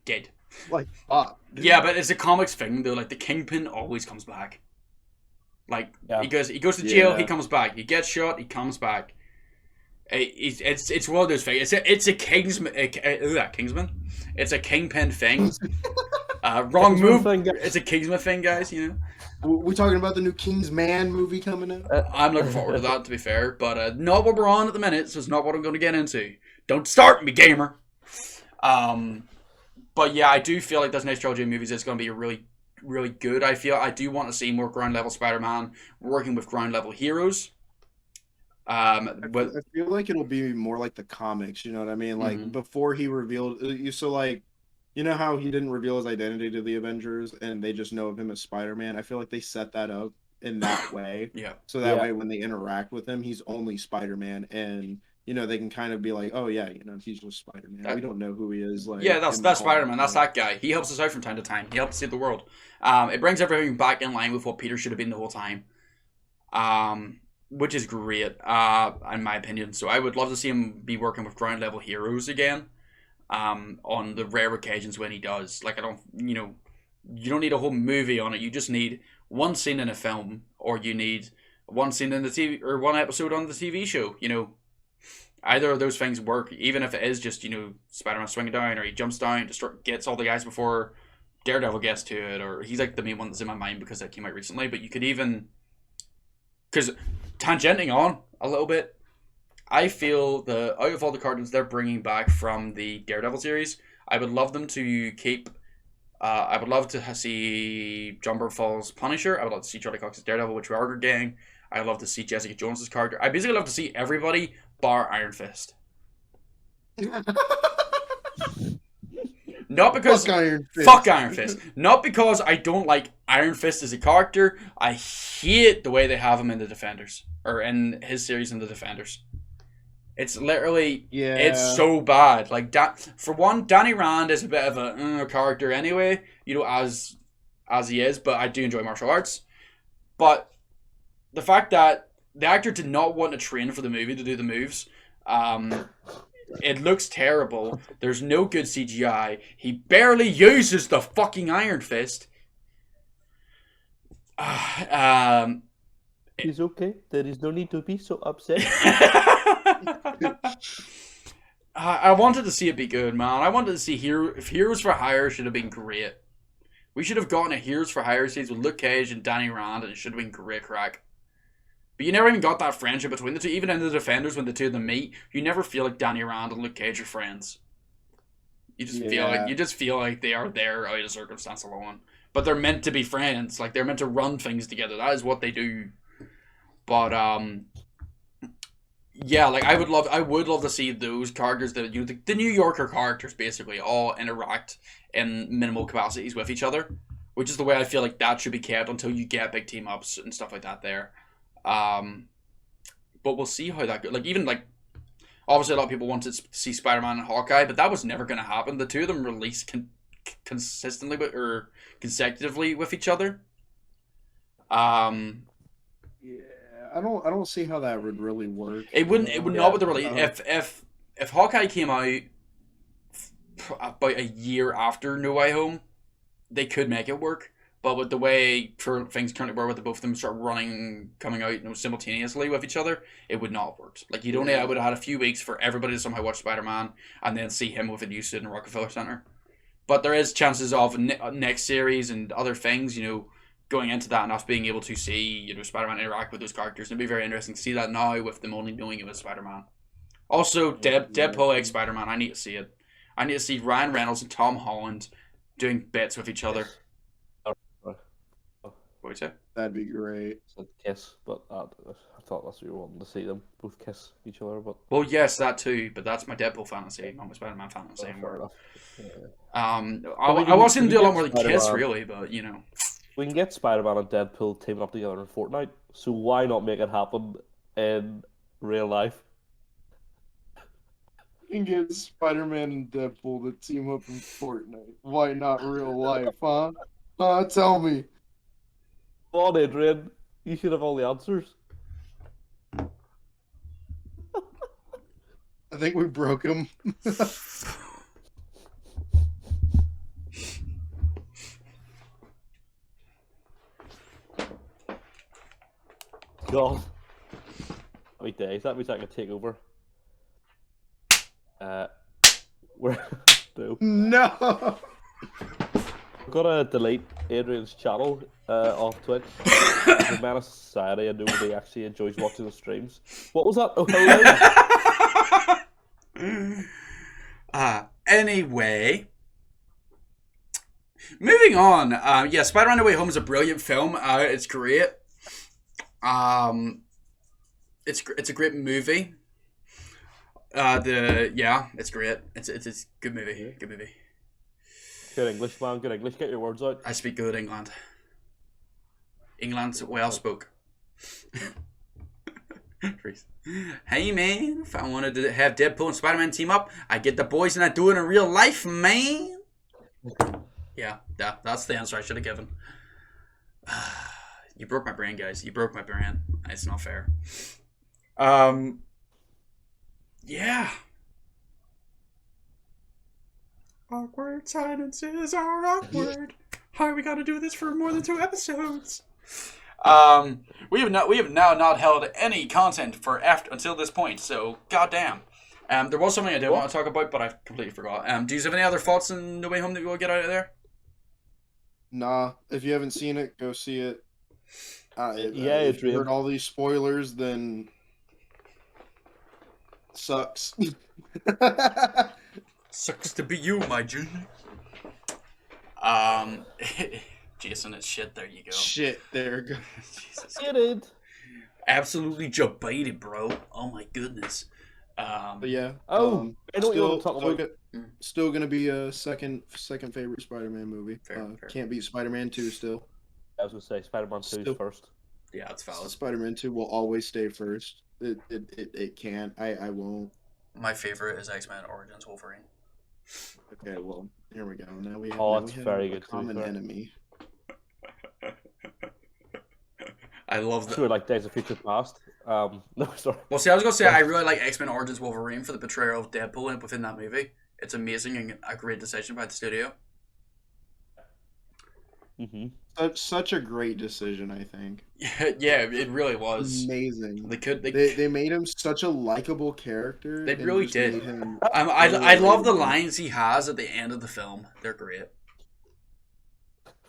[SPEAKER 1] Dead.
[SPEAKER 3] Like fuck.
[SPEAKER 1] Yeah, but it's a comics thing though. Like the Kingpin always comes back. Like he goes to jail,
[SPEAKER 3] Yeah.
[SPEAKER 1] he comes back. He gets shot, he comes back. It's one of those things. It's a Kingsman. Kingsman. It's a Kingpin thing. Wrong
[SPEAKER 2] Kingsman
[SPEAKER 1] move.
[SPEAKER 2] thing, guys.
[SPEAKER 1] It's a Kingsman thing, guys. You know.
[SPEAKER 3] We talking about the new Kingsman movie coming out?
[SPEAKER 1] I'm looking forward to that. To be fair, but not what we're on at the minute. So it's not what I'm going to get into. Don't start me, gamer. But yeah, I do feel like this next trilogy of movies is going to be really, really good. I do want to see more ground level Spider-Man working with ground level heroes. But
[SPEAKER 3] I feel like it'll be more like the comics. You know what I mean? Like before he revealed, you know how he didn't reveal his identity to the Avengers, and they just know of him as Spider-Man. I feel like they set that up in that way.
[SPEAKER 1] Yeah.
[SPEAKER 3] So that way, when they interact with him, he's only Spider-Man, and they can kind of be like, "Oh yeah, he's just Spider-Man. We don't know who he is." Like,
[SPEAKER 1] yeah, that's Spider-Man. That's that guy. He helps us out from time to time. He helps save the world. It brings everything back in line with what Peter should have been the whole time. Which is great, in my opinion. So I would love to see him be working with ground level heroes again. On the rare occasions when he does. Like you don't need a whole movie on it. You just need one scene in a film, or you need one scene in the TV, or one episode on the TV show. Either of those things work. Even if it is just Spider-Man swinging down, or he jumps down, gets all the guys before Daredevil gets to it, or he's like the main one that's in my mind because that came out recently. But you could even, because tangenting on a little bit, I feel out of all the cartoons they're bringing back from the Daredevil series, I would love them to keep. I would love to see John Bernthal's Punisher. I would love to see Charlie Cox's Daredevil, which we are getting. I'd love to see Jessica Jones's character. I basically love to see everybody bar Iron Fist. Not because fuck Iron Fist. Not because I don't like Iron Fist as a character. I hate the way they have him in the Defenders, or in his series in the Defenders. It's literally, it's so bad. Like for one, Danny Rand is a bit of a character anyway, as he is. But I do enjoy martial arts. But the fact that the actor did not want to train for the movie to do the moves, it looks terrible. There's no good CGI. He barely uses the fucking Iron Fist.
[SPEAKER 2] He's okay. There is no need to be so upset.
[SPEAKER 1] I wanted to see it be good, man. I wanted to see Heroes for Hire should have been great. We should have gotten a Heroes for Hire series with Luke Cage and Danny Rand, and it should have been great crack. But you never even got that friendship between the two. Even in the Defenders, when the two of them meet, you never feel like Danny Rand and Luke Cage are friends. You just feel like they are there out of circumstance alone. But they're meant to be friends. Like they're meant to run things together. That is what they do. But yeah, like I would love to see those characters that the New Yorker characters basically all interact in minimal capacities with each other, which is the way I feel like that should be kept until you get big team ups and stuff like that there. But we'll see how that goes. Like even like obviously a lot of people wanted to see Spider-Man and Hawkeye, but that was never going to happen. The two of them released consistently or consecutively with each other.
[SPEAKER 3] Yeah, I don't see how that would really work.
[SPEAKER 1] It would not with the release. If Hawkeye came out about a year after No Way Home, they could make it work. But with the way for things currently were with the both of them start coming out, simultaneously with each other, it would not have worked. Like I would have had a few weeks for everybody to somehow watch Spider-Man and then see him with a new suit in Rockefeller Center. But there is chances of next series and other things, going into that and us being able to see, Spider-Man interact with those characters. It'd be very interesting to see that now with them only knowing it was Spider-Man. Also, Deadpool x Spider-Man. I need to see it. I need to see Ryan Reynolds and Tom Holland doing bits with each other. What would you say?
[SPEAKER 3] That'd be great.
[SPEAKER 2] Said kiss, but I thought that's what you wanted to see them both kiss each other. But
[SPEAKER 1] well, yes, that too. But that's my Deadpool fantasy, not my Spider-Man fantasy. I was going to do a lot more than kiss, really, but
[SPEAKER 2] we can get Spider-Man and Deadpool teaming up together in Fortnite. So why not make it happen in real life?
[SPEAKER 3] You can get Spider-Man and Deadpool to team up in Fortnite. Why not real life, huh? Tell me.
[SPEAKER 2] Come on, Adrian. You should have all the answers.
[SPEAKER 3] I think we broke him.
[SPEAKER 2] God. Wait days. That means I can take over. We're
[SPEAKER 3] No.
[SPEAKER 2] I'm gonna delete Adrian's channel off Twitch. He's a man of society and nobody actually enjoys watching the streams. What was that? Oh,
[SPEAKER 1] hello. Anyway, moving on. Spider-Man: No Way Home is a brilliant film. It's great. It's a great movie. It's great. It's a good movie. Good movie.
[SPEAKER 2] Good English, man. Good English. Get your words out.
[SPEAKER 1] I speak good England. England's well spoke. Hey man, if I wanted to have Deadpool and Spider-Man team up, I get the boys and I do it in real life, man. Yeah, that's the answer I should have given. You broke my brain, guys. You broke my brain. It's not fair. Yeah. Awkward silences are awkward. How we got to do this for more than 2 episodes? We have now not held any content for until this point. So goddamn. There was something I did want to talk about, but I completely forgot. Do you have any other thoughts on No Way Home that you will get out of there?
[SPEAKER 3] Nah. If you haven't seen it, go see it.
[SPEAKER 2] If
[SPEAKER 3] you heard all these spoilers, then sucks.
[SPEAKER 1] Sucks to be you, my G. Jason, it's shit. There you go.
[SPEAKER 3] Shit, there go.
[SPEAKER 1] Jesus.
[SPEAKER 2] Get it.
[SPEAKER 1] Absolutely jabaited, bro. Oh my goodness.
[SPEAKER 3] But yeah.
[SPEAKER 2] I know what you want to talk about.
[SPEAKER 3] Still gonna be a second favorite Spider-Man movie.
[SPEAKER 1] Fair.
[SPEAKER 3] Can't beat Spider-Man 2 still.
[SPEAKER 2] I was gonna say Spider-Man 2 is first.
[SPEAKER 1] Yeah, it's valid.
[SPEAKER 3] Spider-Man 2 will always stay first. It can't. I won't.
[SPEAKER 1] My favorite is X-Men Origins Wolverine.
[SPEAKER 3] Okay, well, here we go. Now we have,
[SPEAKER 2] it's very good.
[SPEAKER 3] Common enemy.
[SPEAKER 1] I love that.
[SPEAKER 2] Sure, like Days of Future Past. No, sorry.
[SPEAKER 1] Well, see, I was gonna say I really like X-Men Origins Wolverine for the portrayal of Deadpool within that movie. It's amazing and a great decision by the studio.
[SPEAKER 2] Mm-hmm.
[SPEAKER 3] Such a great decision, I think.
[SPEAKER 1] Yeah, it really was
[SPEAKER 3] Amazing.
[SPEAKER 1] They
[SPEAKER 3] made him such a likable character.
[SPEAKER 1] They really did. I love the lines he has at the end of the film. They're great.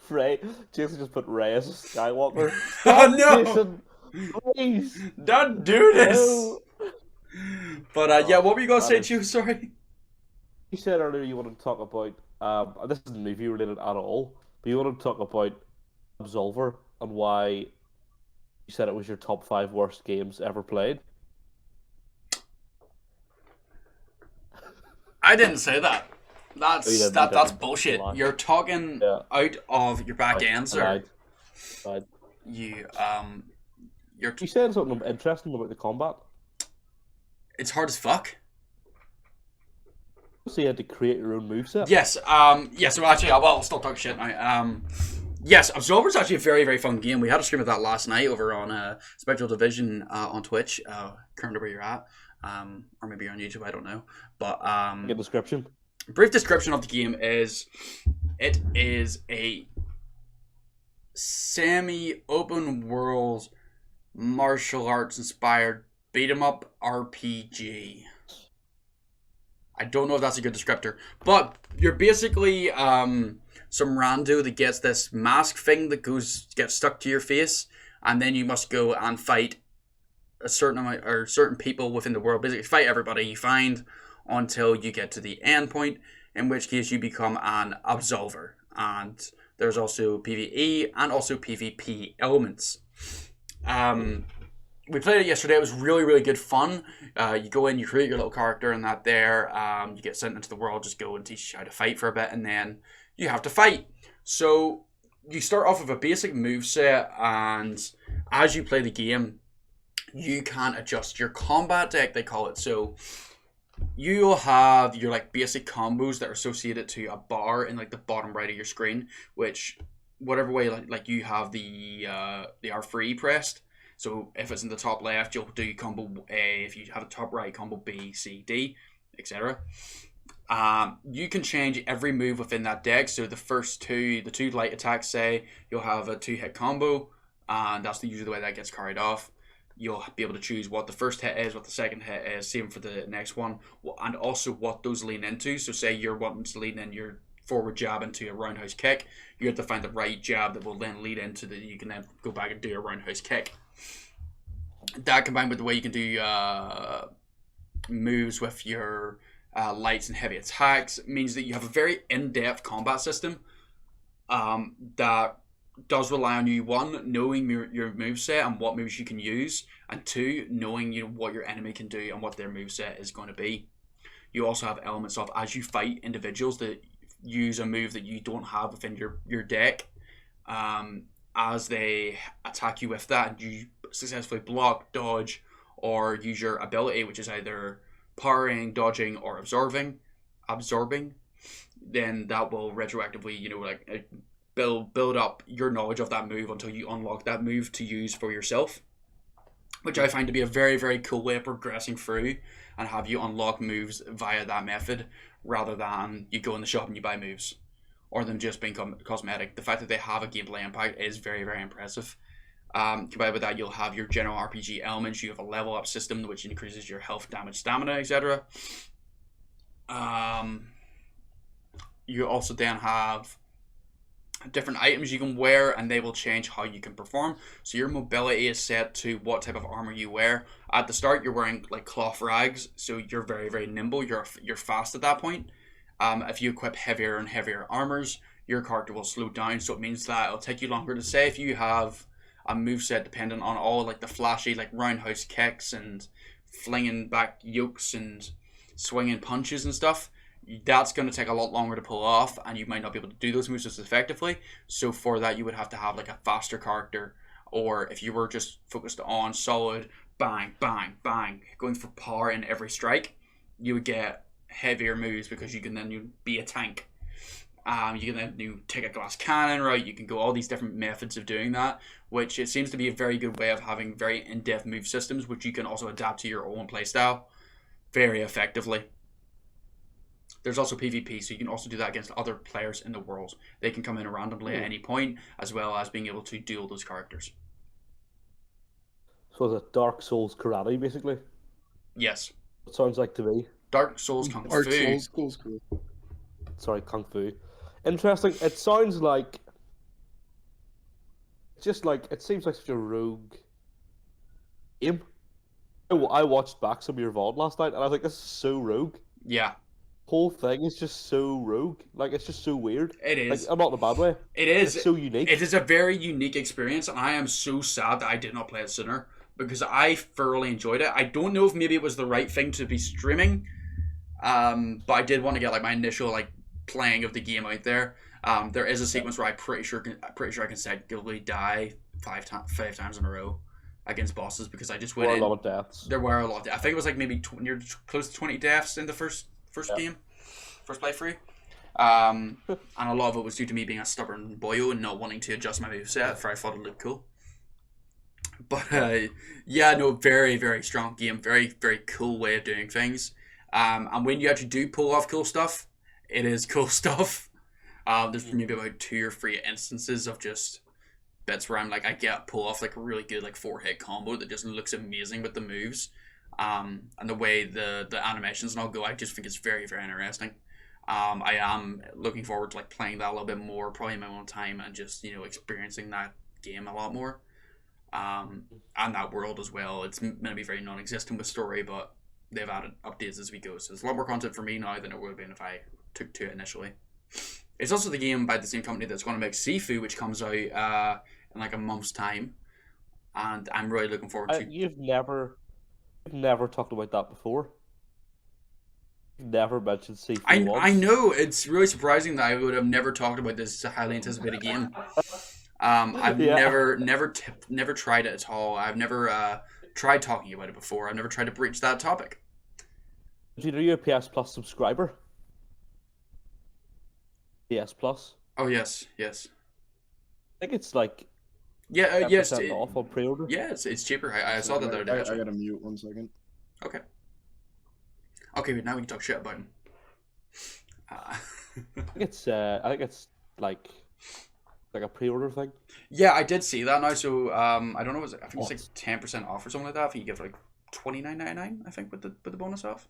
[SPEAKER 2] Ray, Jason just put Ray as a Skywalker.
[SPEAKER 1] Oh no!
[SPEAKER 2] Jason, please
[SPEAKER 1] don't do this.
[SPEAKER 2] No.
[SPEAKER 1] But what were you gonna say, Chu? Sorry.
[SPEAKER 2] You said earlier you wanted to talk about. This isn't movie related at all, but you wanted to talk about Absolver and why you said it was your top 5 worst games ever played.
[SPEAKER 1] I didn't say that. That's bullshit.
[SPEAKER 2] Lie.
[SPEAKER 1] You're talking out of your back end, sir.
[SPEAKER 2] Lied.
[SPEAKER 1] You
[SPEAKER 2] said something interesting about the combat.
[SPEAKER 1] It's hard as fuck.
[SPEAKER 2] So you had to create your own moveset?
[SPEAKER 1] Yes. So actually, I'll still talk shit now. Yes, Absolver's actually a very, very fun game. We had a stream of that last night over on Spectral Division on Twitch. Currently where you're at. Or maybe you're on YouTube, I don't know. But
[SPEAKER 2] get description.
[SPEAKER 1] brief description of the game is it is a semi-open world martial arts inspired beat 'em up RPG. I don't know if that's a good descriptor, but you're basically some rando that gets this mask thing that gets stuck to your face, and then you must go and fight a certain amount or certain people within the world. Basically, fight everybody you find until you get to the end point, in which case you become an absolver. And there's also PvE and also PvP elements. We played it yesterday. It was really, really good fun. You go in, you create your little character and that there. You get sent into the world, just go and teach you how to fight for a bit, and then you have to fight. So you start off with a basic moveset, and as you play the game, you can adjust your combat deck, they call it. So you'll have your like basic combos that are associated to a bar in like the bottom right of your screen, which whatever way like you have the R3 pressed. So if it's in the top left, you'll do combo A. If you have the top right, combo B, C, D, etc. You can change every move within that deck. So the two light attacks, say, you'll have a 2-hit combo, and that's usually the way that gets carried off. You'll be able to choose what the first hit is, what the second hit is, same for the next one, and also what those lean into. So say you're wanting to lean in your forward jab into a roundhouse kick, you have to find the right jab that will then lead into you can then go back and do a roundhouse kick. That combined with the way you can do moves with your lights and heavy attacks means that you have a very in-depth combat system that does rely on you, one, knowing your moveset and what moves you can use, and two, knowing what your enemy can do and what their moveset is going to be. You also have elements of, as you fight individuals that use a move that you don't have within your deck, as they attack you with that, and you successfully block, dodge, or use your ability, which is either parrying, dodging, or absorbing, then that will retroactively, build up your knowledge of that move until you unlock that move to use for yourself, which I find to be a very, very cool way of progressing through and have you unlock moves via that method rather than you go in the shop and you buy moves or them just being cosmetic. The fact that they have a gameplay impact is very, very impressive. Combined with that, you'll have your general RPG elements. You have a level up system which increases your health, damage, stamina, etc. You also then have different items you can wear, and they will change how you can perform. So your mobility is set to what type of armor you wear. At the start, you're wearing like cloth rags, so you're very, very nimble. You're fast at that point. If you equip heavier and heavier armors, your character will slow down. So it means that it'll take you longer to say if you have a moveset dependent on all like the flashy like roundhouse kicks and flinging back yokes and swinging punches and stuff. That's going to take a lot longer to pull off, and you might not be able to do those moves as effectively. So for that, you would have to have like a faster character, or if you were just focused on solid bang, bang, bang, going for power in every strike, you would get heavier moves because you can then be a tank. You can then take a glass cannon, right? You can go all these different methods of doing that, which it seems to be a very good way of having very in-depth move systems, which you can also adapt to your own playstyle very effectively. There's also PvP, so you can also do that against other players in the world. They can come in randomly at any point, as well as being able to duel those characters.
[SPEAKER 2] So it's a Dark Souls karate, basically?
[SPEAKER 1] Yes.
[SPEAKER 2] It sounds like to me.
[SPEAKER 1] Dark Souls Kung Fu.
[SPEAKER 3] Dark Souls, cool.
[SPEAKER 2] Sorry, Kung Fu. Interesting. It sounds like... it seems like such a rogue game. I watched back some of your VOD last night, and I was like, this is so rogue.
[SPEAKER 1] Yeah.
[SPEAKER 2] Whole thing is just so rogue. Like, it's just so weird.
[SPEAKER 1] It is.
[SPEAKER 2] Like, I'm not in a bad way.
[SPEAKER 1] It is.
[SPEAKER 2] It's so unique.
[SPEAKER 1] It is a very unique experience, and I am so sad that I did not play it sooner, because I thoroughly enjoyed it. I don't know if maybe it was the right thing to be streaming, but I did want to get like my initial playing of the game out there. There is a sequence where I'm pretty sure I can consecutively die five times in a row against bosses because I just went in.
[SPEAKER 2] There were a lot of deaths.
[SPEAKER 1] There were a lot of deaths. I think it was like maybe near close to 20 deaths in the first game, first playthrough. And a lot of it was due to me being a stubborn boyo and not wanting to adjust my moveset, for I thought it looked cool. But very, very strong game, very, very cool way of doing things. And when you actually do pull off cool stuff, It is cool stuff. There's maybe about 2 or 3 instances of just bits where I'm like, I get pull off like a really good like 4-hit combo that just looks amazing with the moves. And the way the animations and all go, I just think it's very, very interesting. I am looking forward to like playing that a little bit more, probably in my own time, and just experiencing that game a lot more. And that world as well. It's going to be very non-existent with story, but they've added updates as we go, so there's a lot more content for me now than it would have been if I took to it initially. It's also the game by the same company that's going to make Sifu, which comes out in like a month's time, and I'm really looking forward to.
[SPEAKER 2] You've never talked about that before. You've never mentioned Sifu once.
[SPEAKER 1] I know, it's really surprising that I would have never talked about this highly anticipated game. I've never tried it at all. I've never tried talking about it before. I've never tried to breach that topic.
[SPEAKER 2] Do you know you're a PS Plus subscriber? PS Plus?
[SPEAKER 1] Oh, yes.
[SPEAKER 2] I think it's like
[SPEAKER 1] yes,
[SPEAKER 2] off on pre-order.
[SPEAKER 1] Yeah, it's cheaper. I saw that the other day.
[SPEAKER 3] I gotta mute 1 second.
[SPEAKER 1] Okay, but now we can talk shit about him.
[SPEAKER 2] I think it's like a pre-order thing.
[SPEAKER 1] Yeah, I did see that now. So I don't know. I think it's like 10% off or something like that. I think you get like $29.99. I think with the bonus off.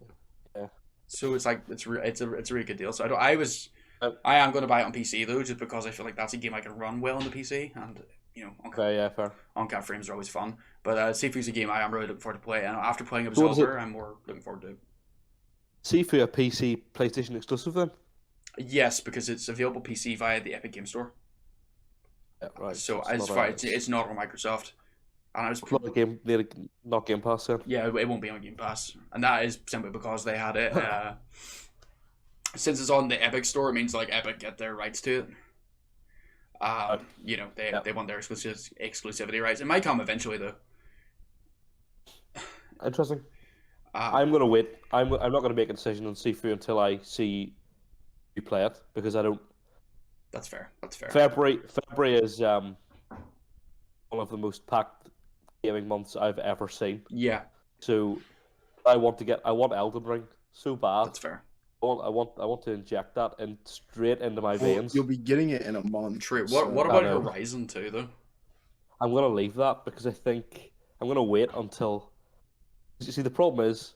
[SPEAKER 2] Yeah.
[SPEAKER 1] So it's like it's a really good deal. So I am going to buy it on PC though, just because I feel like that's a game I can run well on the PC, and
[SPEAKER 2] fair.
[SPEAKER 1] On-cap frames are always fun. But Sifu's a game I am really looking forward to play, and after playing Absolver, I'm more looking forward to it.
[SPEAKER 2] Sifu a PC PlayStation exclusive then?
[SPEAKER 1] Yes, because it's available PC via the Epic Game Store.
[SPEAKER 2] Yeah, right.
[SPEAKER 1] So it's not on Microsoft. And I was
[SPEAKER 2] not Game Pass then.
[SPEAKER 1] Yeah, it won't be on Game Pass, and that is simply because they had it. Since it's on the Epic Store, it means like Epic get their rights to it. They want their exclusivity rights. It might come eventually though.
[SPEAKER 2] Interesting. I'm gonna wait. I'm not gonna make a decision on Sifu until I see you play it, because I don't.
[SPEAKER 1] That's fair.
[SPEAKER 2] February is one of the most packed gaming months I've ever seen.
[SPEAKER 1] Yeah.
[SPEAKER 2] So I want Elden Ring so bad.
[SPEAKER 1] That's fair.
[SPEAKER 2] I want to inject that straight into my veins.
[SPEAKER 3] You'll be getting it in a month.
[SPEAKER 1] True. What about Horizon 2 though?
[SPEAKER 2] I'm gonna leave that because I think I'm gonna wait until. You see, the problem is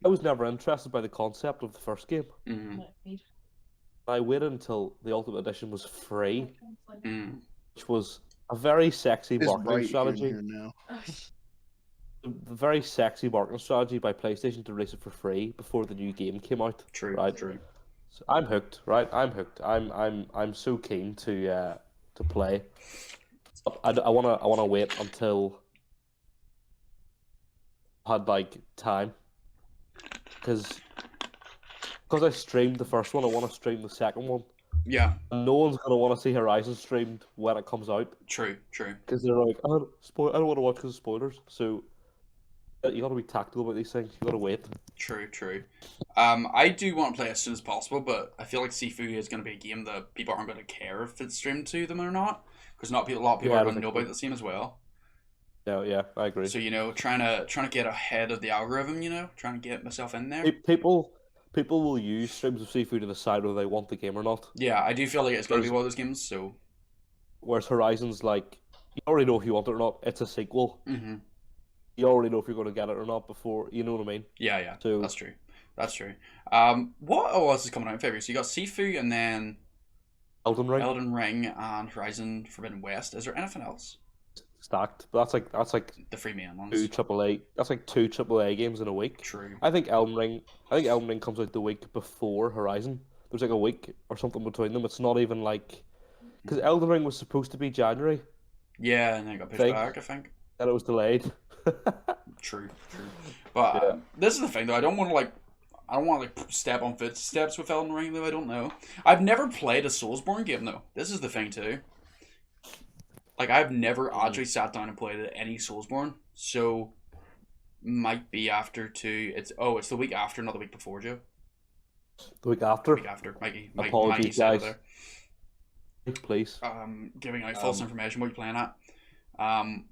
[SPEAKER 2] I was never interested by the concept of the first game.
[SPEAKER 1] Mm-hmm.
[SPEAKER 2] I waited until the Ultimate Edition was free, which was a very sexy
[SPEAKER 3] It's
[SPEAKER 2] marketing
[SPEAKER 3] right
[SPEAKER 2] strategy.
[SPEAKER 3] Here now.
[SPEAKER 2] The very sexy marketing strategy by PlayStation to release it for free before the new game came out.
[SPEAKER 1] True.
[SPEAKER 2] Right.
[SPEAKER 1] True.
[SPEAKER 2] So I'm hooked. Right. I'm hooked. I'm so keen to play. I wanna wait until I had like time, because I streamed the first one. I want to stream the second one.
[SPEAKER 1] Yeah.
[SPEAKER 2] And no one's gonna want to see Horizon streamed when it comes out.
[SPEAKER 1] True.
[SPEAKER 2] Because they're like, I don't want to watch because of spoilers. So you got to be tactical about these things. You got to wait.
[SPEAKER 1] True. I do want to play as soon as possible, but I feel like Sifu is going to be a game that people aren't going to care if it's streamed to them or not, because a lot of people are going to know about the same as well.
[SPEAKER 2] Yeah, I agree.
[SPEAKER 1] So trying to get ahead of the algorithm, trying to get myself in there.
[SPEAKER 2] People will use streams of Sifu to decide whether they want the game or not.
[SPEAKER 1] Yeah, I do feel like it's going to be one of those games. So,
[SPEAKER 2] whereas Horizon's like, you already know if you want it or not. It's a sequel.
[SPEAKER 1] Mm-hmm.
[SPEAKER 2] You already know if you're going to get it or not before. You know what I mean?
[SPEAKER 1] Yeah.
[SPEAKER 2] So,
[SPEAKER 1] that's true. What else is coming out in February? So you got Sifu and then
[SPEAKER 2] Elden
[SPEAKER 1] Ring and Horizon Forbidden West. Is there anything else?
[SPEAKER 2] Stacked, but that's like
[SPEAKER 1] the three main ones.
[SPEAKER 2] Two AAA. That's like 2 AAA games in a week.
[SPEAKER 1] True.
[SPEAKER 2] I think Elden Ring comes out the week before Horizon. There's like a week or something between them. It's not even like, because Elden Ring was supposed to be January.
[SPEAKER 1] Yeah, and then it got pushed back, I think.
[SPEAKER 2] And it was delayed.
[SPEAKER 1] True. But this is the thing, though. I don't want to step on footsteps with Elden Ring, though. I don't know. I've never played a Soulsborne game, though. This is the thing too. Like, I've never actually sat down and played any Soulsborne, so might be after two. It's the week after, not the week before, Joe.
[SPEAKER 2] The week after.
[SPEAKER 1] Mikey.
[SPEAKER 2] Apologies, guys.
[SPEAKER 1] There.
[SPEAKER 2] Please.
[SPEAKER 1] Giving out false information. What are you playing at?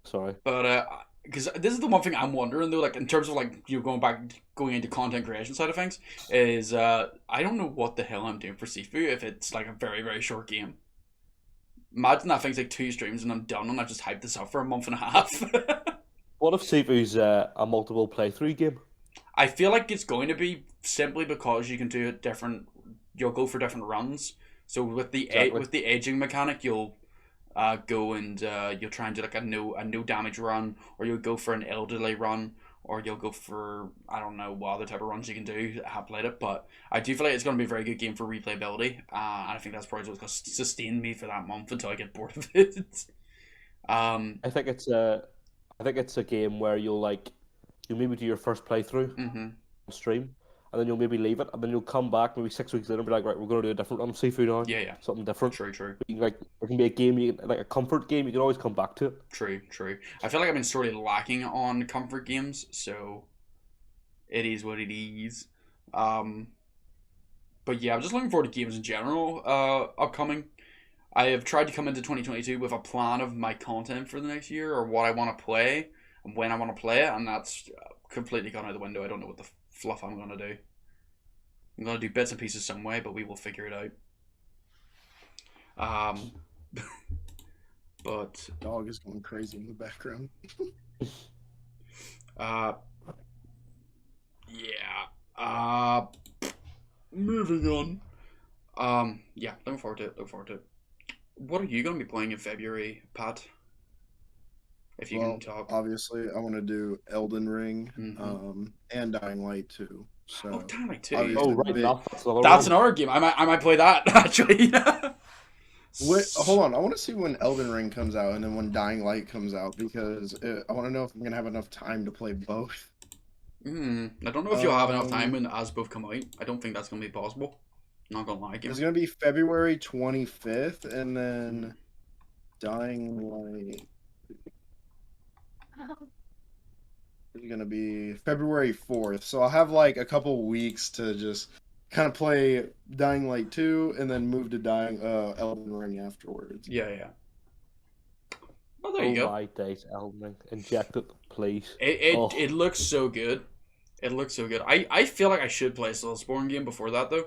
[SPEAKER 2] Sorry.
[SPEAKER 1] But because this is the one thing I'm wondering though, like in terms of like you going into content creation side of things, is I don't know what the hell I'm doing for Sifu if it's like a very very short game. Imagine that thing's like 2 streams and I'm done and I've just hyped this up for a month and a half.
[SPEAKER 2] What if Sifu's a multiple playthrough game?
[SPEAKER 1] I feel like it's going to be simply because you can do it different. You'll go for different runs. So with the with the aging mechanic, you'll go and you'll try and do like a no damage run, or you'll go for an elderly run, or you'll go for I don't know what other type of runs you can do. I have played it, but I do feel like it's going to be a very good game for replayability, and I think that's probably what's going to sustain me for that month until I get bored of it.
[SPEAKER 2] I think it's a game where you'll maybe do your first playthrough on stream, and then you'll maybe leave it, and then you'll come back maybe 6 weeks later and be like, right, we're going to do a different run of Seafood now.
[SPEAKER 1] Yeah.
[SPEAKER 2] Something different.
[SPEAKER 1] True.
[SPEAKER 2] It can be a game, like a comfort game, you can always come back to it.
[SPEAKER 1] True. I feel like I've been sort of lacking on comfort games, so it is what it is. But yeah, I'm just looking forward to games in general upcoming. I have tried to come into 2022 with a plan of my content for the next year, or what I want to play, and when I want to play it, and that's completely gone out the window. I don't know what the fluff I'm going to do. I'm going to do bits and pieces some way, but we will figure it out. But
[SPEAKER 3] dog is going crazy in the background.
[SPEAKER 1] Yeah. Moving on. Yeah, looking forward to it. What are you going to be playing in February, Pat? If you can talk.
[SPEAKER 3] Obviously, I want to do Elden Ring, and Dying Light 2. So,
[SPEAKER 1] Dying Light 2.
[SPEAKER 2] Right,
[SPEAKER 1] that's another game. I might play that actually.
[SPEAKER 3] Wait, hold on. I want to see when Elden Ring comes out and then when Dying Light comes out, because I want to know if I'm gonna have enough time to play both.
[SPEAKER 1] I don't know if you'll have enough time when as both come out. I don't think that's gonna be possible. Not gonna lie.
[SPEAKER 3] It's gonna be February 25th, and then Dying Light is gonna be February 4th. So I'll have like a couple weeks to just kind of play Dying Light 2 and then move to Elden Ring afterwards.
[SPEAKER 1] Yeah. Well, there you go.
[SPEAKER 2] My days, Elden Ring. Inject it, please.
[SPEAKER 1] It looks so good. It looks so good. I feel like I should play a Soulsborne game before that though.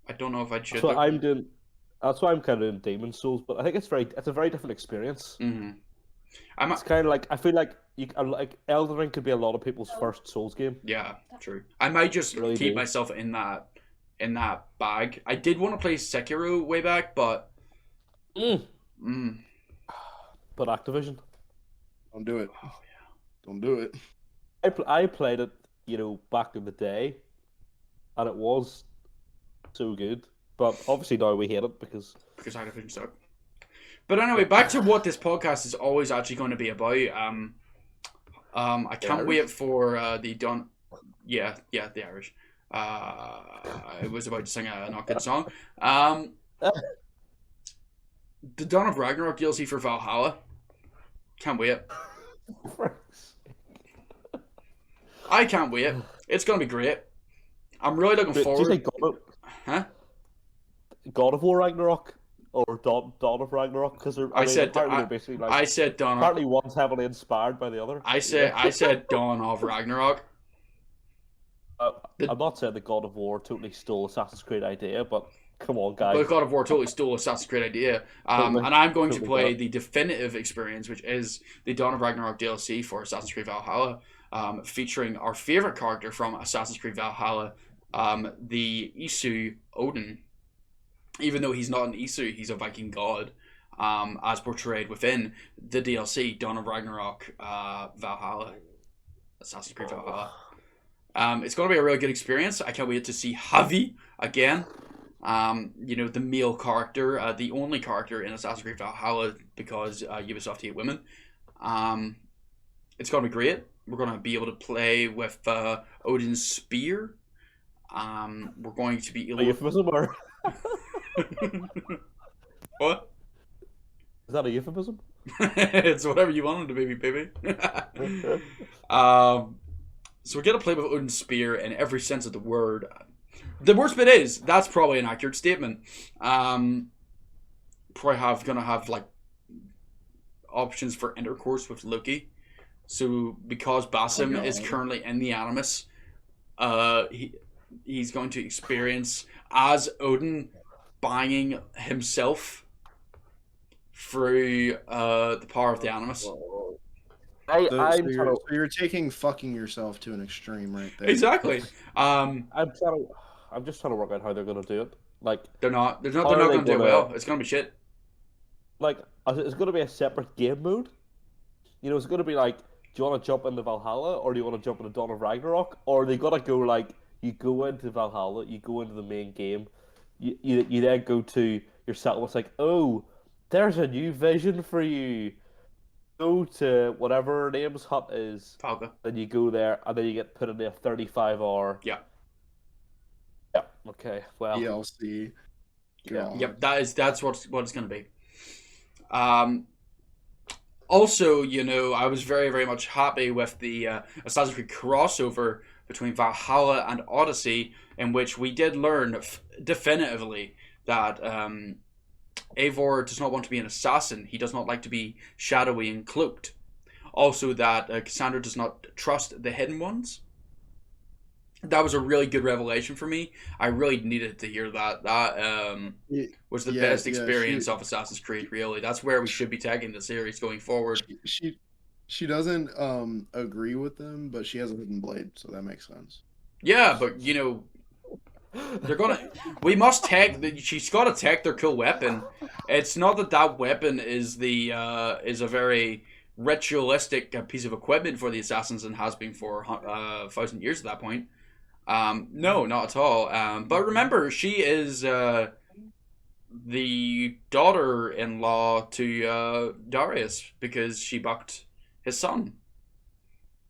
[SPEAKER 1] I don't know if I should.
[SPEAKER 2] That's why I'm kind of doing Demon's Souls, but I think it's a very different experience. It's kind of like, I feel like Elden Ring could be a lot of people's first Souls game.
[SPEAKER 1] Yeah, true. I might just keep myself in that bag. I did want to play Sekiro way back, but
[SPEAKER 2] But Activision,
[SPEAKER 3] don't do it.
[SPEAKER 1] Oh yeah,
[SPEAKER 3] don't do it.
[SPEAKER 2] I played it, back in the day, and it was so good. But obviously now we hate it because
[SPEAKER 1] Activision suck. But anyway, back to what this podcast is always actually going to be about. I can't wait for the Dawn. Yeah, the Irish. I was about to sing a not good song. The Dawn of Ragnarok DLC for Valhalla. Can't wait. I can't wait. It's gonna be great. I'm really looking forward.
[SPEAKER 2] Do you say God of War Ragnarok? Or Dawn of Ragnarok, because
[SPEAKER 1] I said Dawn.
[SPEAKER 2] Apparently, one's heavily inspired by the other.
[SPEAKER 1] I said Dawn of Ragnarok.
[SPEAKER 2] I'm not saying that God of War totally stole Assassin's Creed idea, but come on, guys.
[SPEAKER 1] But God of War totally stole Assassin's Creed idea, and I'm going to play the definitive experience, which is the Dawn of Ragnarok DLC for Assassin's Creed Valhalla, featuring our favorite character from Assassin's Creed Valhalla, the Isu Odin. Even though he's not an Isu, he's a Viking god, as portrayed within the DLC, Dawn of Ragnarok, Valhalla, Assassin's Creed Valhalla. It's going to be a really good experience. I can't wait to see Javi again. The male character, the only character in Assassin's Creed Valhalla, because Ubisoft hate women. It's going to be great. We're going to be able to play with Odin's spear. We're going to be able
[SPEAKER 2] to...
[SPEAKER 1] What?
[SPEAKER 2] Is that a euphemism?
[SPEAKER 1] It's whatever you want it to be, baby. So we're going to play with Odin's spear in every sense of the word. The worst bit is, that's probably an accurate statement. Probably gonna have like options for intercourse with Loki. So because Basim
[SPEAKER 3] Oh,
[SPEAKER 1] is
[SPEAKER 3] God.
[SPEAKER 1] currently in the Animus, he's going to experience as Odin banging himself through the power of the Animus.
[SPEAKER 3] So,
[SPEAKER 2] I'm trying to.
[SPEAKER 3] you're taking fucking yourself to an extreme right there.
[SPEAKER 1] Exactly.
[SPEAKER 2] I'm just trying to work out how they're gonna do it. Like,
[SPEAKER 1] They're not. They're not.
[SPEAKER 2] how
[SPEAKER 1] They're
[SPEAKER 2] are
[SPEAKER 1] not
[SPEAKER 2] they
[SPEAKER 1] going to do
[SPEAKER 2] gonna
[SPEAKER 1] well. It's going to be shit.
[SPEAKER 2] like? Is it gonna be a separate game mode? You know, it's gonna be like, do you want to jump into Valhalla or do you want to jump into Dawn of Ragnarok? Or are they gonna go like, you go into Valhalla, you go into the main game, you then go to your settlement. It's like, oh, there's a new vision for you. Go to whatever name's hut is.
[SPEAKER 1] Falca.
[SPEAKER 2] Then you go there, and then you get put in a 35-hour.
[SPEAKER 1] Yeah.
[SPEAKER 2] Yeah. Okay. Well.
[SPEAKER 3] DLC.
[SPEAKER 2] Yeah.
[SPEAKER 3] God.
[SPEAKER 1] Yep. That's what it's going to be. Also, you know, I was very, very much happy with the Assassin's Creed crossover between Valhalla and Odyssey, in which we did learn definitively that Eivor does not want to be an assassin. He does not like to be shadowy and cloaked. Also, that Cassandra does not trust the Hidden Ones. That was a really good revelation for me. I really needed to hear that. That was the best experience of Assassin's Creed, really. That's where we should be taking the series going forward.
[SPEAKER 3] She doesn't agree with them, but she has a hidden blade, so that makes sense.
[SPEAKER 1] Yeah, but, you know, they're gonna. We must take. She's got to take their cool weapon. It's not that weapon is is a very ritualistic piece of equipment for the assassins and has been for 1,000 years at that point. No, not at all. But remember, she is the daughter-in-law to Darius because she bucked his son.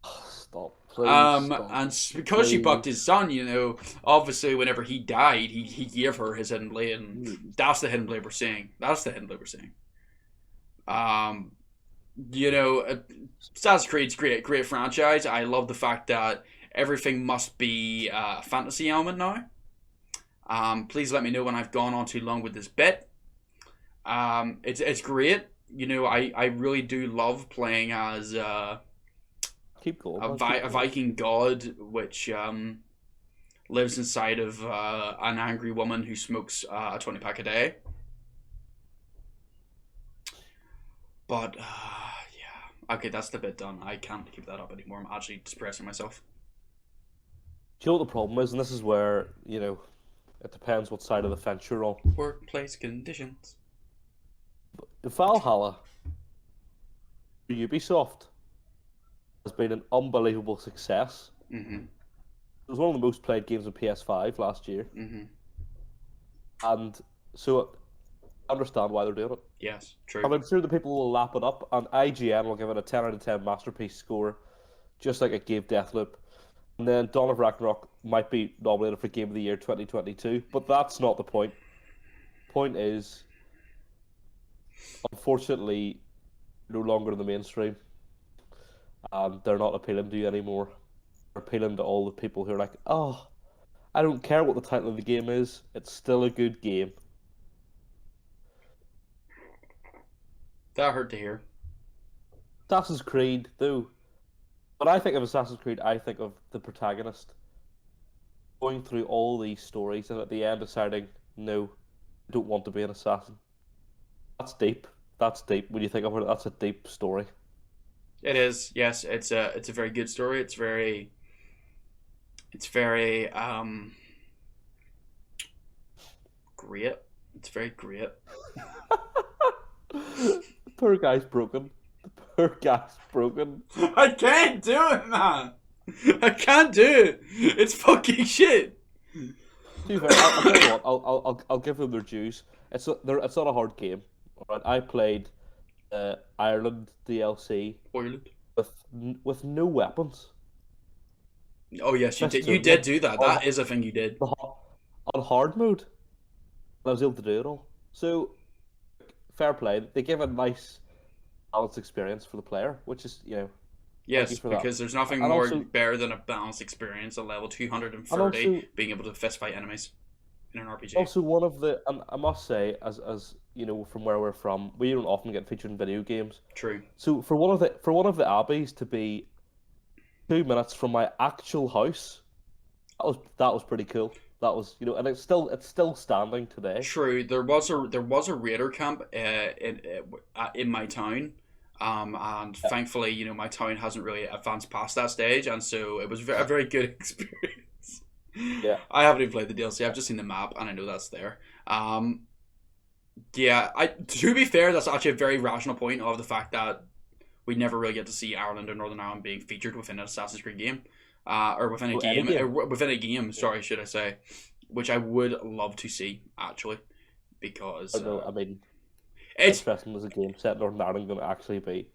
[SPEAKER 2] Stop. Please stop.
[SPEAKER 1] And because she bucked his son, you know, obviously whenever he died, he gave her his hidden blade, and that's the hidden blade we're seeing. That's the hidden blade we're seeing. You know, Assassin's Creed's great franchise. I love the fact that everything must be a fantasy element now. Please let me know when I've gone on too long with this bit. It's great. You know, I really do love playing as
[SPEAKER 2] Keep going.
[SPEAKER 1] a Viking god, which lives inside of an angry woman who smokes a 20-pack a day. But yeah, okay, that's the bit done. I can't keep that up anymore. I'm actually depressing myself.
[SPEAKER 2] Do you know what the problem is? And this is where, you know, it depends what side of the fence you're on.
[SPEAKER 1] Workplace conditions.
[SPEAKER 2] Valhalla, Ubisoft, has been an unbelievable success.
[SPEAKER 1] Mm-hmm.
[SPEAKER 2] It was one of the most played games on PS5 last year.
[SPEAKER 1] Mm-hmm.
[SPEAKER 2] And so I understand why they're doing it.
[SPEAKER 1] Yes, true.
[SPEAKER 2] And I'm sure the people will lap it up, and IGN will give it a 10 out of 10 masterpiece score, just like it gave Deathloop. And then Dawn of Ragnarok might be nominated for Game of the Year 2022, but that's not the point. Point is, unfortunately, no longer in the mainstream, and they're not appealing to you anymore. They're appealing to all the people who are like, oh, I don't care what the title of the game is, it's still a good game.
[SPEAKER 1] That hurt to hear.
[SPEAKER 2] Assassin's Creed, though. When I think of Assassin's Creed, I think of the protagonist going through all these stories and at the end deciding, no, I don't want to be an assassin. That's deep. That's deep. When you think of it, that's a deep story.
[SPEAKER 1] It is. Yes, it's a very good story. It's very great. It's very great.
[SPEAKER 2] The poor guy's broken. The poor guy's broken.
[SPEAKER 1] I can't do it, man. I can't do it. It's fucking shit.
[SPEAKER 2] To be fair, I'll tell you what. I'll give them their dues. It's not a hard game. Right? I played Ireland DLC
[SPEAKER 1] Ireland.
[SPEAKER 2] with no weapons.
[SPEAKER 1] Oh yes, you did do that. That is a thing you did.
[SPEAKER 2] On hard mode, and I was able to do it all. So fair play. They give a nice balanced experience for the player, which is, you know.
[SPEAKER 1] Yes, because there's nothing more better than a balanced experience at level 230 being able to fist fight enemies. in an RPG.
[SPEAKER 2] Also, one of the, I must say, as you know, from where we're from, we don't often get featured in video games.
[SPEAKER 1] True.
[SPEAKER 2] So for one of the abbeys to be 2 minutes from my actual house, that was pretty cool. That was, you know, and it's still standing today.
[SPEAKER 1] True. There was a raider camp in my town. And thankfully, you know, my town hasn't really advanced past that stage, and so it was a very good experience.
[SPEAKER 2] Yeah.
[SPEAKER 1] I haven't even played the DLC. I've just seen the map, and I know that's there. Yeah. To be fair, that's actually a very rational point of the fact that we never really get to see Ireland or Northern Ireland being featured within an Assassin's Creed game, or within a game. Within a game. Sorry, should I say? Which I would love to see actually, because
[SPEAKER 2] I mean.
[SPEAKER 1] It's
[SPEAKER 2] interesting as a game set Northern Ireland going to actually be.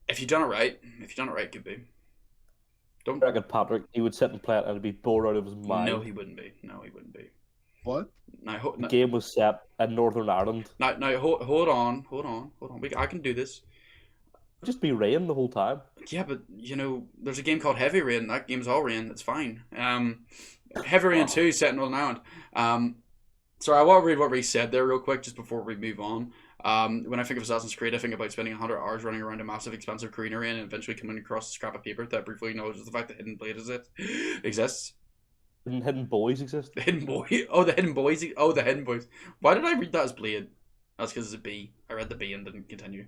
[SPEAKER 1] If you've done it right, it could be.
[SPEAKER 2] Don't reckon Patrick, he would sit and play it and it'd be bored out of his mind.
[SPEAKER 1] No, he wouldn't be.
[SPEAKER 3] What?
[SPEAKER 2] The game was set in Northern Ireland.
[SPEAKER 1] Now, hold on. I can do this.
[SPEAKER 2] Just be rain the whole time.
[SPEAKER 1] Yeah, but you know, there's a game called Heavy Rain. That game's all rain. It's fine. Heavy Rain 2 set in Northern Ireland. Sorry, I want to read what Reese said there real quick just before we move on. When I think of Assassin's Creed, I think about spending 100 hours running around a massive, expensive greenery and eventually coming across a scrap of paper that briefly acknowledges the fact that Hidden Blade exists.
[SPEAKER 2] Hidden Boys exist?
[SPEAKER 1] The Hidden Boy? Oh, the Hidden Boys. Oh, the Hidden Boys. Why did I read that as Blade? That's because it's a B. I read the B and didn't continue.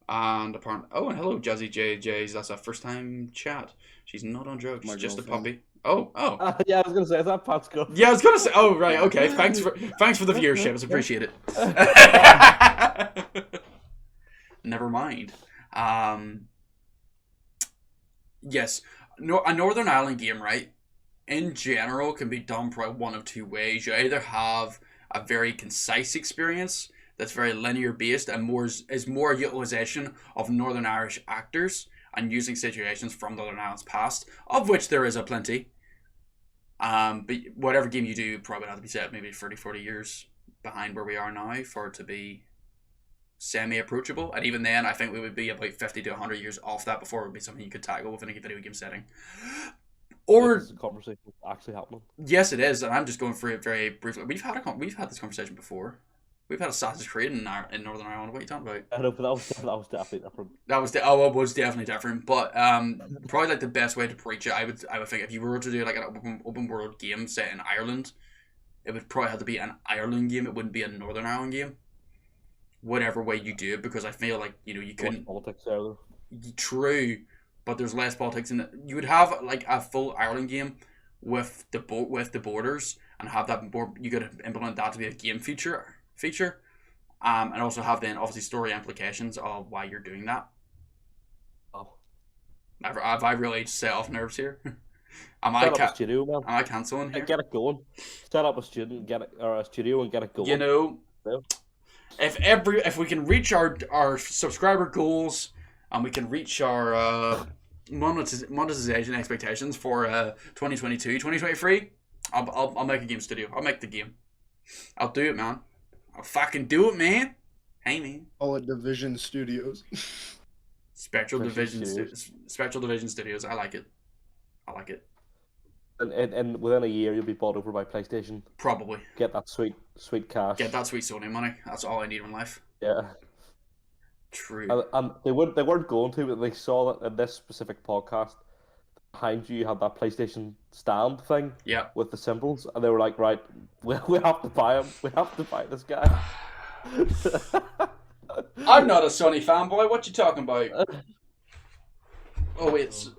[SPEAKER 1] And apparently... Oh, and hello, Jazzy JJs. That's a first-time chat. She's not on drugs. She's just a puppy. Oh.
[SPEAKER 2] Yeah, I was gonna say, is that Pat's girl?
[SPEAKER 1] Yeah, I was gonna say. Oh, right, okay. Thanks for the viewership. It's appreciated. Never mind. Yes, a Northern Ireland game, right? In general, can be done probably one of two ways. You either have a very concise experience that's very linear based and is more utilization of Northern Irish actors and using situations from Northern Ireland's past, of which there is a plenty. But whatever game you do probably would have to be set maybe 30-40 years behind where we are now for it to be semi-approachable. And even then, I think we would be about 50 to 100 years off that before it would be something you could tackle within a video game setting. Or
[SPEAKER 2] this conversation is actually happening.
[SPEAKER 1] Yes, it is, and I'm just going through it very briefly. We've had this conversation before. We've had Assassin's Creed in Northern Ireland. What are you talking about?
[SPEAKER 2] I know, but that was definitely different.
[SPEAKER 1] It was definitely different. But probably like the best way to preach it, I would think if you were to do like an open world game set in Ireland, it would probably have to be an Ireland game. It wouldn't be a Northern Ireland game. Whatever way you do it, because I feel like you couldn't.
[SPEAKER 2] Politics there, though.
[SPEAKER 1] True, but there's less politics in it. You would have like a full Ireland game with the borders and have that board. You could implement that to be a game feature, and also have then obviously story implications of why you're doing that.
[SPEAKER 2] Oh,
[SPEAKER 1] have I really set off nerves here? Am
[SPEAKER 2] I
[SPEAKER 1] cancelling here?
[SPEAKER 2] Get it going. Set up a studio and get it going.
[SPEAKER 1] You know, if we can reach our subscriber goals and we can reach our monetization expectations for 2022, 2023, I'll make a game studio. I'll make the game. I'll do it, man. I'll fucking do it, man. Hey, man.
[SPEAKER 3] Call it Division Studios.
[SPEAKER 1] Spectral Division Studios. I like it.
[SPEAKER 2] And within a year, you'll be bought over by PlayStation.
[SPEAKER 1] Probably.
[SPEAKER 2] Get that sweet cash.
[SPEAKER 1] Get that sweet Sony money. That's all I need in life.
[SPEAKER 2] Yeah.
[SPEAKER 1] True.
[SPEAKER 2] And they weren't going to, but they saw that in this specific podcast, behind you had that PlayStation stand thing.
[SPEAKER 1] Yeah.
[SPEAKER 2] With the symbols, and they were like, right, we have to buy him. We have to buy this guy.
[SPEAKER 1] I'm not a Sony fanboy. What you talking about? Oh wait,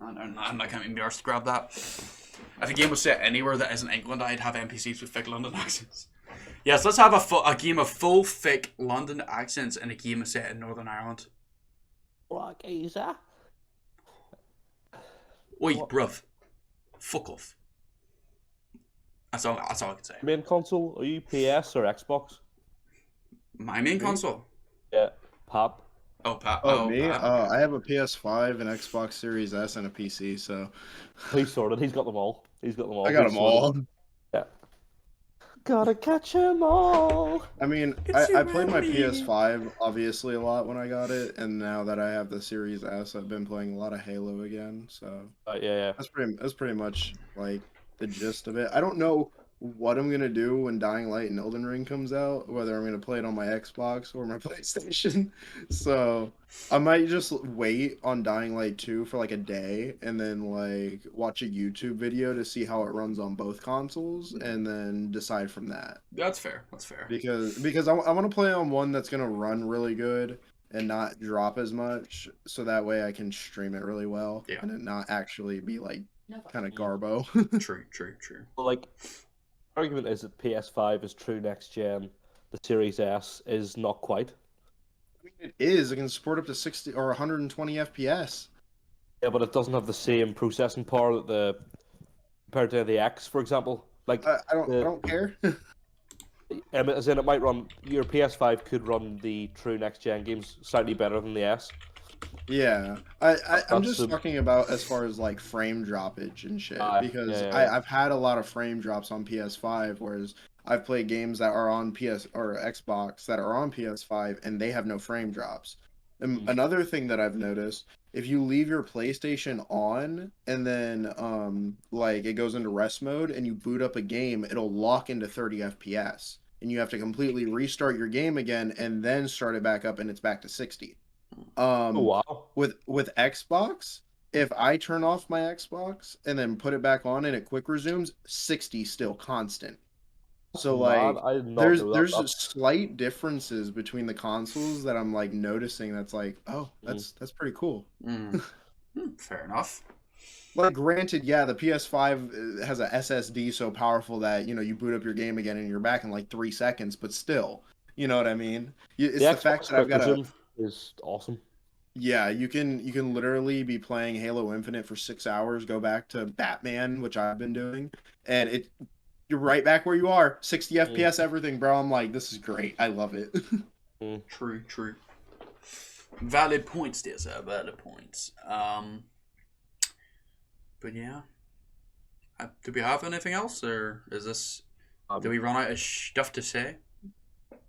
[SPEAKER 1] I'm not going to be arsed to grab that. If a game was set anywhere that isn't England, I'd have NPCs with thick London accents. Yes, let's have a game of full thick London accents in a game set in Northern Ireland.
[SPEAKER 2] What is that?
[SPEAKER 1] Oi, bruv. Fuck off. That's all I can say.
[SPEAKER 2] Main console, are you PS or Xbox?
[SPEAKER 1] My main console?
[SPEAKER 2] Yeah, Pat.
[SPEAKER 1] Oh, Pat.
[SPEAKER 3] Oh, me?
[SPEAKER 1] Pat.
[SPEAKER 3] I have a PS5, an Xbox Series S, and a PC, so...
[SPEAKER 2] He's sorted. He's got them all.
[SPEAKER 3] I got them all.
[SPEAKER 2] Yeah. Gotta catch them all.
[SPEAKER 3] I mean, I played my PS5, obviously, a lot when I got it, and now that I have the Series S, I've been playing a lot of Halo again, so...
[SPEAKER 2] Yeah.
[SPEAKER 3] That's pretty much, like, the gist of it. I don't know what I'm gonna do when Dying Light and Elden Ring comes out, whether I'm gonna play it on my Xbox or my PlayStation. So I might just wait on Dying Light 2 for like a day and then like watch a YouTube video to see how it runs on both consoles and then decide from that.
[SPEAKER 1] That's fair. That's fair.
[SPEAKER 3] Because I want to play on one that's gonna run really good and not drop as much, so that way I can stream it really well and it not actually be like kind of garbo.
[SPEAKER 1] True.
[SPEAKER 2] Well, like, argument is that PS5 is true next gen. The Series S is not quite.
[SPEAKER 3] I mean, it is. It can support up to 60 or 120 FPS.
[SPEAKER 2] Yeah, but it doesn't have the same processing power that compared to the X, for example. Like,
[SPEAKER 3] I don't care.
[SPEAKER 2] as in, it might run. Your PS5 could run the true next gen games slightly better than the S.
[SPEAKER 3] Yeah, I'm just talking about as far as like frame droppage and shit, because I've had a lot of frame drops on PS5, whereas I've played games that are on PS or Xbox that are on PS5 and they have no frame drops. And another thing that I've noticed, if you leave your PlayStation on and then like it goes into rest mode and you boot up a game, it'll lock into 30 FPS and you have to completely restart your game again and then start it back up and it's back to 60.
[SPEAKER 2] Oh, wow.
[SPEAKER 3] With Xbox, if I turn off my Xbox and then put it back on and it quick resumes, 60 still constant. So like there's slight differences between the consoles that I'm like noticing that's like, oh, that's pretty cool.
[SPEAKER 1] Fair enough.
[SPEAKER 3] Like granted, yeah, the PS5 has a SSD so powerful that, you know, you boot up your game again and you're back in like 3 seconds, but still, you know what I mean? It's the fact that I've got a
[SPEAKER 2] is awesome.
[SPEAKER 3] Yeah, you can literally be playing Halo Infinite for 6 hours, go back to Batman, which I've been doing, and you're right back where you are. 60 FPS, everything, bro. I'm like, this is great. I love it.
[SPEAKER 1] True. Valid points, dear sir. Valid points. But yeah. Do we have anything else, or is this? Do we run out of stuff to say?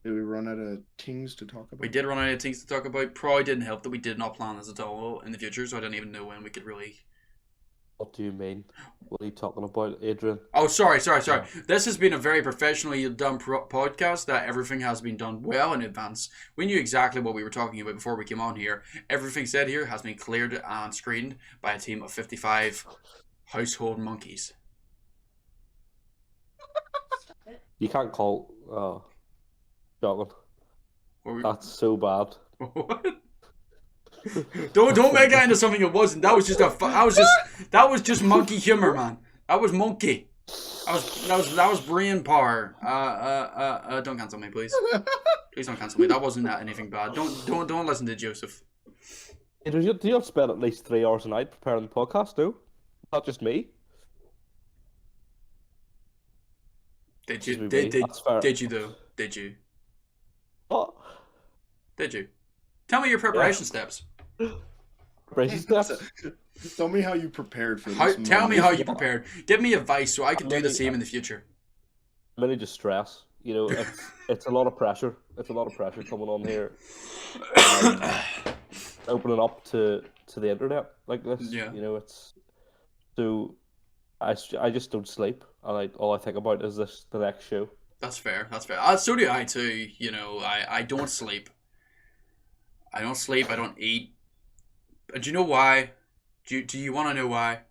[SPEAKER 3] Did we run out of things to talk about?
[SPEAKER 1] We did run out of things to talk about. Probably didn't help that we did not plan this at all in the future, so I don't even know when we could really.
[SPEAKER 2] What do you mean? What are you talking about, Adrian?
[SPEAKER 1] Oh, sorry. This has been a very professionally done podcast that everything has been done well in advance. We knew exactly what we were talking about before we came on here. Everything said here has been cleared and screened by a team of 55 household monkeys.
[SPEAKER 2] You can't call... Shocking. That's so bad.
[SPEAKER 1] What? Don't make that into something it wasn't. That was just monkey humor, man. That was monkey. That was brain power. Don't cancel me, please. Please don't cancel me. That wasn't anything bad. Don't listen to Joseph.
[SPEAKER 2] Do you spend at least 3 hours a night preparing the podcast, too? Not just me.
[SPEAKER 1] Did you? Did you though? Did you?
[SPEAKER 2] What?
[SPEAKER 1] Did you? Tell me your preparation steps.
[SPEAKER 2] Preparation steps?
[SPEAKER 3] Tell me how you prepared for this.
[SPEAKER 1] Tell me how you prepared. Give me advice so I can do the same in the future.
[SPEAKER 2] Mainly just stress. You know, it's a lot of pressure. It's a lot of pressure coming on here. Opening up to the internet like this. Yeah. You know, it's so I just don't sleep, and all I think about is the next show.
[SPEAKER 1] That's fair. So do I too. You know, I don't sleep. I don't eat. Do you know why? Do you want to know why?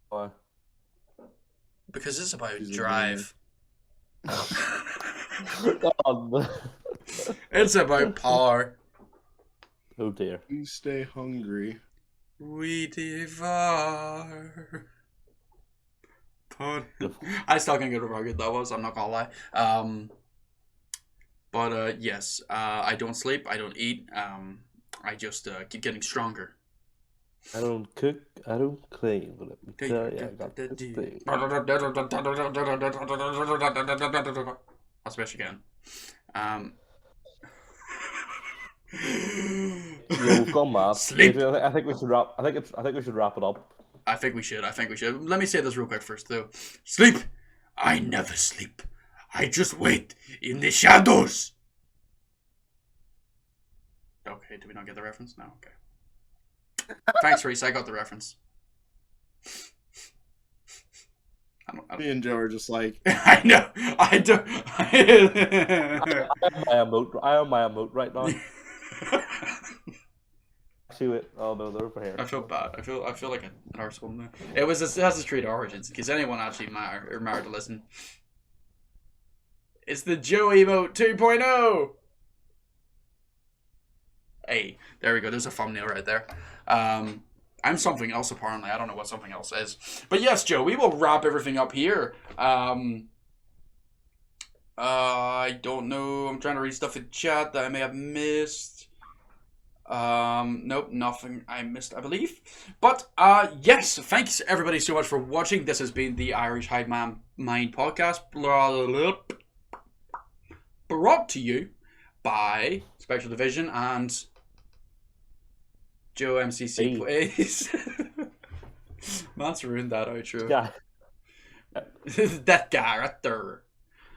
[SPEAKER 2] Why?
[SPEAKER 1] Because it's about drive. It's about power.
[SPEAKER 2] Oh dear.
[SPEAKER 3] You stay hungry.
[SPEAKER 1] We devour. I still can't get over how good that was. I'm not gonna lie. But yes, I don't sleep. I don't eat. I just keep getting stronger.
[SPEAKER 2] I don't cook. I don't clean. But let me tell you, I got this thing.
[SPEAKER 1] As best you can.
[SPEAKER 2] We've gone mad.
[SPEAKER 1] Sleep.
[SPEAKER 2] I think we should wrap. I think we should wrap it up.
[SPEAKER 1] I think we should. Let me say this real quick first, though. Sleep. I never sleep. I just wait in the shadows. Okay, did we not get the reference? No, okay. Thanks, Reese. I got the reference.
[SPEAKER 3] Me and Joe are just like,
[SPEAKER 1] I know. I don't.
[SPEAKER 2] I am my emote right now. See it. Oh no, they're over here.
[SPEAKER 1] I feel bad. I feel like an arsehole now. It was Assassin's Creed Origins, in case anyone actually mattered to listen. It's the Joe emote 2.0. Hey, there we go. There's a thumbnail right there. I'm something else apparently. I don't know what something else is. But yes, Joe, we will wrap everything up here. I don't know. I'm trying to read stuff in chat that I may have missed. Nope, nothing I missed, I believe. But yes, thanks everybody so much for watching. This has been the Irish Hive Mind Podcast, brought to you by Special Division and Joe MCC Plays. Man's ruined that outro.
[SPEAKER 2] Yeah.
[SPEAKER 1] That guy right there.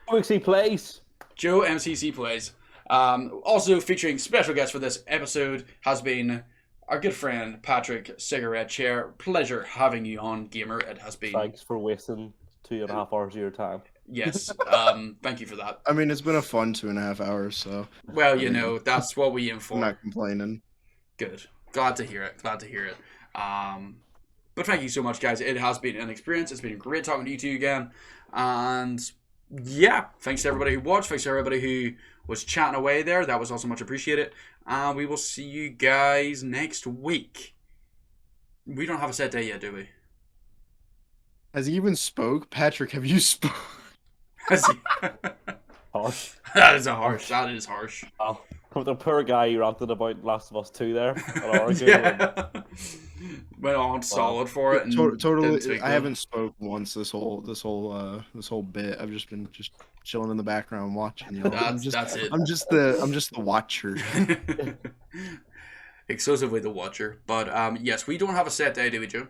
[SPEAKER 2] MCC Plays.
[SPEAKER 1] Joe MCC Plays. Also featuring special guest for this episode has been our good friend Patrick Cigarette Chair. Pleasure having you on, gamer. It has been.
[SPEAKER 2] Thanks for wasting 2.5 hours of your time.
[SPEAKER 1] Yes. Thank you for that.
[SPEAKER 3] I mean, it's been a fun 2.5 hours, so.
[SPEAKER 1] Well, you know, that's what we aim for.
[SPEAKER 3] I'm not complaining.
[SPEAKER 1] Good. Glad to hear it. Glad to hear it. But thank you so much, guys. It has been an experience. It's been great talking to you two again. And yeah, thanks to everybody who watched. Thanks to everybody who was chatting away there. That was also much appreciated. And we will see you guys next week. We don't have a set day yet, do we?
[SPEAKER 3] Has he even spoke? Patrick, have you spoke?
[SPEAKER 2] Harsh.
[SPEAKER 1] That is harsh.
[SPEAKER 2] Oh, the poor guy you ranted about Last of Us 2 there.
[SPEAKER 1] Yeah. Went on solid for it. And
[SPEAKER 3] Totally. I haven't spoke once this whole bit. I've just been chilling in the background watching. You know?
[SPEAKER 1] That's it.
[SPEAKER 3] I'm just the watcher.
[SPEAKER 1] Exclusively the watcher. But yes, we don't have a set day, do we, Joe?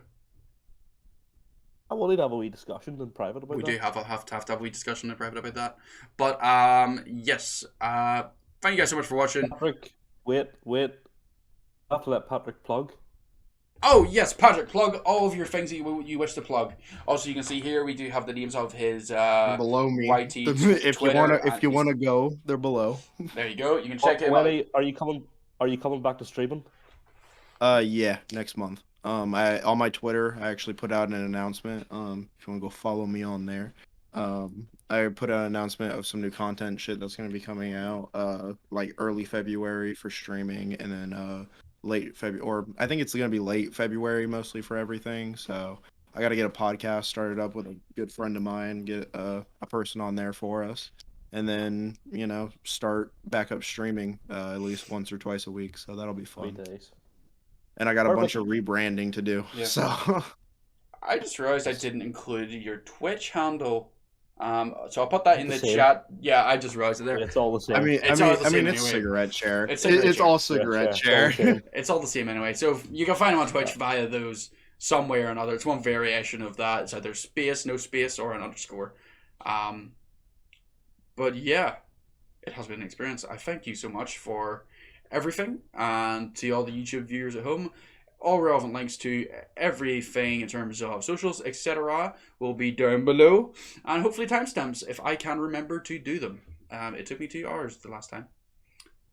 [SPEAKER 2] I will need to have a wee discussion in private about that.
[SPEAKER 1] We do have to have a wee discussion in private about that. But yes. Thank you guys so much for watching.
[SPEAKER 2] Patrick, wait. I have to let Patrick plug.
[SPEAKER 1] Oh yes, Patrick, plug all of your things that you wish to plug. Also, you can see here we do have the names of his
[SPEAKER 3] below me.
[SPEAKER 1] YT.
[SPEAKER 3] If you wanna go, they're below.
[SPEAKER 1] There you go. You can check it out.
[SPEAKER 2] Are you coming back to streaming?
[SPEAKER 3] Yeah, next month. On my Twitter, I actually put out an announcement. If you want to go follow me on there, I put out an announcement of some new content shit that's going to be coming out, like early February for streaming, and then late February, or I think it's going to be late February mostly for everything. So I got to get a podcast started up with a good friend of mine, get a person on there for us, and then start back up streaming at least once or twice a week. So that'll be fun.
[SPEAKER 2] 3 days.
[SPEAKER 3] And I got a bunch of rebranding to do. Yeah. So
[SPEAKER 1] I just realized I didn't include your Twitch handle. So I'll put that in the chat. Yeah, I just realized it there.
[SPEAKER 2] It's all the same.
[SPEAKER 3] I mean, it's Cigarette Chair. It's all Cigarette Chair.
[SPEAKER 1] It's all the same anyway. So you can find them on Twitch via those some way or another. It's one variation of that. It's either space, no space, or an underscore. But yeah, it has been an experience. I thank you so much for everything, and to all the YouTube viewers at home. All relevant links to everything in terms of socials, etc. will be down below, and hopefully timestamps if I can remember to do them. It took me 2 hours the last time.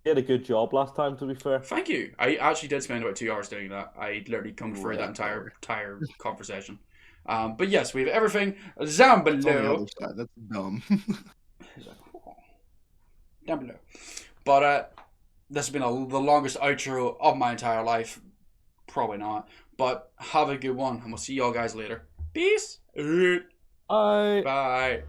[SPEAKER 2] You did a good job last time, to be fair.
[SPEAKER 1] Thank you. I actually did spend about 2 hours doing that. I literally come through that entire conversation. But yes, we have everything down below.
[SPEAKER 3] That's dumb.
[SPEAKER 1] Down below. But this has been the longest outro of my entire life. Probably not. But have a good one, and we'll see y'all guys later. Peace.
[SPEAKER 2] Bye.
[SPEAKER 1] Bye.